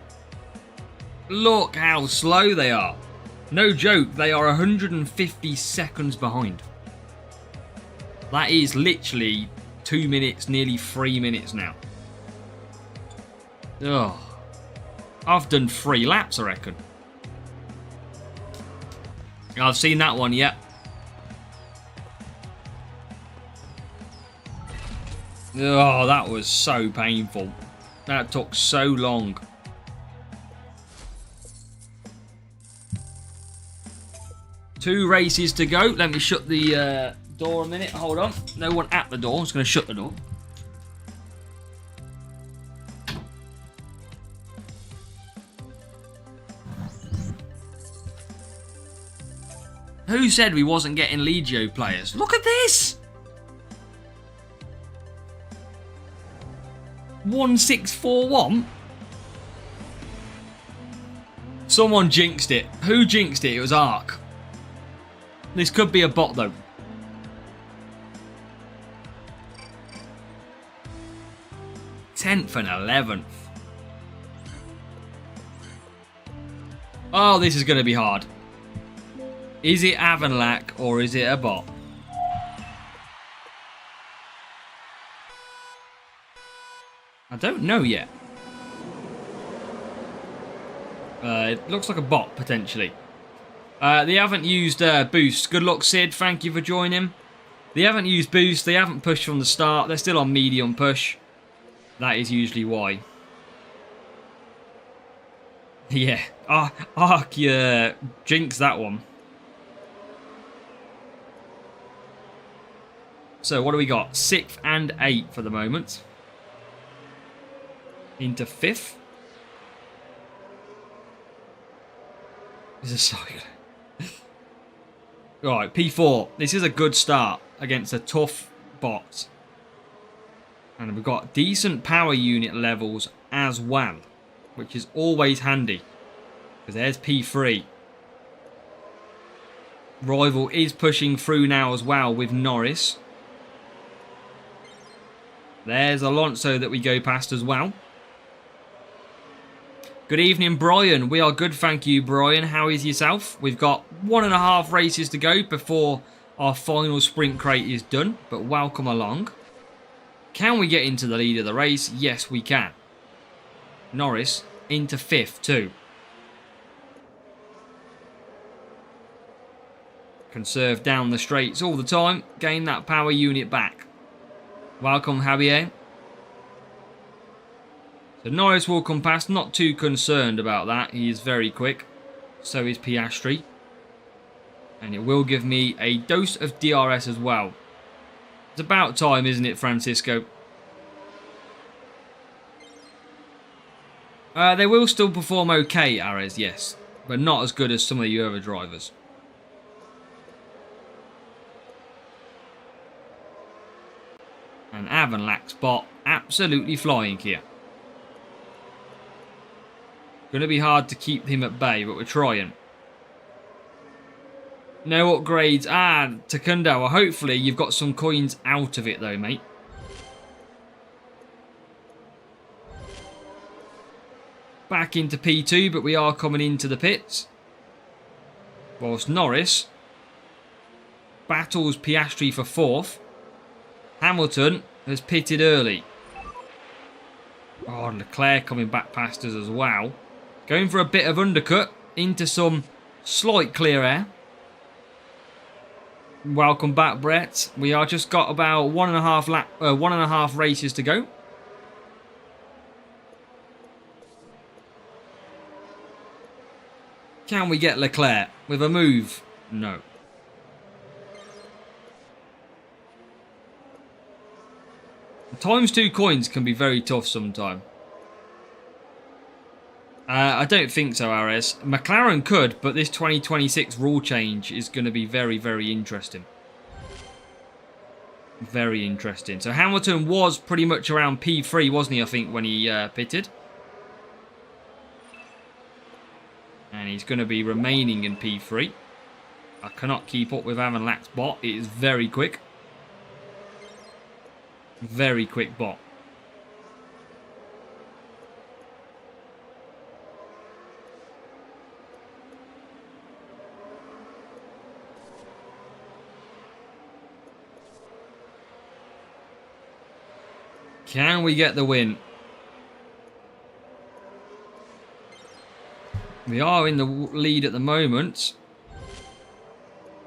B: Look how slow they are. No joke, they are 150 seconds behind. That is literally 2 minutes, nearly 3 minutes now. Ugh. I've done 3 laps, I reckon. I've seen that one, yet. Oh, that was so painful. That took so long. Two races to go. Let me shut the door a minute. Hold on. No one at the door. I'm just going to shut the door. Who said we wasn't getting Legio players? Look at this! 1641? Someone jinxed it. Who jinxed it? It was Ark. This could be a bot though. Tenth and 11th. Oh, this is going to be hard. Is it Avanlac or is it a bot? I don't know yet. It looks like a bot, potentially. They haven't used boost. Good luck, Sid. Thank you for joining. They haven't used boost. They haven't pushed from the start. They're still on medium push. That is usually why. Yeah. Ark, yeah. Jinx that one. So, what do we got? 6th and 8th for the moment. Into 5th. Is a cycle. Right, P4. This is a good start against a tough bot. And we've got decent power unit levels as well, which is always handy. Because there's P3. Rival is pushing through now as well with Norris. There's Alonso that we go past as well. Good evening, Brian. We are good, thank you, Brian. How is yourself? We've got 1.5 races to go before our final sprint crate is done, but welcome along. Can we get into the lead of the race? Yes, we can. Norris into 5th too. Conserve down the straights all the time. Gain that power unit back. Welcome, Javier. So Norris will come past. Not too concerned about that. He is very quick. So is Piastri. And it will give me a dose of DRS as well. It's about time, isn't it, Francisco? They will still perform okay, Ares, yes. But not as good as some of the other drivers. And Avanlac's bot absolutely flying here. Going to be hard to keep him at bay, but we're trying. No upgrades. Takundo. Well, hopefully you've got some coins out of it though, mate. Back into P2, but we are coming into the pits. Whilst Norris battles Piastri for 4th. Hamilton has pitted early. Oh, Leclerc coming back past us as well. Going for a bit of undercut into some slight clear air. Welcome back, Brett. We are just got about 1.5 races to go. Can we get Leclerc with a move? No. ×2 coins can be very tough sometimes. I don't think so, Ares. McLaren could, but this 2026 rule change is going to be very, very interesting. Very interesting. So Hamilton was pretty much around P3, wasn't he, I think, when he pitted. And he's going to be remaining in P3. I cannot keep up with Avanlac's bot. It is very quick. Very quick bot. Can we get the win? We are in the lead at the moment.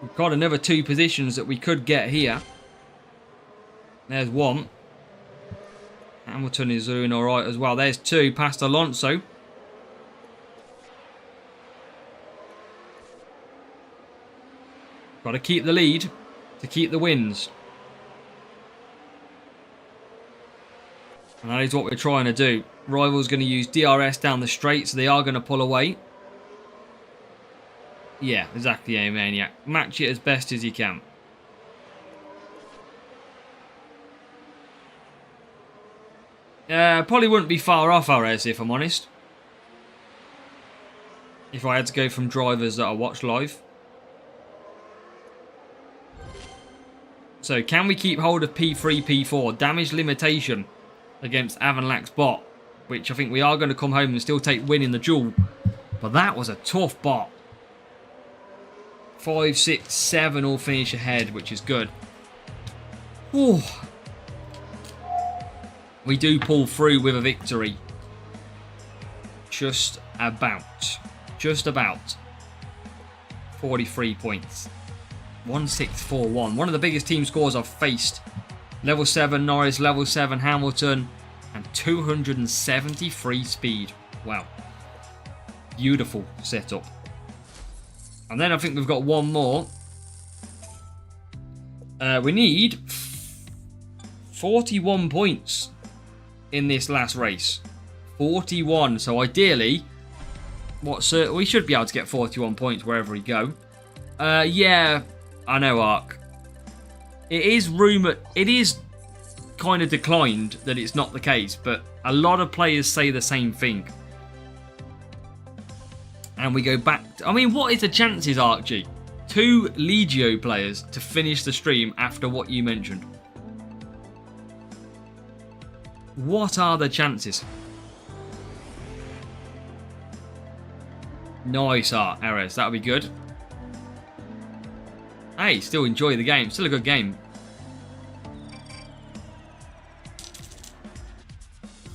B: We've got another 2 positions that we could get here. There's 1. Hamilton is doing alright as well. There's 2 past Alonso. Got to keep the lead to keep the wins. And that is what we're trying to do. Rival's going to use DRS down the straight, so they are going to pull away. Yeah, exactly, a Maniac. Match it as best as you can. Probably wouldn't be far off Ares, if I'm honest. If I had to go from drivers that I watch live. So, can we keep hold of P3, P4? Damage limitation against Avanlax bot. Which I think we are going to come home and still take win in the duel. But that was a tough bot. 5, 6, 7 all finish ahead, which is good. Ooh. We do pull through with a victory. Just about. Just about. 43 points. 1641. One of the biggest team scores I've faced. Level 7 Norris, level 7 Hamilton, and 273 speed. Wow. Beautiful setup. And then I think we've got one more. We need 41 points in this last race. 41. So ideally, we should be able to get 41 points wherever we go. Yeah, I know, Ark. It is rumoured, it is kind of declined that it's not the case, but a lot of players say the same thing. And we go back. I mean, what is the chances, Archie? 2 Legio players to finish the stream after what you mentioned. What are the chances? Nice, Ares. That'll be good. Hey, still enjoy the game. Still a good game.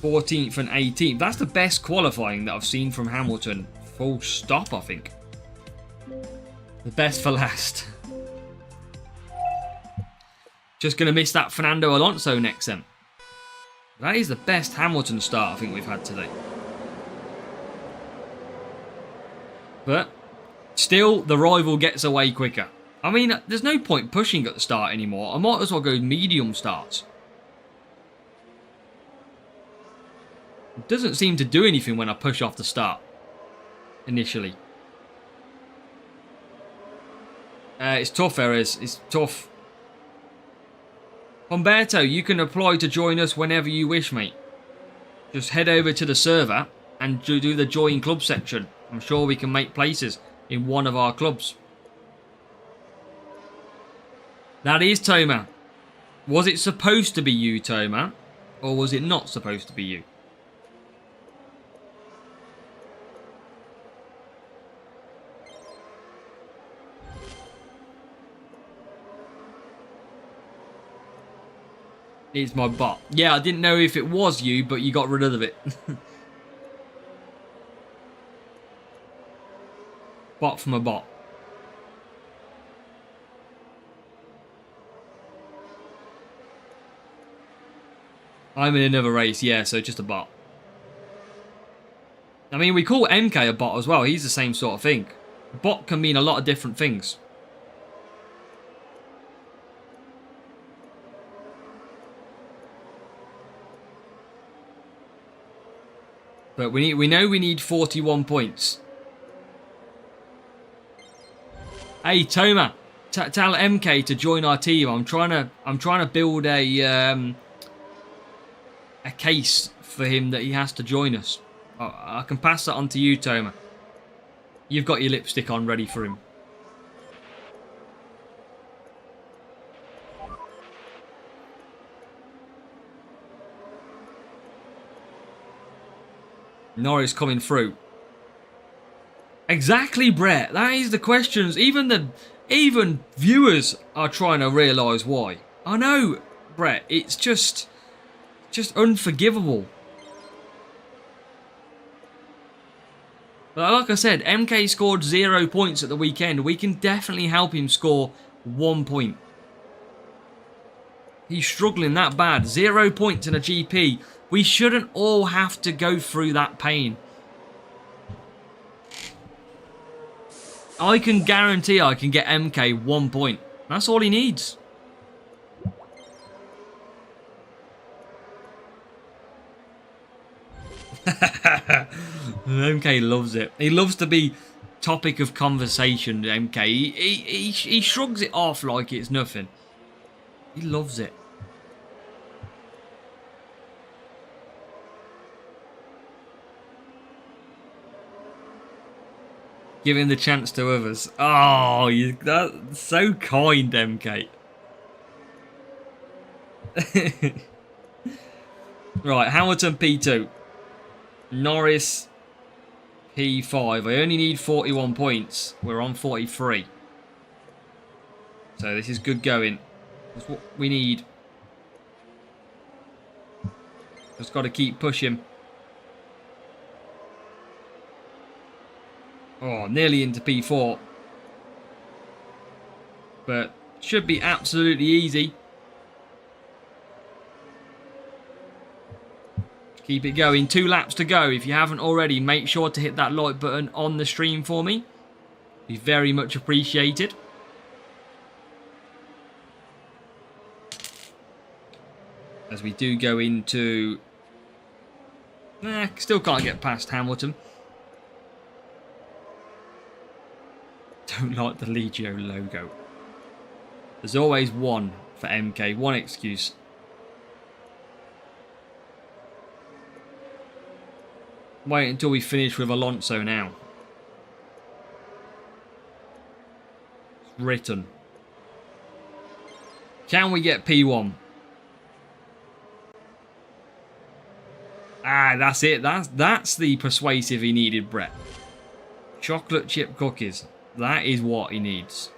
B: 14th and 18th. That's the best qualifying that I've seen from Hamilton. Full stop, I think. The best for last. Just going to miss that Fernando Alonso next then. That is the best Hamilton start I think we've had today. But still, the rival gets away quicker. I mean, there's no point pushing at the start anymore. I might as well go medium starts. It doesn't seem to do anything when I push off the start. Initially. It's tough, Erez. It's tough. Humberto, you can apply to join us whenever you wish, mate. Just head over to the server and do the join club section. I'm sure we can make places in one of our clubs. That is Toma. Was it supposed to be you, Toma? Or was it not supposed to be you? It's my bot. Yeah, I didn't know if it was you, but you got rid of it. Bot from a bot. I'm in another race, yeah, so just a bot. I mean, we call MK a bot as well. He's the same sort of thing. A bot can mean a lot of different things. But we know we need 41 points. Hey Toma, tell MK to join our team. I'm trying to build a case for him that he has to join us. I can pass that on to you, Toma. You've got your lipstick on ready for him. Norris coming through. Exactly, Brett. That is the questions. Even viewers are trying to realise why. I know, Brett. It's just unforgivable. But like I said, MK scored 0 points at the weekend. We can definitely help him score 1 point. He's struggling that bad. 0 points in a GP. We shouldn't all have to go through that pain. I can guarantee I can get MK 1 point. That's all he needs. MK loves it. He loves to be topic of conversation, MK. He shrugs it off like it's nothing. He loves it. Giving the chance to others. Oh, that's so kind, MK. Right, Hamilton P2. Norris P5. I only need 41 points. We're on 43. So this is good going. That's what we need. Just got to keep pushing. Oh, nearly into P4. But should be absolutely easy. Keep it going. 2 laps to go. If you haven't already, make sure to hit that like button on the stream for me. Be very much appreciated. As we do go into... still can't get past Hamilton. Don't like the Legio logo. There's always one for MK. One excuse. Wait until we finish with Alonso now. It's written. Can we get P1? Ah, that's it. That's the persuasive he needed, Brett. Chocolate chip cookies. That is what he needs.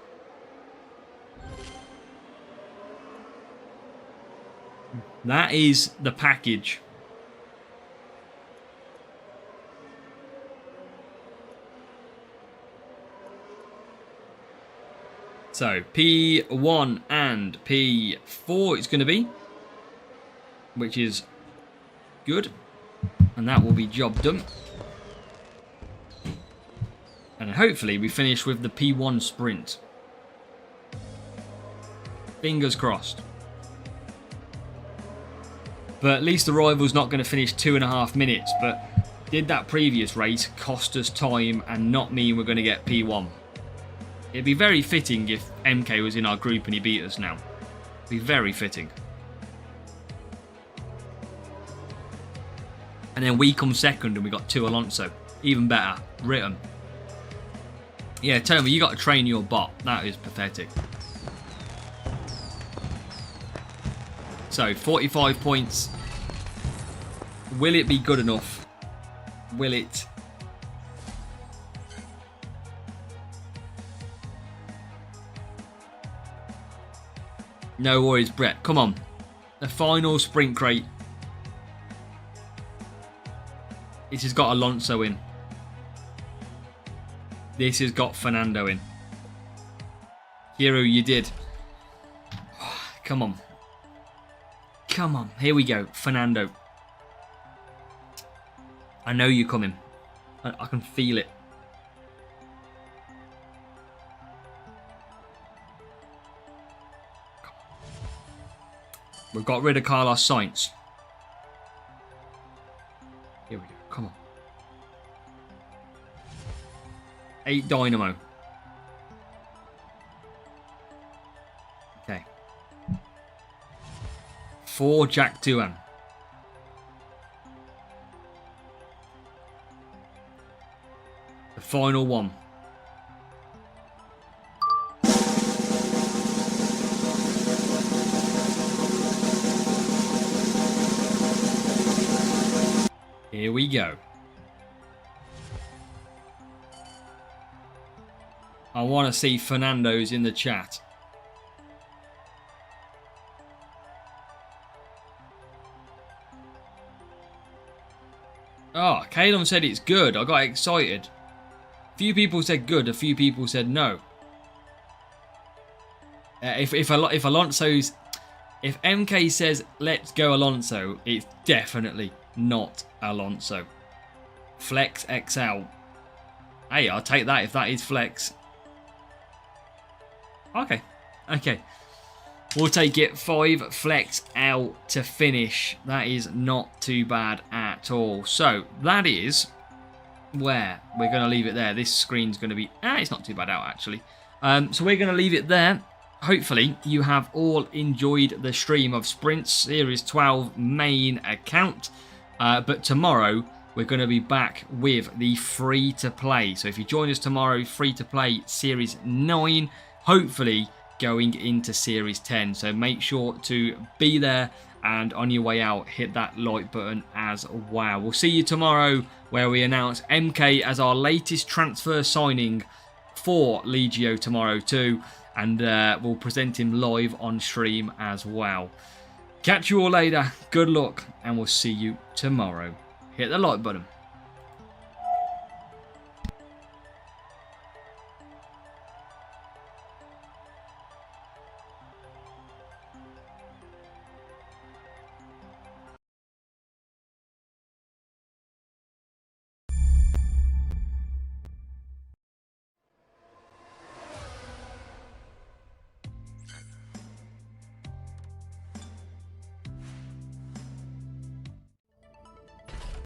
B: That is the package. So, P1 and P4 it's going to be. Which is good. And that will be job done. And hopefully we finish with the P1 sprint. Fingers crossed. But at least the rival's not going to finish 2.5 minutes. But did that previous race cost us time and not mean we're going to get P1? It'd be very fitting if MK was in our group and he beat us now. It'd be very fitting. And then we come second and we got 2 Alonso. Even better. Written. Yeah, Tomo, you got to train your bot. That is pathetic. So, 45 points. Will it be good enough? Will it? No worries, Brett. Come on. The final sprint crate. This has got Alonso in. This has got Fernando in. Hero, you did. Come on. Come on. Here we go. Fernando. I know you're coming. I can feel it. We've got rid of Carlos Sainz. Here we go. Come on. 8 Dynamo. Okay. 4 Jack Tuan. The final one. Here we go. I want to see Fernando's in the chat. Oh, Calum said it's good. I got excited. A few people said good. A few people said no. If Alonso's... If MK says, let's go Alonso, it's definitely not Alonso. Flex XL. Hey, I'll take that if that is flex. Okay. Okay. We'll take it. 5 flex L to finish. That is not too bad at all. So, that is where we're going to leave it there. This screen's going to be... it's not too bad out, actually. So we're going to leave it there. Hopefully, you have all enjoyed the stream of Sprint Series 12 main account. But tomorrow, we're going to be back with the free-to-play. So if you join us tomorrow, free-to-play Series 9, hopefully going into Series 10. So make sure to be there, and on your way out, hit that like button as well. We'll see you tomorrow, where we announce MK as our latest transfer signing for Legio tomorrow too, and we'll present him live on stream as well. Catch you all later, good luck, and we'll see you tomorrow. Hit the like button.